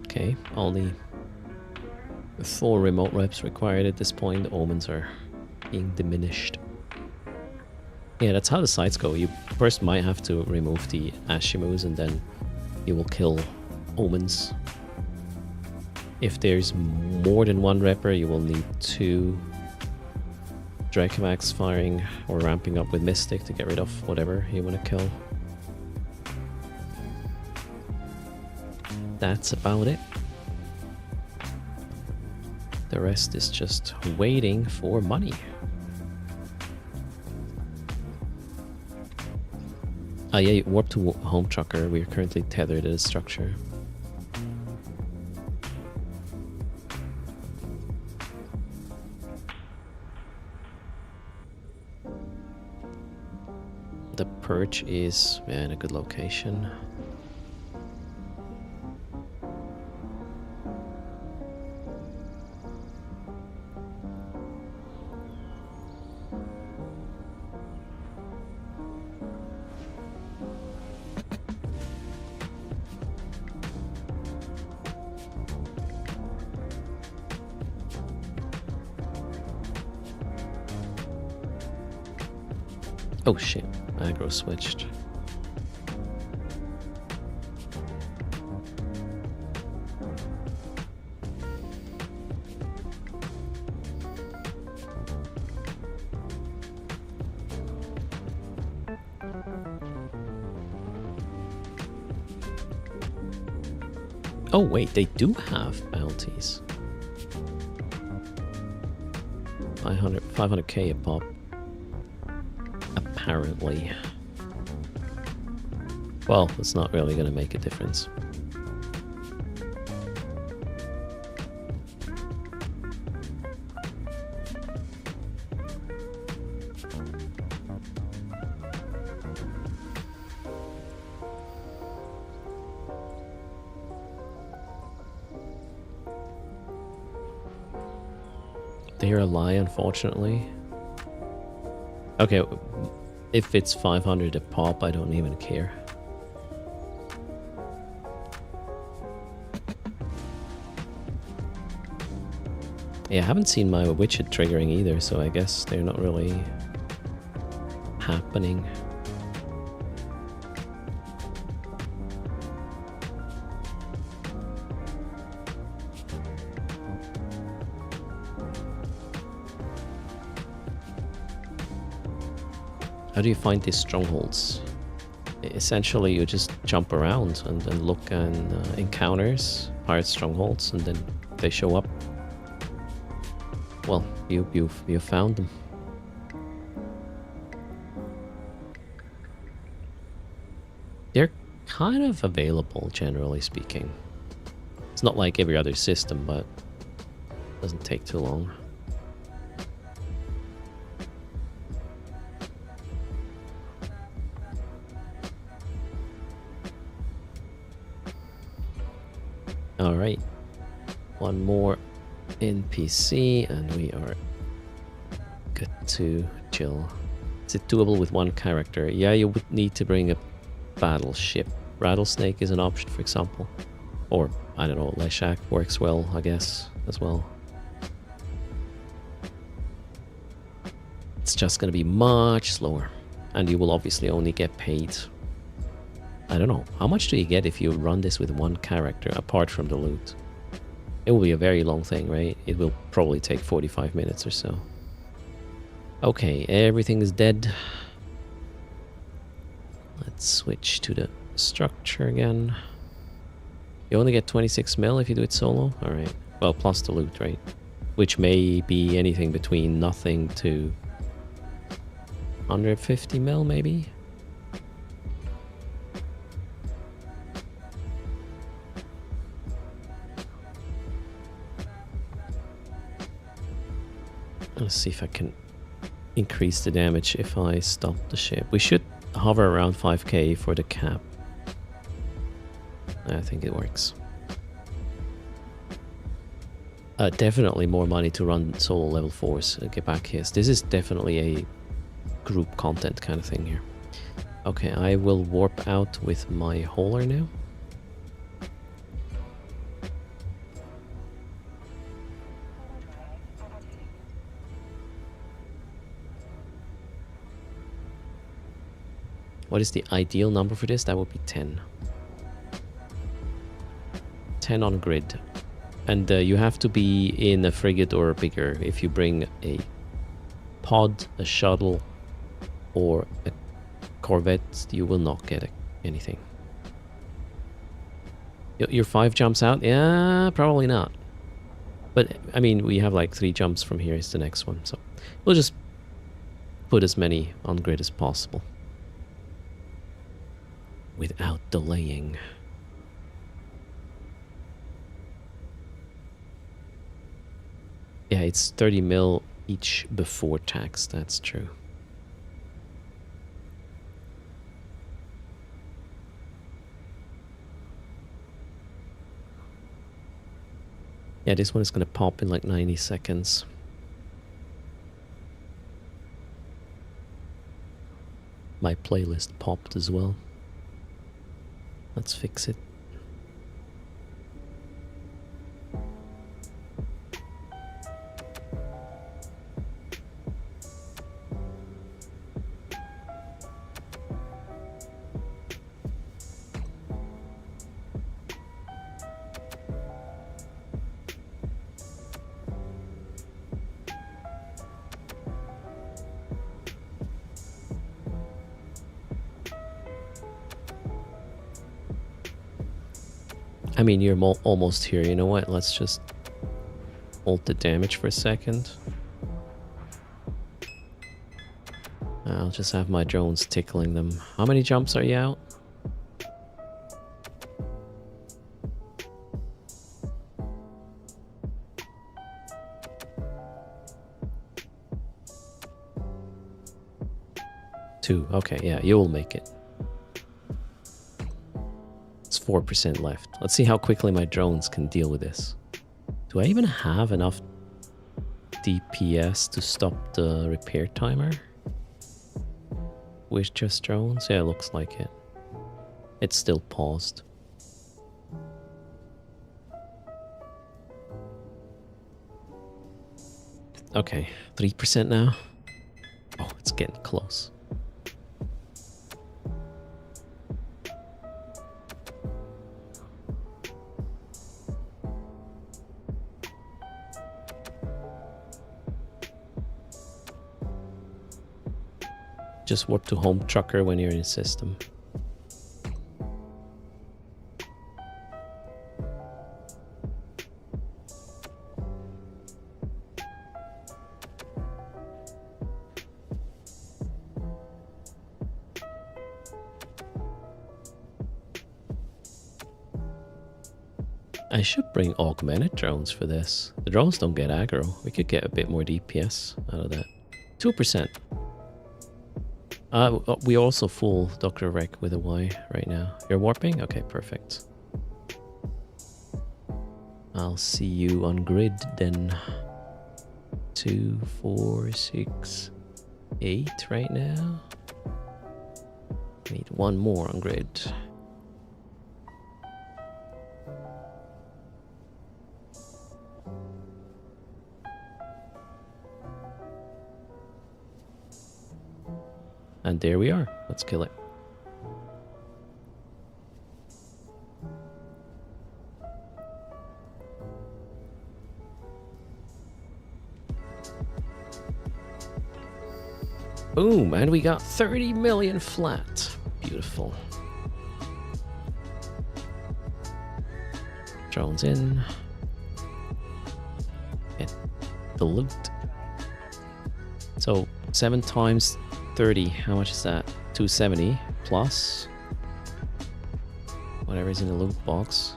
[SPEAKER 1] Okay, only 4 remote reps required at this point. The omens are being diminished. Yeah, that's how the sites go. You first might have to remove the Ashimus and then you will kill omens. If there's more than 1 repper, you will need 2 Dracomax firing or ramping up with Mystic to get rid of whatever you want to kill. That's about it. The rest is just waiting for money. Ah, yeah, warp to home trucker. We are currently tethered to the structure. The perch is in a good location. Oh shit, aggro switched. Oh wait, they do have bounties. 500k a pop. Apparently. Well, it's not really going to make a difference. They're a lie, unfortunately. Okay, if it's 500 a pop, I don't even care. Yeah, I haven't seen my Witchet triggering either, so I guess they're not really happening. How do you find these strongholds? Essentially, you just jump around and look at encounters, pirate strongholds, and then they show up. Well, you found them. They're kind of available, generally speaking. It's not like every other system, but it doesn't take too long. Alright, one more NPC and we are good to chill. Is it doable with 1 character? Yeah, you would need to bring a battleship. Rattlesnake is an option, for example. Or, I don't know, Leshak works well, I guess, as well. It's just gonna be much slower. And you will obviously only get paid. I don't know. How much do you get if you run this with 1 character, apart from the loot? It will be a very long thing, right? It will probably take 45 minutes or so. Okay, everything is dead. Let's switch to the structure again. You only get 26 mil if you do it solo? Alright. Well, plus the loot, right? Which may be anything between nothing to 150 mil, maybe? Let's see if I can increase the damage if I stop the ship. We should hover around 5k for the cap. I think it works. Definitely more money to run solo level 4s and get back here. This is definitely a group content kind of thing here. Okay, I will warp out with my hauler now. What is the ideal number for this? That would be 10. 10 on grid. And you have to be in a frigate or bigger. If you bring a pod, a shuttle, or a corvette, you will not get anything. Your 5 jumps out? Yeah, probably not. But, I mean, we have like 3 jumps from here is the next one. So we'll just put as many on grid as possible. Without delaying. Yeah, it's 30 mil each before tax, that's true. Yeah, this one is gonna pop in like 90 seconds. My playlist popped as well. Let's fix it. I mean, you're almost here. You know what? Let's just hold the damage for a second. I'll just have my drones tickling them. How many jumps are you out? Two. Okay, yeah, you'll make it. 4% left. Let's see how quickly my drones can deal with this. Do I even have enough DPS to stop the repair timer? With just drones? Yeah, it looks like it. It's still paused. Okay, 3% now. Oh, it's getting close. Just warp to home trucker when you're in the system. I should bring augmented drones for this. The drones don't get aggro. We could get a bit more DPS out of that. 2%. We also full Dr. Wreck with a Y right now. You're warping? Okay, perfect. I'll see you on grid then. 2, 4, 6, 8 right now. Need one more on grid. And there we are. Let's kill it. Boom, and we got 30 million flat. Beautiful. Drones in. Get the loot. So 7 times 30, how much is that? 270 plus whatever's in the loot box.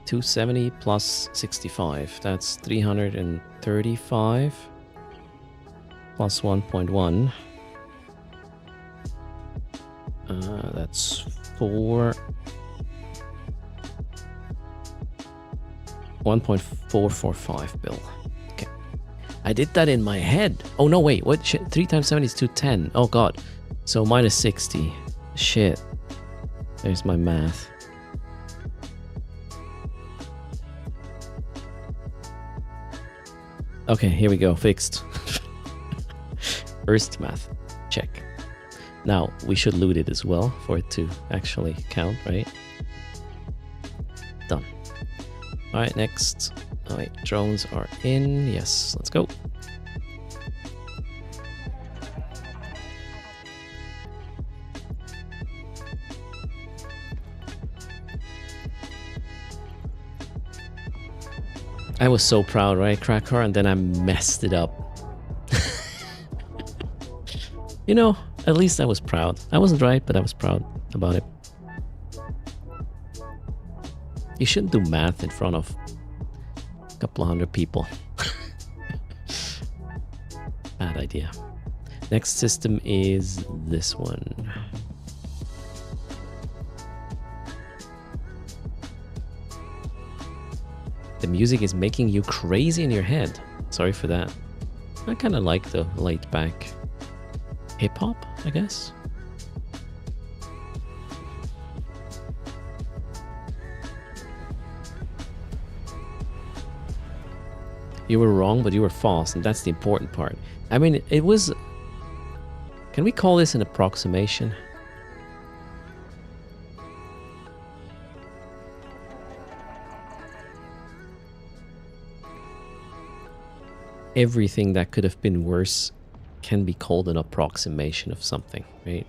[SPEAKER 1] 270 plus 65. That's 335 plus 1.1. That's 4. 1.445 bill. Okay. I did that in my head. Oh no, wait. What? Shit. 3 times 70 is 210. Oh god. So minus 60. Shit. There's my math. Okay, here we go. Fixed. First math. Check. Now, we should loot it as well for it to actually count, right? Done. Alright, next. Oh wait, drones are in. Yes, let's go. I was so proud, right, Cracker? And then I messed it up. You know, at least I was proud. I wasn't right, but I was proud about it. You shouldn't do math in front of a couple of hundred people. Bad idea. Next system is this one. The music is making you crazy in your head. Sorry for that. I kind of like the laid back hip-hop, I guess. You were wrong, but you were fast, and that's the important part. I mean, it was... Can we call this an approximation? Everything that could have been worse can be called an approximation of something, right?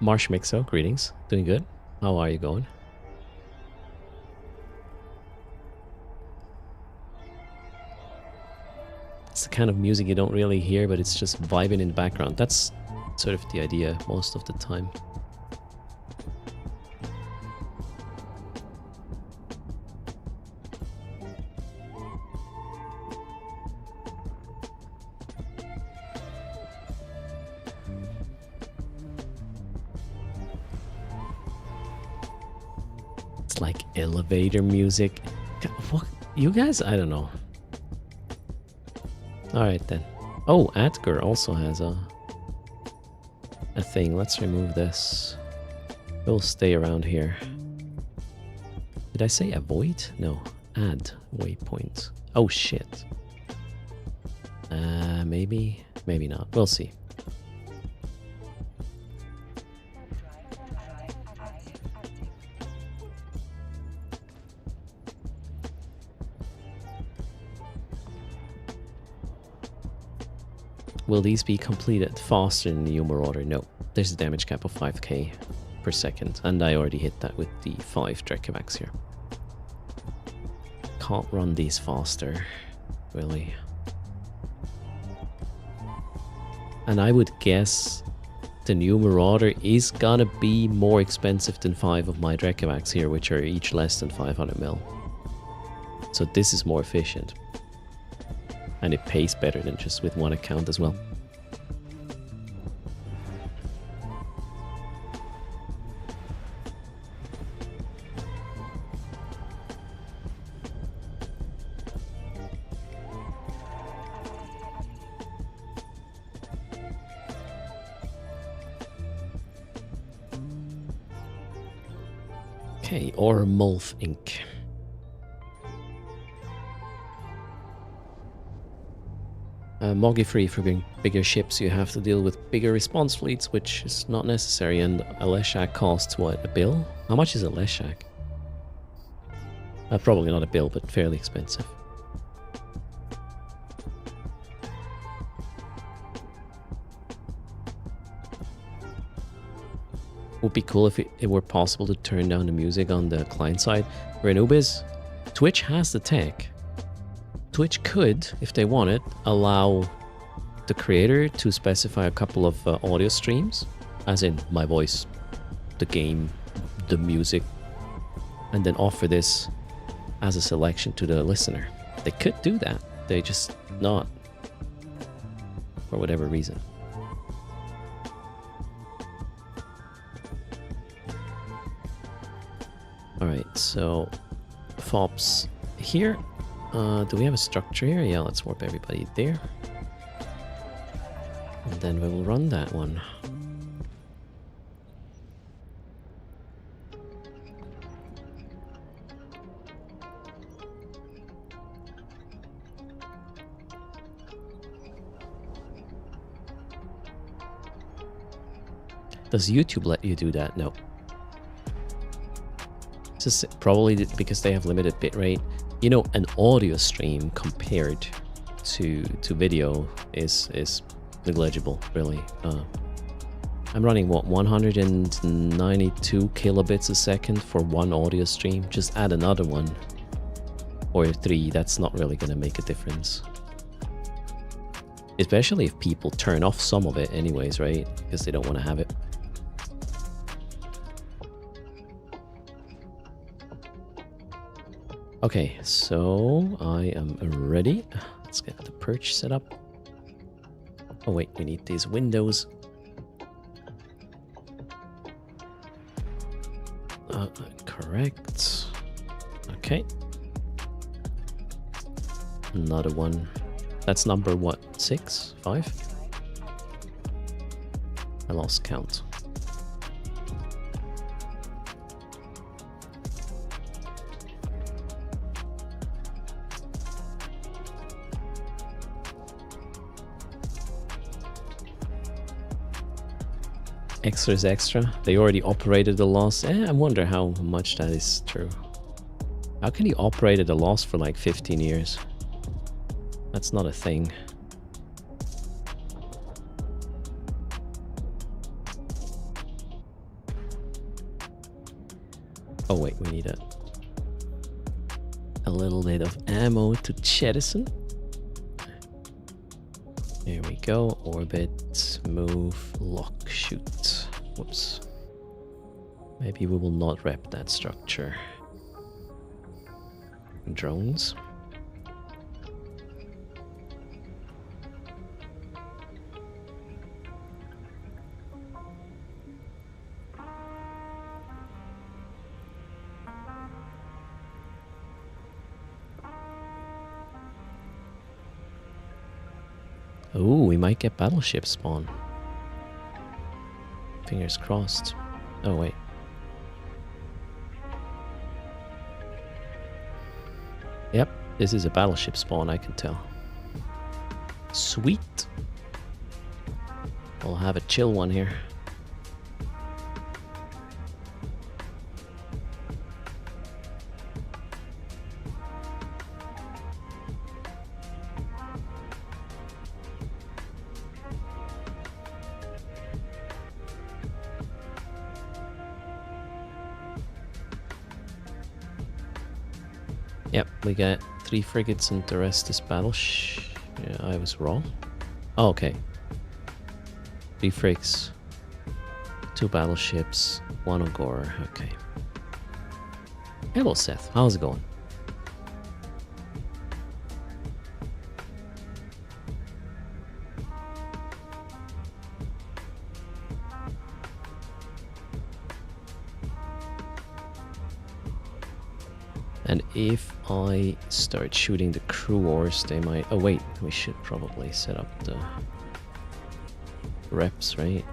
[SPEAKER 1] Marsh Mixo, greetings. Doing good. How are you going? It's the kind of music you don't really hear, but it's just vibing in the background. That's sort of the idea most of the time. It's like elevator music. What? You guys? I don't know. Alright then. Oh, Atger also has a thing. Let's remove this. We'll stay around here. Did I say avoid? No. Add waypoint. Oh shit. Maybe. Maybe not. We'll see. Will these be completed faster in the humor order? No. There's a damage cap of 5k per second, and I already hit that with the 5 Drekavax here. Can't run these faster, really. And I would guess the new Marauder is gonna be more expensive than 5 of my Drekavax here, which are each less than 500 mil. So this is more efficient. And it pays better than just with one account as well. Okay, or Mulf Inc. Moggy free for bigger ships, you have to deal with bigger response fleets, which is not necessary, and a Leshak costs what, a bill? How much is a Leshak? Probably not a bill, but fairly expensive. Would be cool if it were possible to turn down the music on the client side. For Anubis, Twitch has the tech. Twitch could, if they wanted, allow the creator to specify a couple of audio streams as in my voice, the game, the music, and then offer this as a selection to the listener. They could do that. They just not, for whatever reason. Alright, so FOPs here. Do we have a structure here? Yeah, let's warp everybody there. And then we will run that one. Does YouTube let you do that? No. This is probably because they have limited bitrate. You know, an audio stream compared to video is negligible, really. I'm running what, 192 kilobits a second for one audio stream. Just add another one or 3. That's not really going to make a difference. Especially if people turn off some of it anyways, right? Because they don't want to have it. Okay, so I am ready. Let's get the perch set up. Oh wait, we need these windows. Correct. Okay. Another one. That's number what? 6? 5? I lost count. Extra is extra. They already operated the loss. I wonder how much that is true. How can you operate at a loss for like 15 years? That's not a thing. Oh wait, we need a little bit of ammo to jettison. There we go. Orbit, move, lock, shoot. Whoops. Maybe we will not rep that structure. Drones. Ooh, we might get battleship spawn. Fingers crossed. Oh, wait. Yep, this is a battleship spawn, I can tell. Sweet. We'll have a chill one here. Yep, we got 3 frigates and the rest is yeah, I was wrong. Oh, okay. 3 frigs, 2 battleships, 1 Ogre. Okay. Hello, Seth. How's it going? And if I start shooting the crew wars, they might... Oh wait, we should probably set up the reps, right?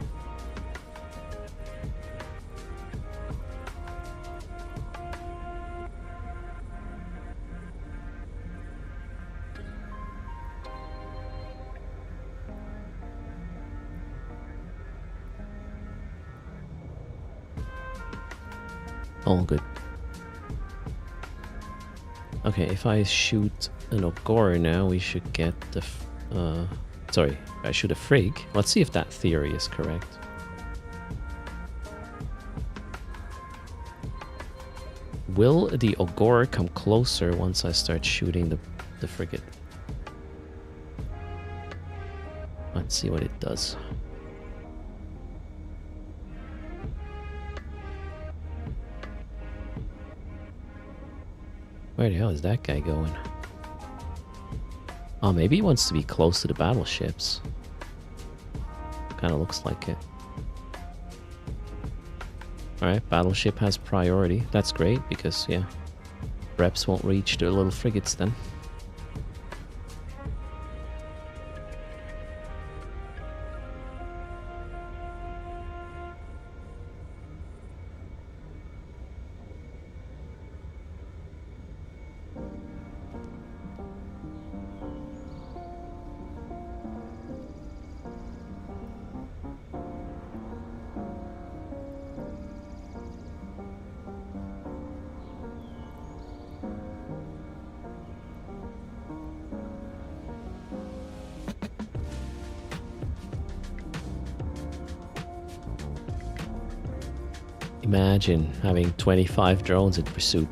[SPEAKER 1] All good. Okay, if I shoot an Ogre now, we should get the... sorry, I shoot a Frig. Let's see if that theory is correct. Will the Ogre come closer once I start shooting the frigate? Let's see what it does. Where the hell is that guy going? Oh, maybe he wants to be close to the battleships. Kind of looks like it. Alright, battleship has priority. That's great because, yeah, reps won't reach their little frigates then. Imagine having 25 drones in pursuit.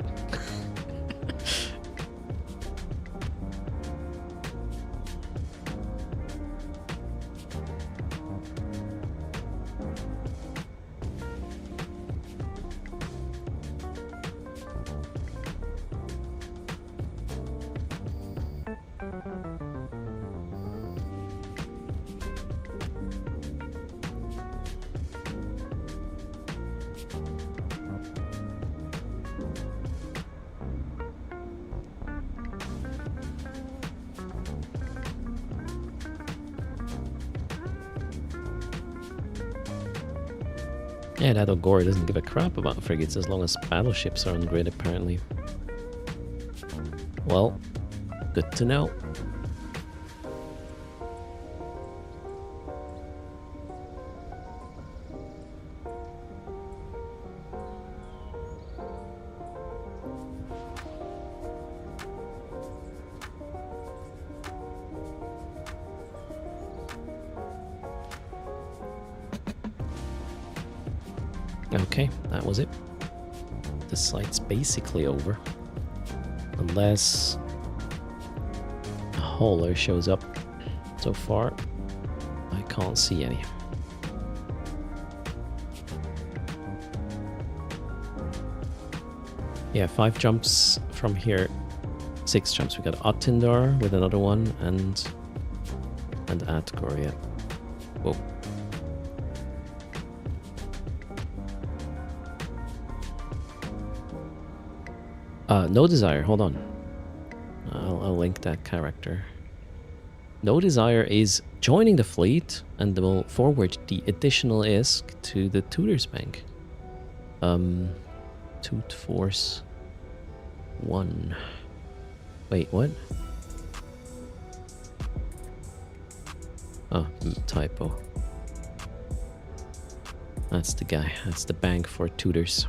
[SPEAKER 1] Yeah, that Ogori doesn't give a crap about frigates as long as battleships are on grid, apparently. Well, good to know. Okay, that was it. The site's basically over. Unless a hauler shows up. So far, I can't see any. Yeah, 5 jumps from here. 6 jumps. We got Attendar with another one and Atgor, yeah. Whoa. No Desire, hold on. I'll link that character. No Desire is joining the fleet and will forward the additional ISK to the Tutors Bank. Toot Force 1. Wait, what? Oh, typo. That's the guy. That's the bank for tutors.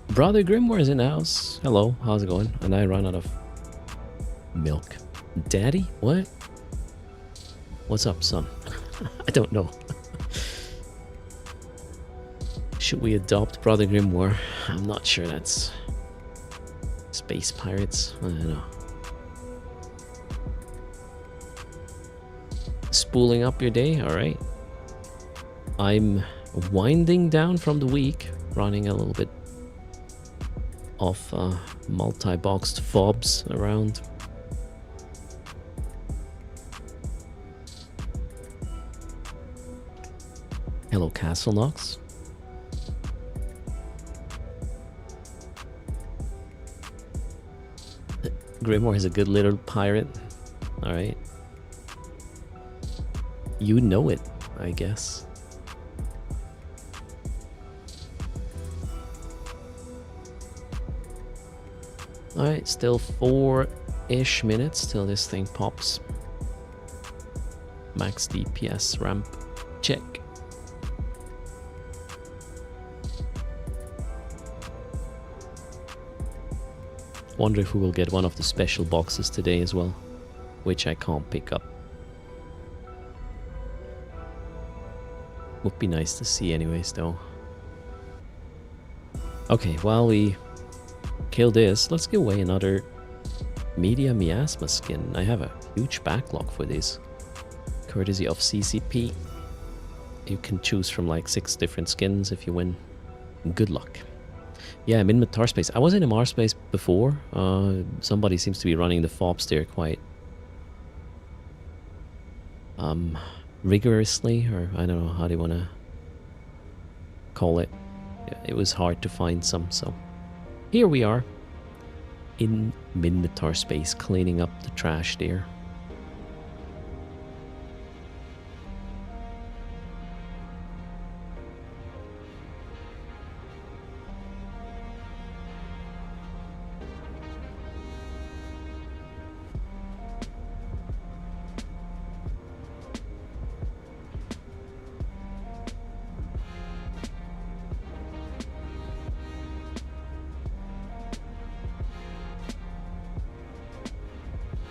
[SPEAKER 1] Brother Grimoire is in the house. Hello, how's it going? And I ran out of milk. Daddy? What? What's up, son? I don't know. Should we adopt Brother Grimoire? I'm not sure that's... Space pirates? I don't know. Spooling up your day? Alright. I'm winding down from the week. Running a little bit of multi-boxed fobs around. Hello, Castle Knox. Grimoire is a good little pirate. Alright. You know it, I guess. Alright, still 4-ish minutes till this thing pops. Max DPS ramp. Check. Wonder if we will get one of the special boxes today as well, which I can't pick up. Would be nice to see anyways though. Okay, while we kill this, let's give away another Media Miasma skin. I have a huge backlog for this. Courtesy of CCP. You can choose from like 6 different skins if you win. Good luck. Yeah, I'm in Matar space. I was in a Mars space before. Somebody seems to be running the fobs there quite rigorously, or I don't know how they want to call it. Yeah, it was hard to find some, so here we are in Minmatar space, cleaning up the trash there.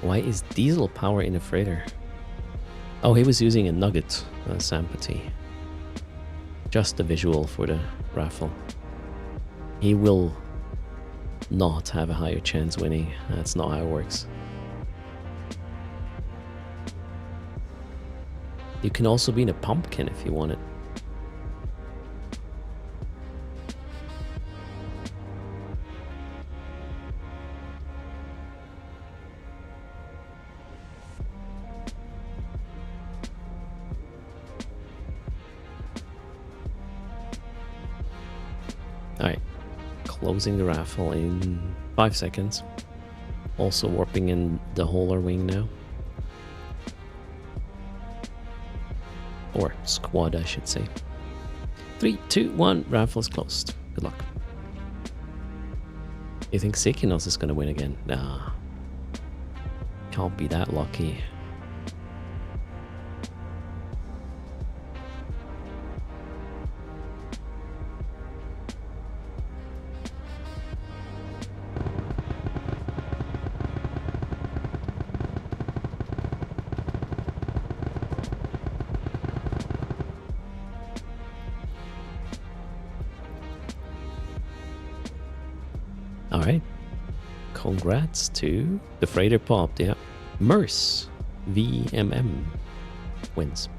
[SPEAKER 1] Why is diesel power in a freighter? Oh, he was using a nugget, Sampati. Just a visual for the raffle. He will not have a higher chance winning. That's not how it works. You can also be in a pumpkin if you want it. Alright, closing the raffle in 5 seconds. Also warping in the Holer wing now. Or squad, I should say. 3, 2, 1, raffle is closed. Good luck. You think Sikinos is going to win again? Nah. Can't be that lucky. Alright. Congrats to the freighter popped, yeah. Merce VMM wins.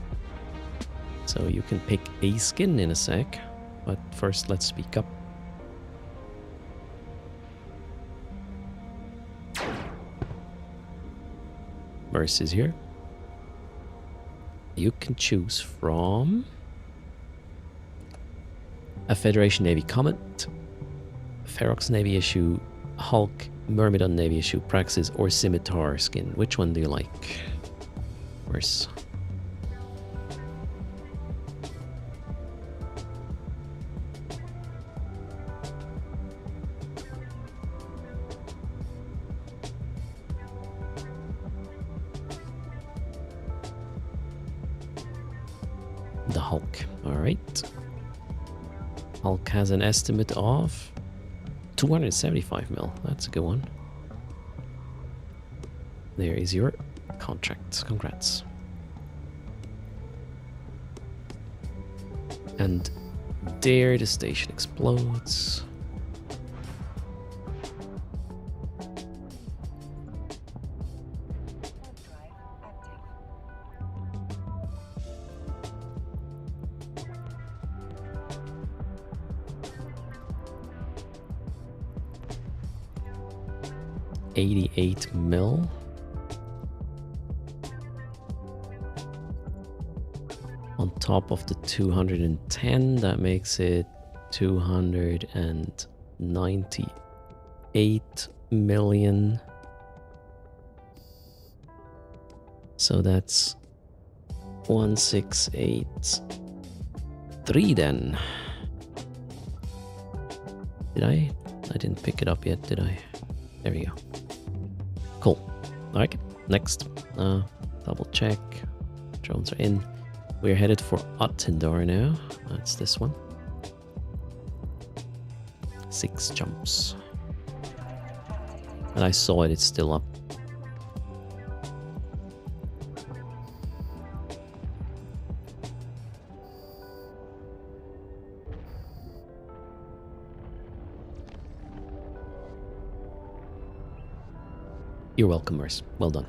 [SPEAKER 1] So you can pick a skin in a sec, but first let's speak up. Merce is here. You can choose from a Federation Navy Comet, Ferox Navy issue, Hulk, Myrmidon Navy issue, Praxis, or Scimitar skin. Which one do you like? Merce. The Hulk. Alright. Hulk has an estimate of 275 mil. That's a good one. There is your contract. Congrats. And there the station explodes. $88 mil. On top of the 210, that makes it 298 million. So that's 1683 then. Did I? I didn't pick it up yet, did I? There we go. Cool. Alright, next. Double check. Drones are in. We're headed for Attendar now. That's this one. 6 jumps. And I saw it, it's still up. You're welcome, Merce. Well done.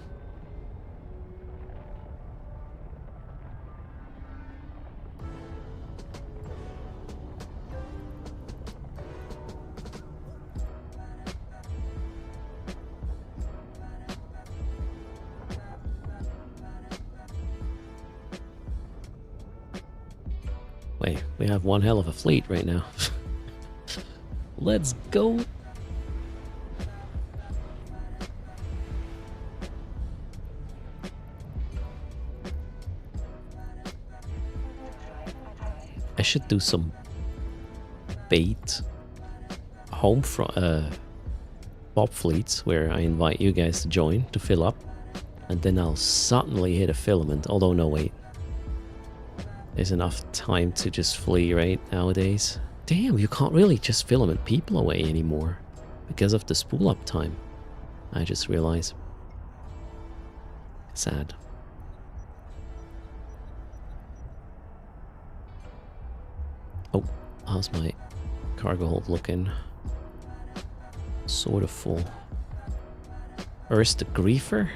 [SPEAKER 1] Wait, we have one hell of a fleet right now. Let's go. I should do some bait home from Bob fleets where I invite you guys to join to fill up, and then I'll suddenly hit a filament. Although no, wait, there's enough time to just flee right nowadays. Damn, you can't really just filament people away anymore because of the spool up time. I just realized. Sad. Oh, how's my cargo hold looking? Sort of full. Where's the griefer?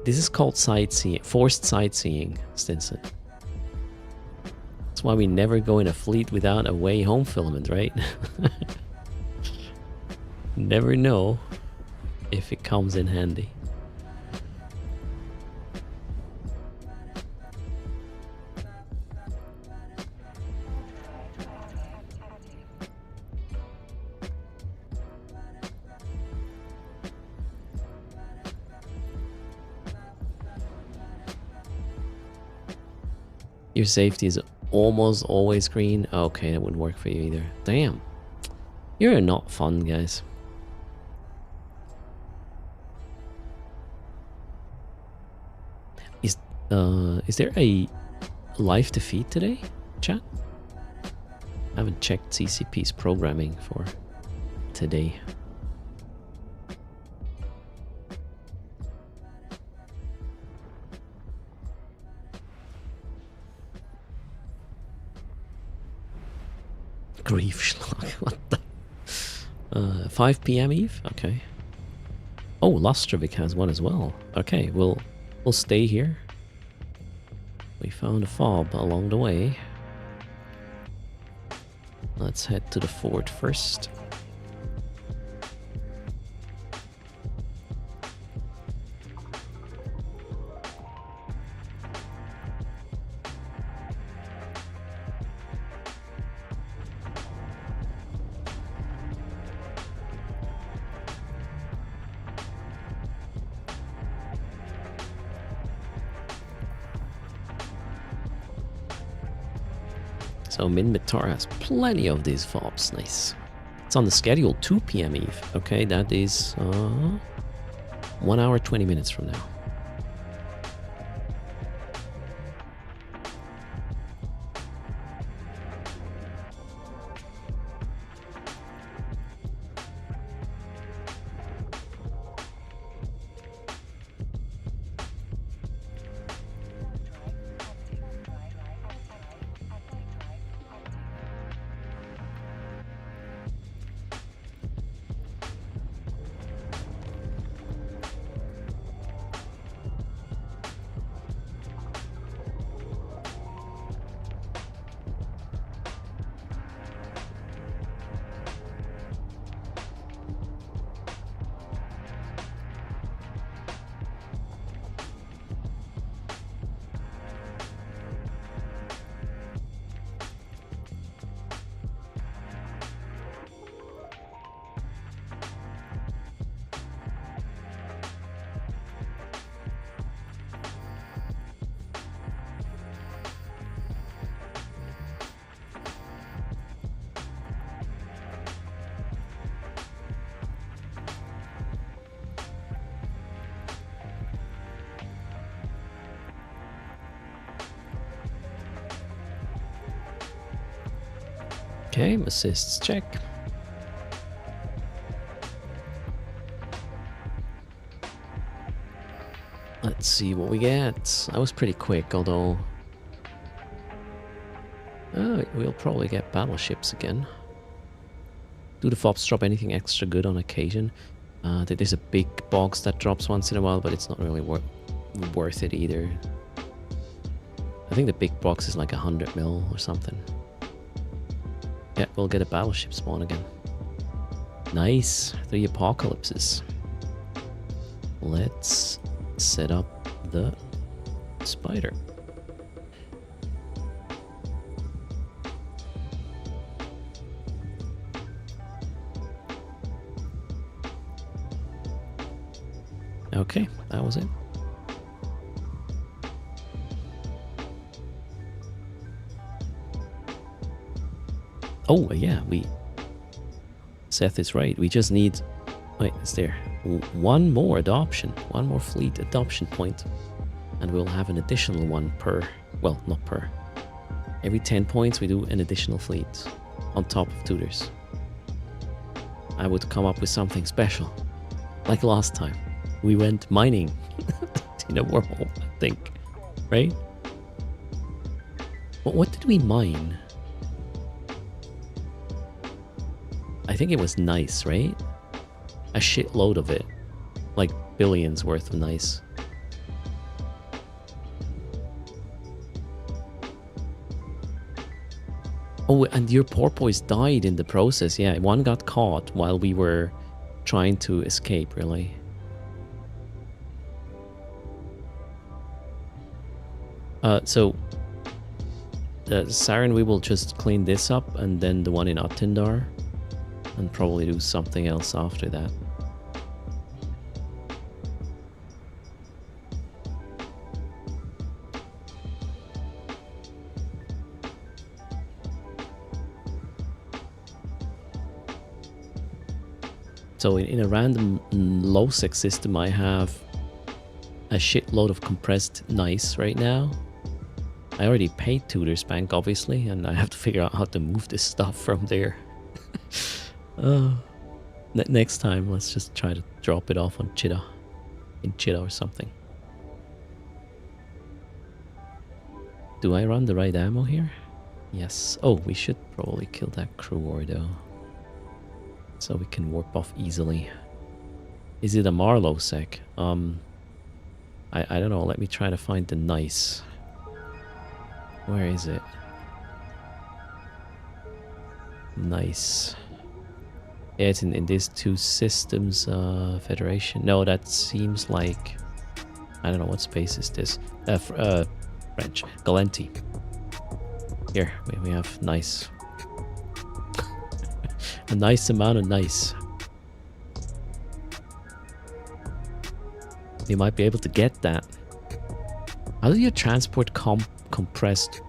[SPEAKER 1] This is called sightseeing, forced sightseeing, Stinson. That's why we never go in a fleet without a way home filament, right? Never know if it comes in handy. Your safety is almost always green. Okay, that wouldn't work for you either. Damn. You're not fun, guys. Is there a live defeat today, chat? I haven't checked CCP's programming for today. Grief schlag, what the? 5 p.m. Eve? Okay. Oh, Lostrovic has one as well. Okay, we'll stay here. We found a fob along the way. Let's head to the fort first. So Minmatar has plenty of these fobs. Nice. It's on the schedule 2 p.m. Eve. Okay, that is 1 hour 20 minutes from now. Okay, assists check. Let's see what we get. I was pretty quick, although we'll probably get battleships again. Do the fobs drop anything extra good on occasion? There's a big box that drops once in a while, but it's not really worth it either. I think the big box is like 100 mil or something. Yeah, we'll get a battleship spawn again. Nice. 3 apocalypses. Let's set up the spider. Okay, that was it. Oh, yeah, Seth is right. We just need... Wait, is there one more adoption? One more fleet adoption point. And we'll have an additional one per... Well, not per. Every 10 points we do an additional fleet. On top of tutors. I would come up with something special. Like last time. We went mining. In a wormhole, I think. Right? What did we mine? I think it was nice, right? A shitload of it. Like billions worth of nice. Oh, and your porpoise died in the process. Yeah, one got caught while we were trying to escape, really. So... Siren, we will just clean this up, and then the one in Attendar. And probably do something else after that. So in a random low-sec system, I have a shitload of compressed nice right now. I already paid Tudor's Bank, obviously, and I have to figure out how to move this stuff from there. Next time, let's just try to drop it off on Cheetah. In Cheetah or something. Do I run the right ammo here? Yes. Oh, we should probably kill that crew war though. So we can warp off easily. Is it a Marlow sec? I don't know. Let me try to find the nice. Where is it? Nice. Yeah, it's in these two systems, Federation. No, that seems like... I don't know, what space is this? French. Galenti. Here, we have nice. A nice amount of nice. You might be able to get that. How do you transport compressed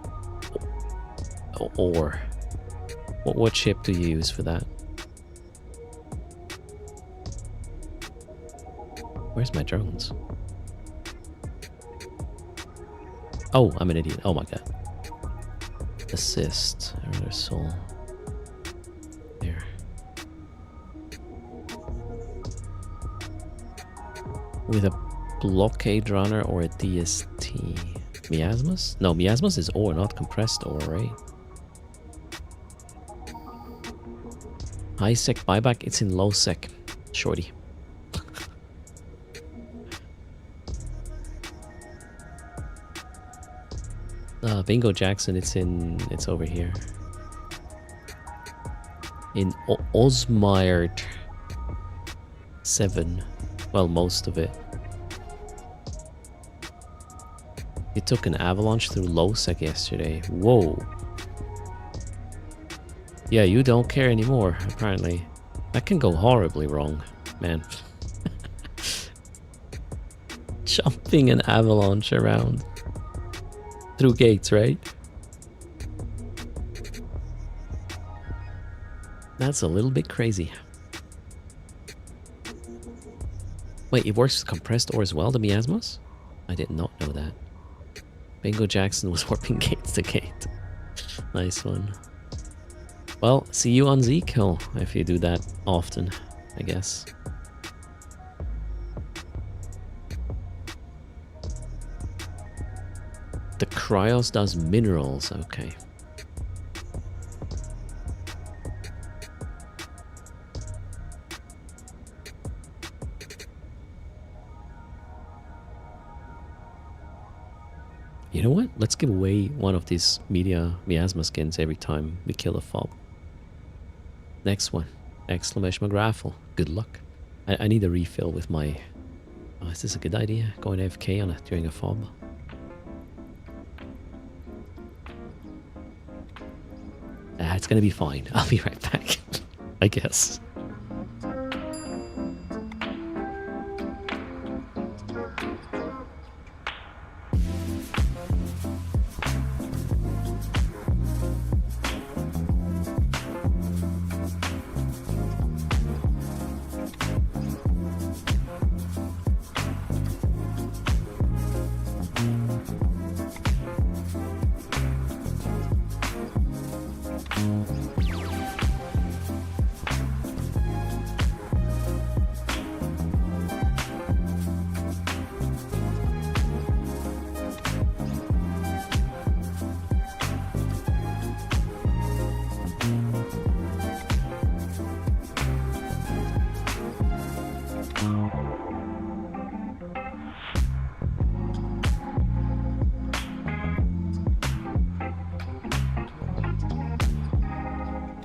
[SPEAKER 1] ore? What ship do you use for that? Where's my drones? Oh, I'm an idiot. Oh my god. Assist. There's soul. There. With a blockade runner or a DST. Miasmas? No, miasmas is ore, not compressed ore, right? High sec buyback, it's in low sec. Shorty. Bingo Jackson, it's over here. In Osmired 7. Well, most of it. It took an avalanche through low sec yesterday. Whoa. Yeah, you don't care anymore, apparently. That can go horribly wrong, man. Jumping an avalanche around. Through gates, right? That's a little bit crazy. Wait, it works with compressed ore as well, the miasmas? I did not know that. Bingo Jackson was warping gates to gate. Nice one. Well, see you on Z-Kill if you do that often, I guess. The Cryos does minerals, okay. You know what? Let's give away one of these miasma skins every time we kill a fob. Next one. Exclamation mark raffle. Good luck. I need a refill with my... Oh, is this a good idea? Going AFK on it during a fob? It's gonna be fine. I'll be right back. I guess.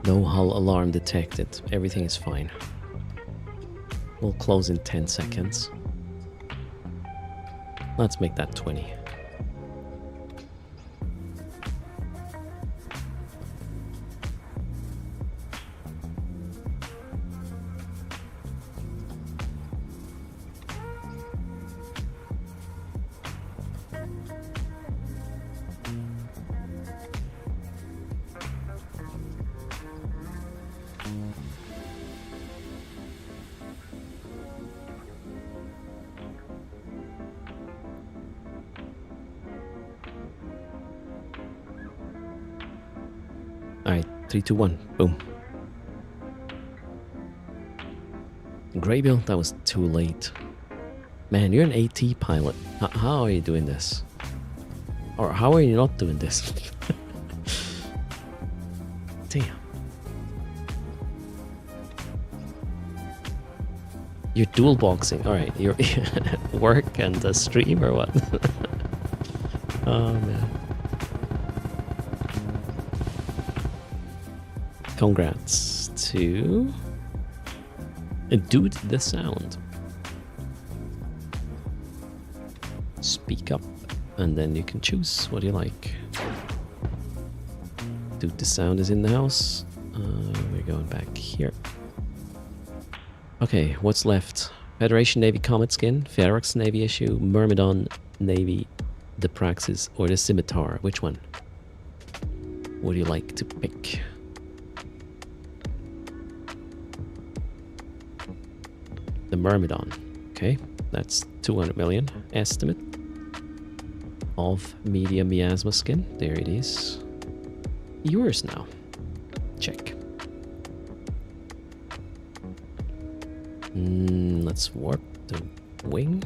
[SPEAKER 1] No hull alarm detected. Everything is fine. We'll close in 10 seconds. Let's make that 20. Alright, 3, 2, 1, boom. Graybill, that was too late. Man, you're an AT pilot. How are you doing this? Or how are you not doing this? Damn. You're dual boxing. Alright, you're work and a stream or what? Oh man. Congrats to Dude the Sound. Speak up and then you can choose what you like. Dude the Sound is in the house. We're going back here. Okay, what's left? Federation Navy Comet Skin, Ferox Navy Issue, Myrmidon Navy, the Praxis, or the Scimitar. Which one would you like to pick? The Myrmidon. Okay, that's 200 million estimate of medium miasma skin. There it is. Yours now. Check. Let's warp the wing.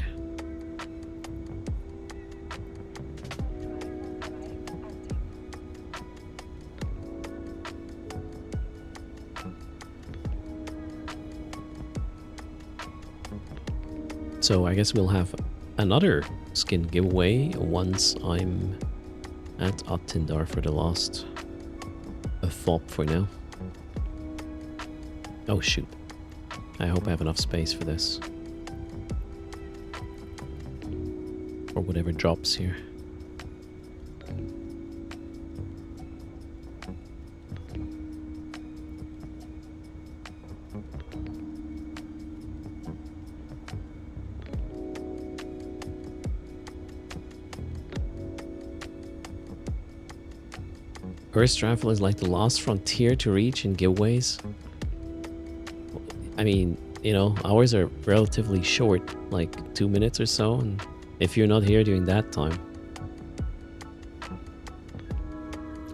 [SPEAKER 1] So I guess we'll have another skin giveaway once I'm at Attindar for the last FOB for now. Oh shoot. I hope I have enough space for this. Or whatever drops here. Earth travel is like the last frontier to reach in giveaways. I mean, you know, ours are relatively short, like 2 minutes or so, and if you're not here during that time.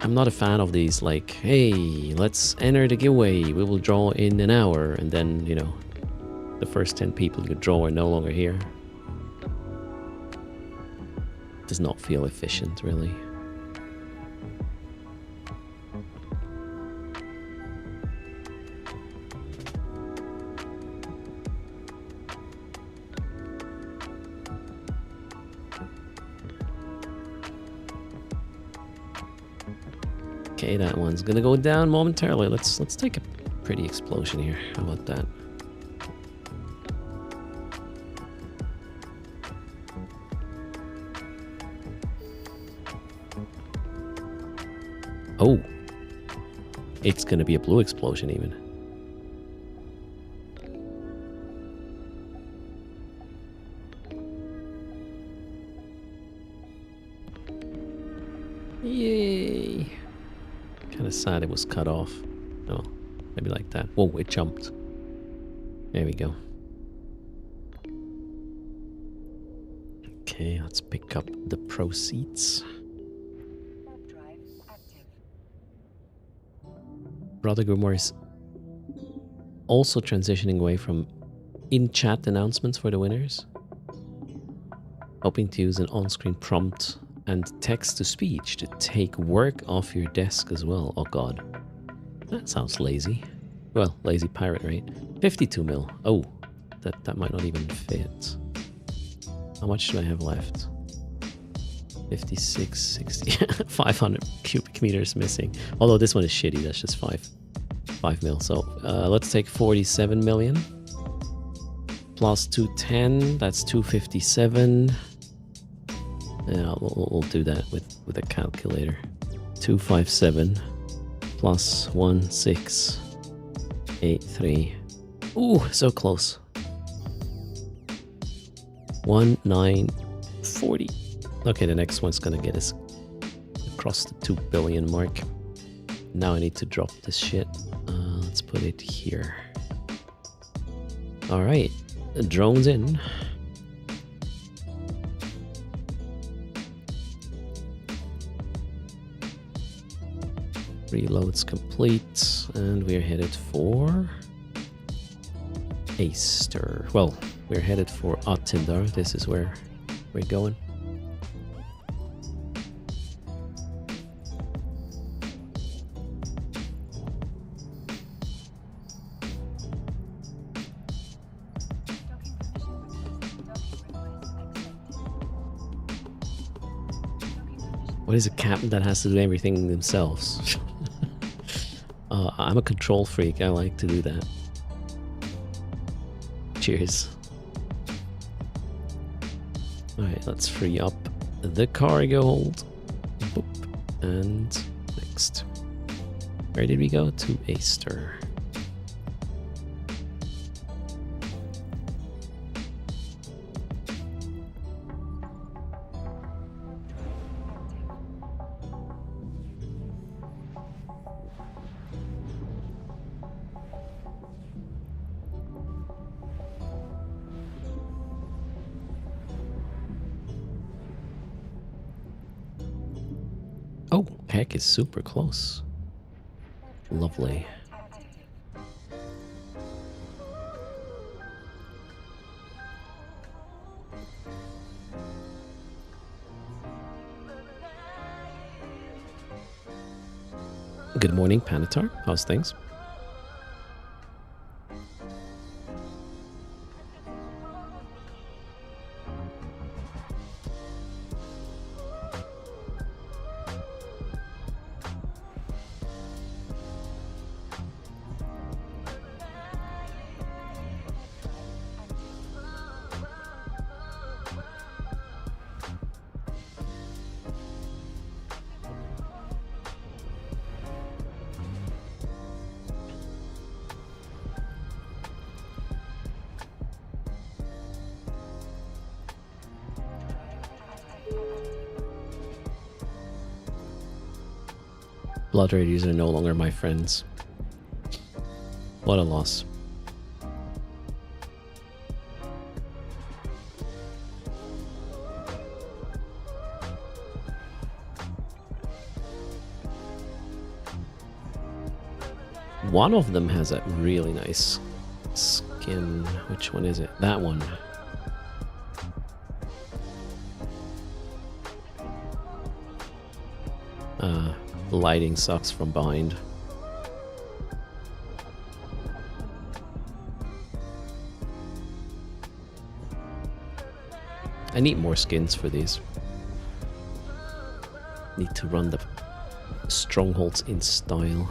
[SPEAKER 1] I'm not a fan of these, like, hey, let's enter the giveaway, we will draw in an hour, and then, you know, the first 10 people you draw are no longer here. Does not feel efficient, really. Okay, that one's gonna go down momentarily. Let's take a pretty explosion here. How about that? Oh, it's gonna be a blue explosion even. Yay! Kind of sad it was cut off. No, maybe like that. Whoa, it jumped. There we go. Okay, let's pick up the proceeds. Brother Grimoire is also transitioning away from in-chat announcements for the winners, hoping to use an on-screen prompt and text-to-speech to take work off your desk as well. Oh god, that sounds lazy. Well, lazy pirate, right? 52 mil. Oh, that might not even fit. How much do I have left? 56, 60, 500 cubic meters missing. Although this one is shitty, that's just 5 mil. So let's take 47 million. Plus 210, that's 257. Yeah, we'll do that with a calculator. 257 plus 1683. Ooh, so close. 1940. Okay, the next one's gonna get us across the 2 billion mark. Now I need to drop this shit. Let's put it here. All right, the drone's in. Reload's complete, and we're headed for Easter. Well, we're headed for Attendar. This is where we're going. What is a captain that has to do everything themselves? I'm a control freak. I like to do that. Cheers. Alright, let's free up the cargo hold. Boop. And next. Where did we go? To Easter. Oh, heck, is super close. Lovely. Good morning, Panatar. How's things? Blood Raiders are no longer my friends. What a loss. One of them has a really nice skin. Which one is it? That one. Lighting sucks from behind. I need more skins for these. Need to run the strongholds in style.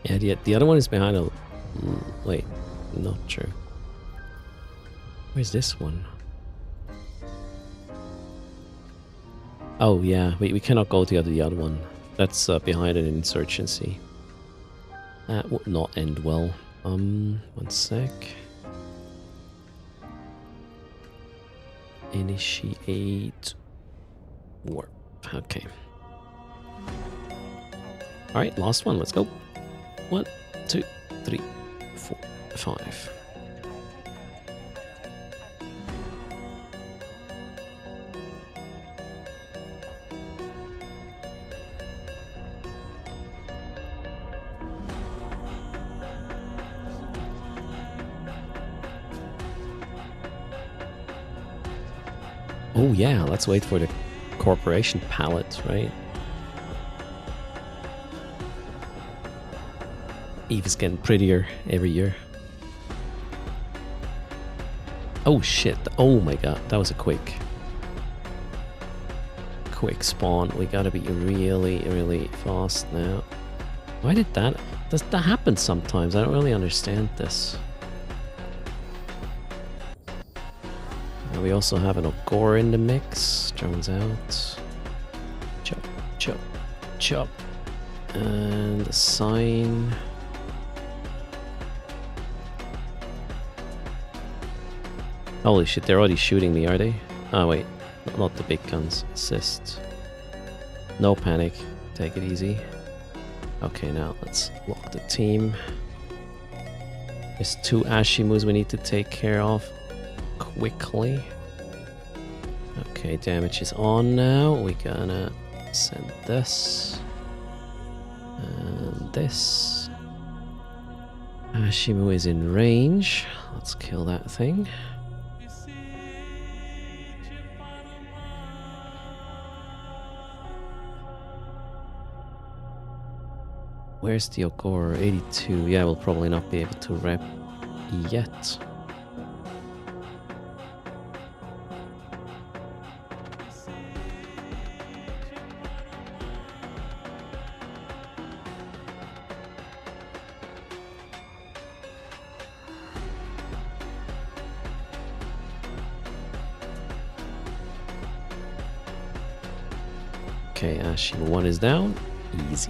[SPEAKER 1] Yeah, the other one is behind a... Wait, not true. Where's this one? Oh yeah, we cannot go to the other one. That's behind an insurgency. That would not end well. 1 sec. Initiate warp. Okay. Alright, last one, let's go. 1, 2, 3, 4, 5. Oh yeah, let's wait for the corporation palette, right? Eve is getting prettier every year. Oh shit, oh my god, that was a quick spawn. We gotta be really fast now. Why did that... Does that happen sometimes? I don't really understand this. We also have an Ogre in the mix. Drones out. Chop, chop, chop. And a sign. Holy shit, they're already shooting me, are they? Oh wait, not the big guns. Assist. No panic. Take it easy. Okay, now let's lock the team. There's 2 Ashimus we need to take care of quickly. Okay, damage is on now. We're gonna send this. And this. Ashimu is in range. Let's kill that thing. Where's the Ogre? 82. Yeah, we'll probably not be able to rep yet. Okay, Ashimu 1 is down. Easy.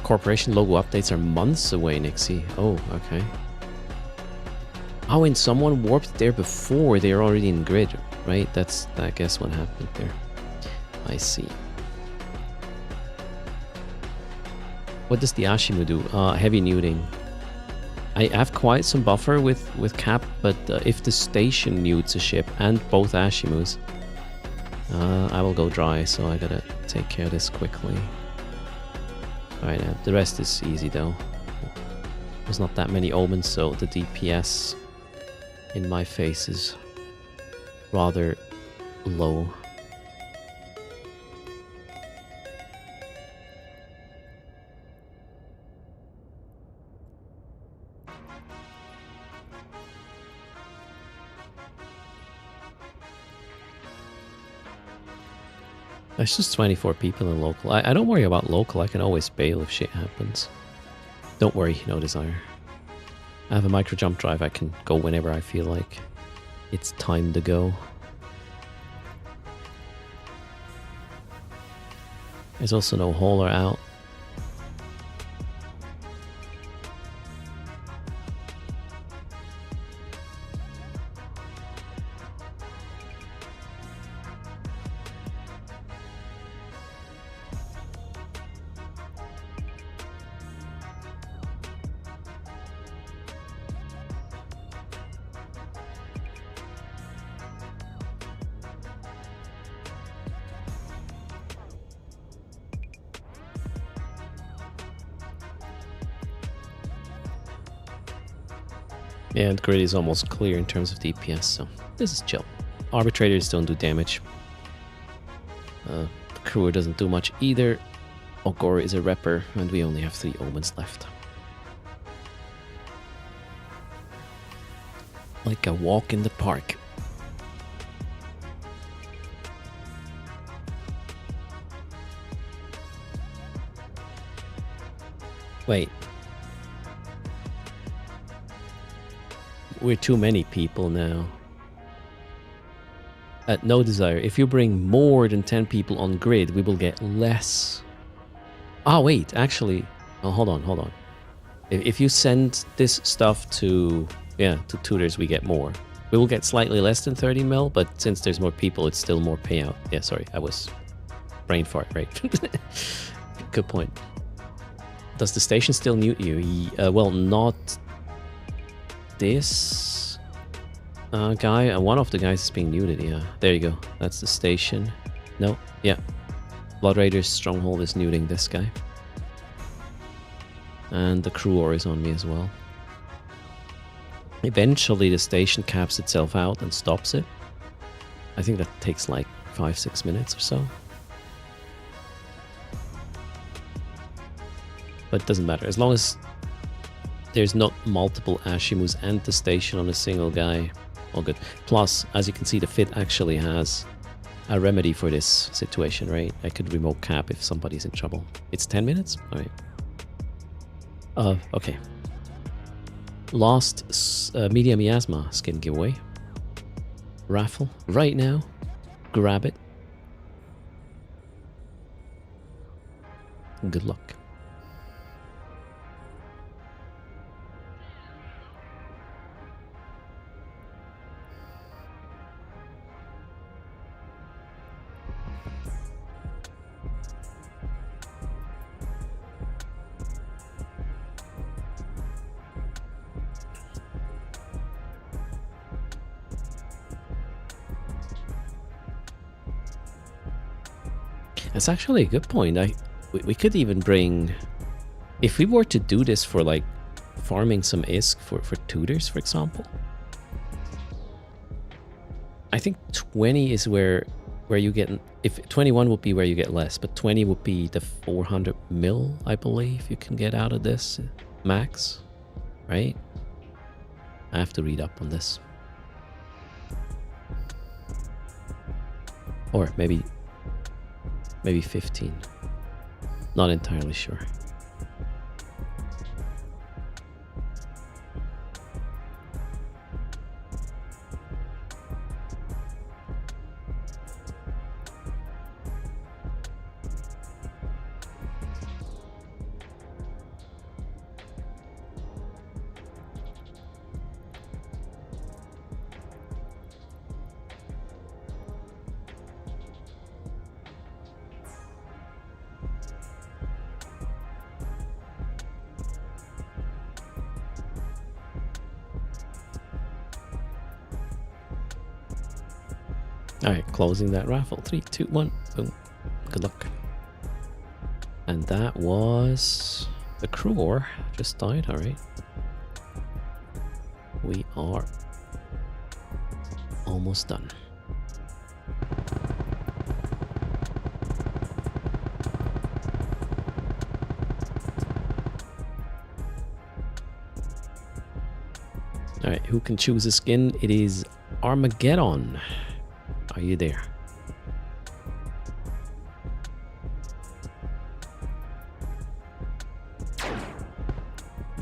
[SPEAKER 1] Corporation logo updates are months away, Nixie. Oh, okay. Oh, and someone warped there before. They're already in grid, right? That's, I guess, what happened there. I see. What does the Ashimu do? Heavy neuting. I have quite some buffer with Cap, but if the station mutes a ship and both Ashimus, I will go dry, so I gotta take care of this quickly. Alright, the rest is easy though. There's not that many omens, so the DPS in my face is rather low. There's just 24 people in local. I don't worry about local. I can always bail if shit happens. Don't worry, no desire. I have a micro jump drive. I can go whenever I feel like it's time to go. There's also no hauler out. And grid is almost clear in terms of DPS, so this is chill. Arbitrators don't do damage. Crewer doesn't do much either. Ogor is a repper, and we only have 3 omens left. Like a walk in the park. Wait. We're too many people now. At no desire. If you bring more than 10 people on grid, we will get less. Ah, wait, actually. Oh, hold on. If you send this stuff to tutors, we get more. We will get slightly less than 30 mil, but since there's more people, it's still more payout. Yeah, sorry, I was brain fart, right? Good point. Does the station still mute you? Well, not this guy. One of the guys is being muted, yeah. There you go. That's the station. No, yeah. Blood Raider's stronghold is muting this guy. And the crew ore is on me as well. Eventually the station caps itself out and stops it. I think that takes like 5-6 minutes or so. But it doesn't matter. As long as there's not multiple Ashimus and the station on a single guy, all good. Plus, as you can see, the fit actually has a remedy for this situation, right? I could remote cap if somebody's in trouble. It's 10 minutes? Alright. Okay. Last medium miasma skin giveaway. Raffle right now. Grab it. Good luck. That's actually a good point. We could even bring, if we were to do this for like farming some ISK for tutors, for example. I think 20 is where you get, if 21 would be where you get less, but 20 would be the 400 mil, I believe you can get out of this max, right? I have to read up on this. Or maybe 15. Not entirely sure. Alright, closing that raffle. 3, 2, 1. Boom. Good luck. And that was the crew ore. Just died, alright. We are almost done. Alright, who can choose a skin? It is Armageddon. Are you there?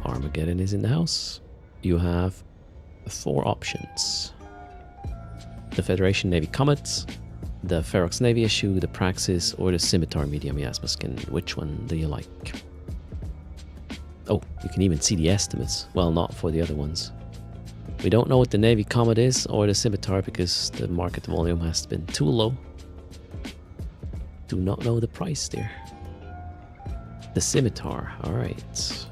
[SPEAKER 1] Armageddon is in the house. You have 4 options. The Federation Navy Comet, the Ferox Navy issue, the Praxis, or the Scimitar Medium Miasma skin. Which one do you like? Oh, you can even see the estimates. Well, not for the other ones. We don't know what the Navy Comet is or the Scimitar because the market volume has been too low. Do not know the price there. The Scimitar, alright.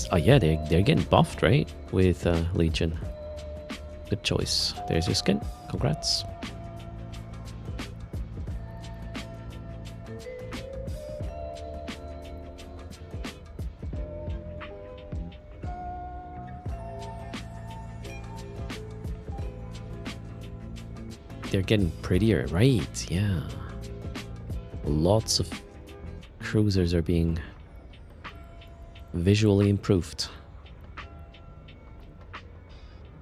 [SPEAKER 1] Oh yeah, they're getting buffed, right? With Legion. Good choice. There's your skin. Congrats. they're getting prettier, right? Yeah. Lots of cruisers are being visually improved.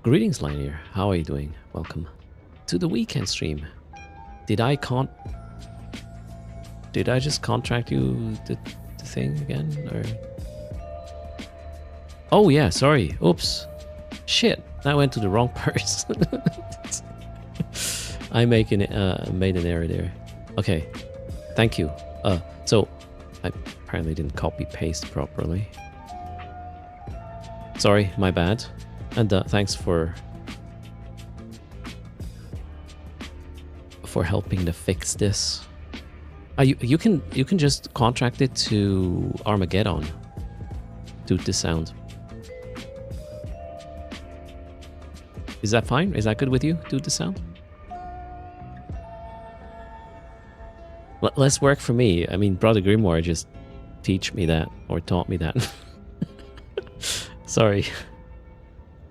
[SPEAKER 1] Greetings, Linear. How are you doing? Welcome to the weekend stream. Did I just contract you the thing again, or? Oh yeah, sorry. Oops. Shit, I went to the wrong person. I made an error there. Okay, thank you. So I apparently didn't copy paste properly. Sorry, my bad. And thanks for helping to fix this. You can just contract it to Armageddon. Dude, the sound. Is that fine? Is that good with you? Dude, the sound. Less work for me. I mean, Brother Grimoire just teach me that or taught me that. Sorry.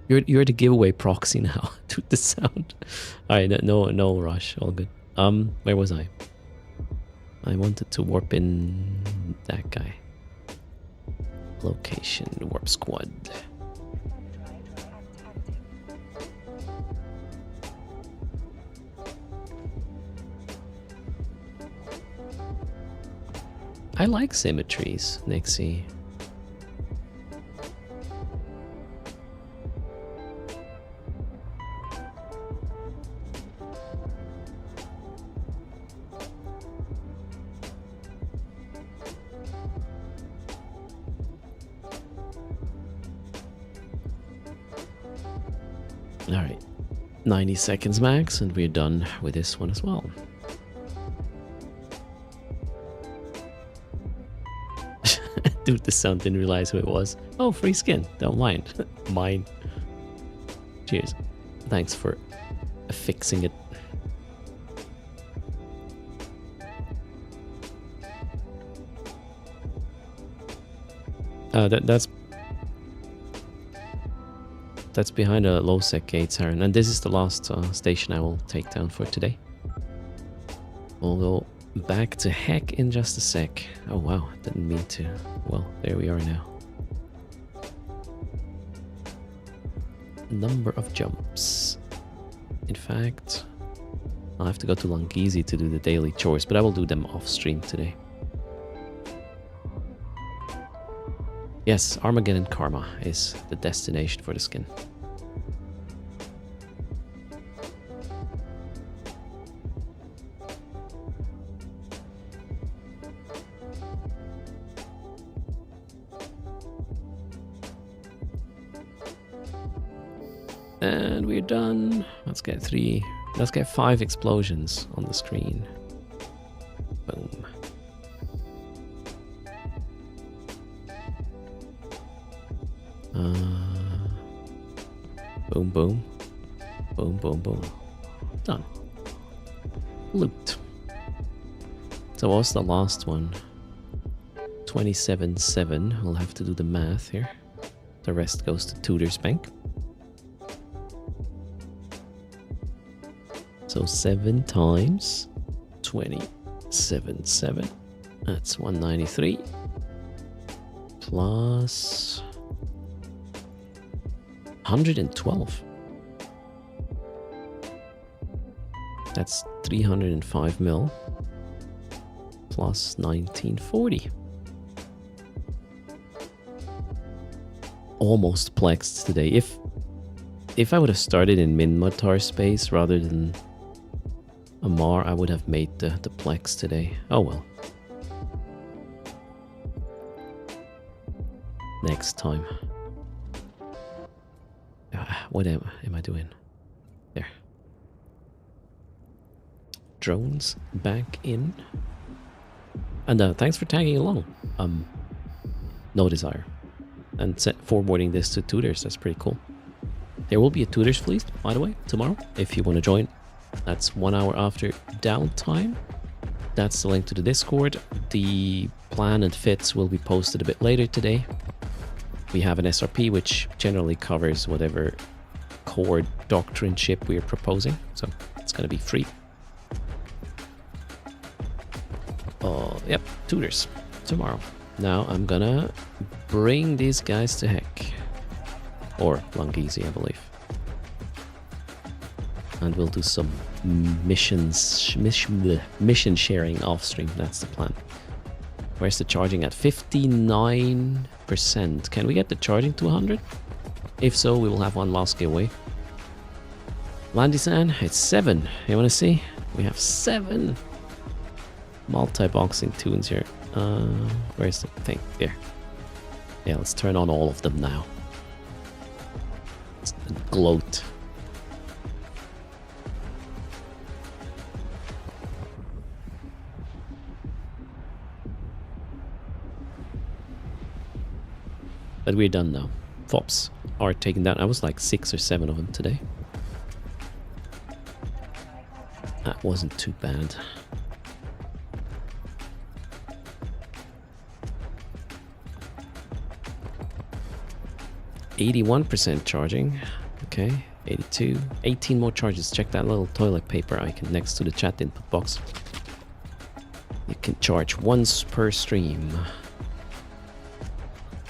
[SPEAKER 1] You're the giveaway proxy now. Dude, the sound. All right, no rush. All good. Where was I? I wanted to warp in that guy. Location, warp squad. I like symmetries, Nixie. Alright, 90 seconds max, and we're done with this one as well. Dude, the sound, didn't realize who it was. Oh, free skin. Don't mind. Mine. Cheers. Thanks for fixing it. That's behind the low sec gates, Aaron. And this is the last station I will take down for today. We'll go back to heck in just a sec. Oh wow, didn't mean to. Well, there we are now. Number of jumps. In fact, I'll have to go to Langizi to do the daily chores, but I will do them off stream today. Yes, Armageddon Karma is the destination for the skin. And we're done. Let's get 5 explosions on the screen. Boom. Boom, boom. Boom, boom, boom. Done. Loot. So what's the last one? 27.7. We'll have to do the math here. The rest goes to Tudor's Bank. So 7 times 27.7. That's 193. Plus 112. That's 305 mil. Plus 1940. Almost plexed today. If I would have started in Minmatar space rather than Amar, I would have made the plex today. Oh well. Next time. What am I doing? There. Drones back in. And thanks for tagging along. No desire. And forwarding this to Tutors. That's pretty cool. There will be a Tutors fleet, by the way, tomorrow. If you want to join. That's 1 hour after downtime. That's the link to the Discord. The plan and fits will be posted a bit later today. We have an SRP which generally covers whatever core doctrine chip we are proposing. So It's gonna be free. Oh, yep, tutors tomorrow. Now I'm gonna bring these guys to heck. Or Langese, I believe. And we'll do some mission sharing off stream. That's the plan. Where's the charging at? 59%. Can we get the charging to 100? If so, we will have one last giveaway. Landisan, it's 7. You wanna see? We have 7 multi-boxing tunes here. Where's the thing? There. Yeah, let's turn on all of them now. Let's gloat. But we're done now. FOPs are taken down. I was like 6 or 7 of them today. That wasn't too bad. %81 charging. Okay, 82. 18 more charges. Check that little toilet paper icon next to the chat input box. You can charge once per stream.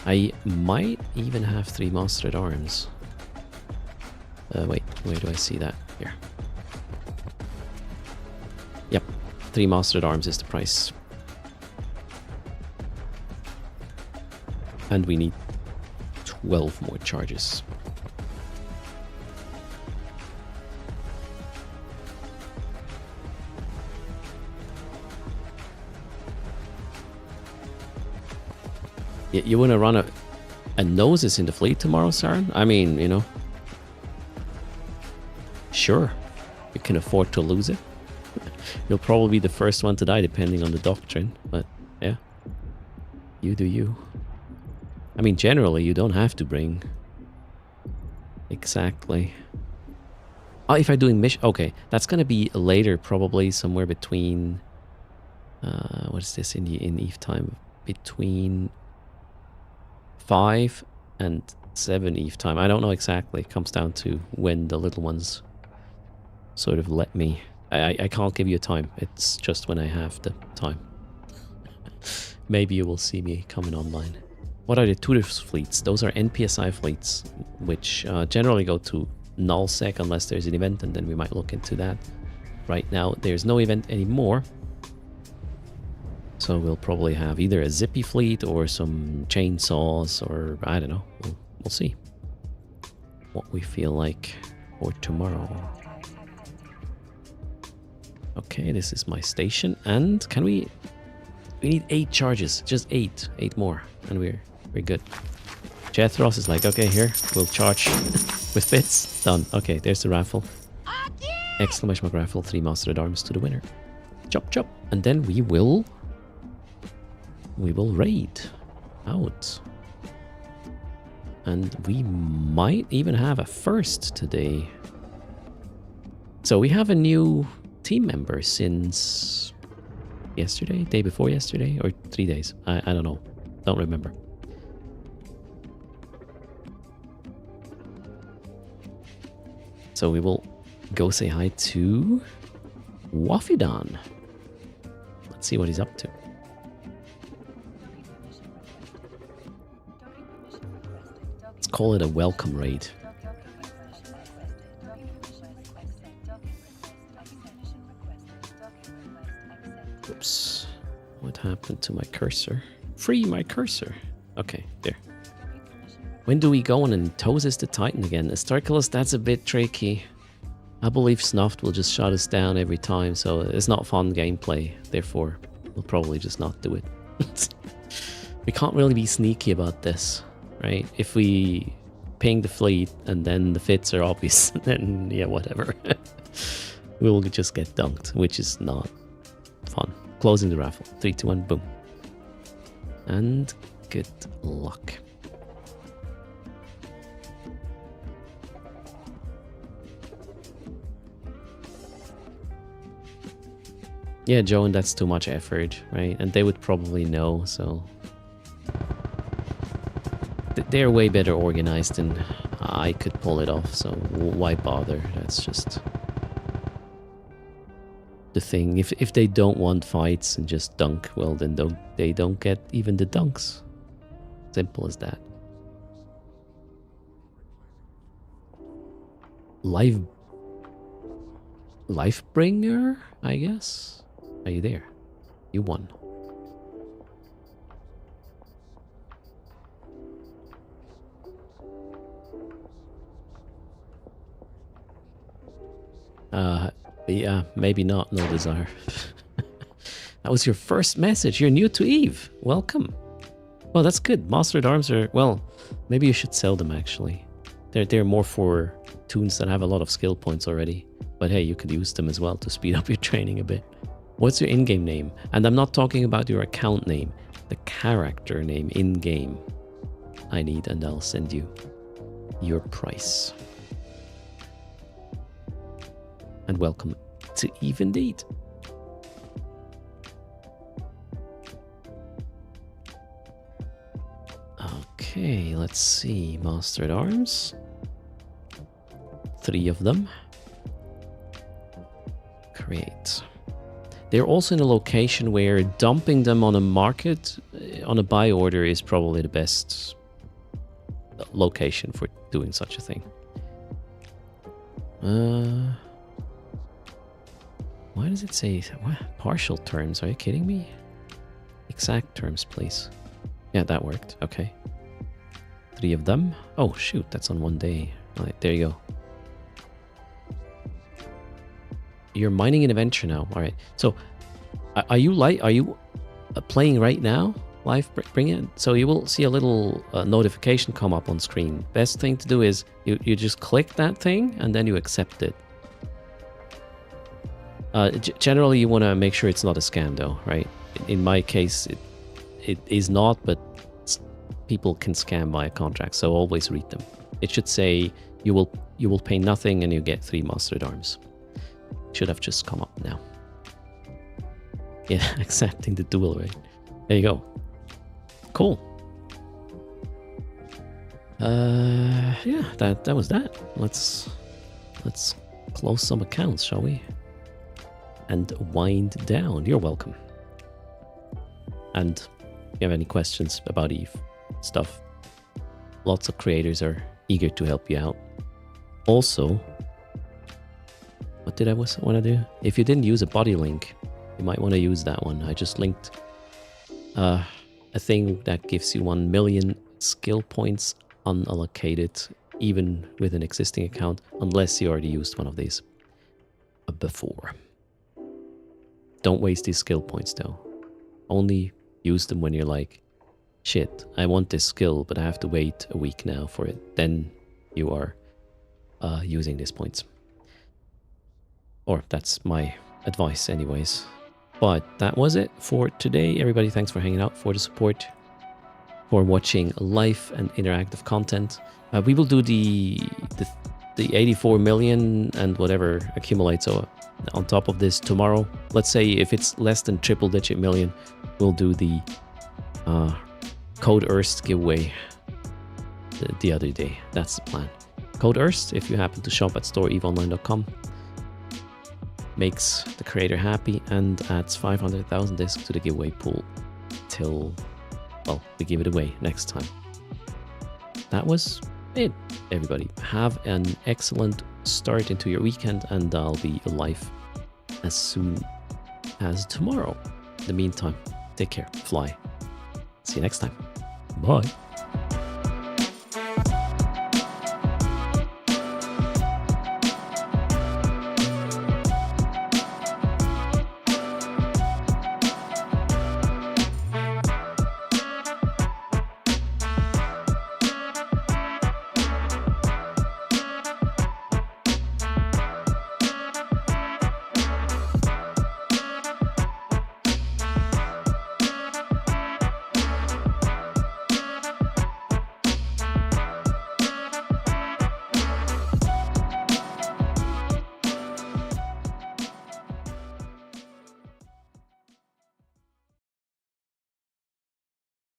[SPEAKER 1] I might even have 3 mastered arms. Wait, where do I see that? Here. Yep, 3 mastered arms is the price. And we need 12 more charges. You want to run a Gnosis in the fleet tomorrow, Saren? I mean, you know. Sure. You can afford to lose it. You'll probably be the first one to die depending on the doctrine. But, yeah. You do you. I mean, generally, you don't have to bring... Exactly. Oh, if I'm doing mission... Okay, that's going to be later, probably somewhere between... what is this in Eve time? Between... 5 and 7 Eve time. I don't know exactly. It comes down to when the little ones sort of let me. I can't give you a time. It's just when I have the time. Maybe you will see me coming online. What are the tutors fleets? Those are NPSI fleets, which generally go to nullsec unless there's an event, and then we might look into that. Right now, there's no event anymore. So we'll probably have either a zippy fleet or some chainsaws, or I don't know. We'll see what we feel like for tomorrow. Okay, this is my station, and can we need 8 charges, just 8 more, and we're good. Jethros is like, okay, here we'll charge with bits. Done. Okay, there's the raffle. Exclamation mark raffle, 3 mastered arms to the winner. Chop chop, and then we will raid out. And we might even have a first today. So we have a new team member since yesterday, day before yesterday, or 3 days. I don't know. Don't remember. So we will go say hi to Wafidan. Let's see what he's up to. Let's call it a welcome raid. Oops. What happened to my cursor? Free my cursor. Okay, there. When do we go on and Tosis the Titan again? Astarchilus, that's a bit tricky. I believe Snuffed will just shut us down every time, so it's not fun gameplay. Therefore, we'll probably just not do it. We can't really be sneaky about this, right? If we ping the fleet and then the fits are obvious, then yeah, whatever. We'll just get dunked, which is not fun. Closing the raffle. 3, 2, 1, boom. And good luck. Yeah, Joe, and that's too much effort, right? And they would probably know, so... They're way better organized than I could pull it off, so why bother? That's just... the thing. If they don't want fights and just dunk, well, then they don't get even the dunks. Simple as that. Lifebringer, I guess. Are you there? You won. Yeah, maybe not. No desire. That was your first message. You're new to Eve. Welcome. Well, that's good. Master at Arms are, well, maybe you should sell them actually. They're more for toons that have a lot of skill points already. But hey, you could use them as well to speed up your training a bit. What's your in-game name? And I'm not talking about your account name. The character name in-game I need, and I'll send you your price. And welcome to Eve indeed. Okay, let's see. Master at Arms. 3 of them. Create. They're also in a location where dumping them on a market, on a buy order, is probably the best location for doing such a thing. Why does it say what? Partial terms? Are you kidding me? Exact terms, please. Yeah, that worked. Okay. 3 of them. Oh, shoot. That's on 1 day. All right, there you go. You're mining an adventure now. All right. So, are you playing right now? Live? Bring it. So you will see a little notification come up on screen. Best thing to do is you just click that thing and then you accept it. Generally, you want to make sure it's not a scam, though, right? In my case, it is not, but people can scam via contracts, so always read them. It should say you will pay nothing and you get 3 Master at Arms. Should have just come up now. Yeah, accepting the duel, right? There you go. Cool. Yeah, that was that. Let's close some accounts, shall we? And wind down. You're welcome. And if you have any questions about Eve stuff, lots of creators are eager to help you out. Also, what did I want to do? If you didn't use a body link, you might want to use that one. I just linked a thing that gives you 1 million skill points unallocated, even with an existing account, unless you already used one of these before. Don't waste these skill points though. Only use them when you're like, shit, I want this skill, but I have to wait a week now for it. Then you are using these points. Or that's my advice anyways. But that was it for today. Everybody, thanks for hanging out, for the support, for watching live and interactive content. We will do the 84 million and whatever accumulates on top of this tomorrow. Let's say if it's less than triple-digit million, we'll do the Code Earth giveaway the other day. That's the plan. Code Earth, if you happen to shop at storeeveonline.com, makes the creator happy and adds 500,000 discs to the giveaway pool till, well, we give it away next time. That was it, everybody. Have an excellent start into your weekend, and I'll be live as soon as tomorrow. In the meantime, take care, fly. See you next time. Bye.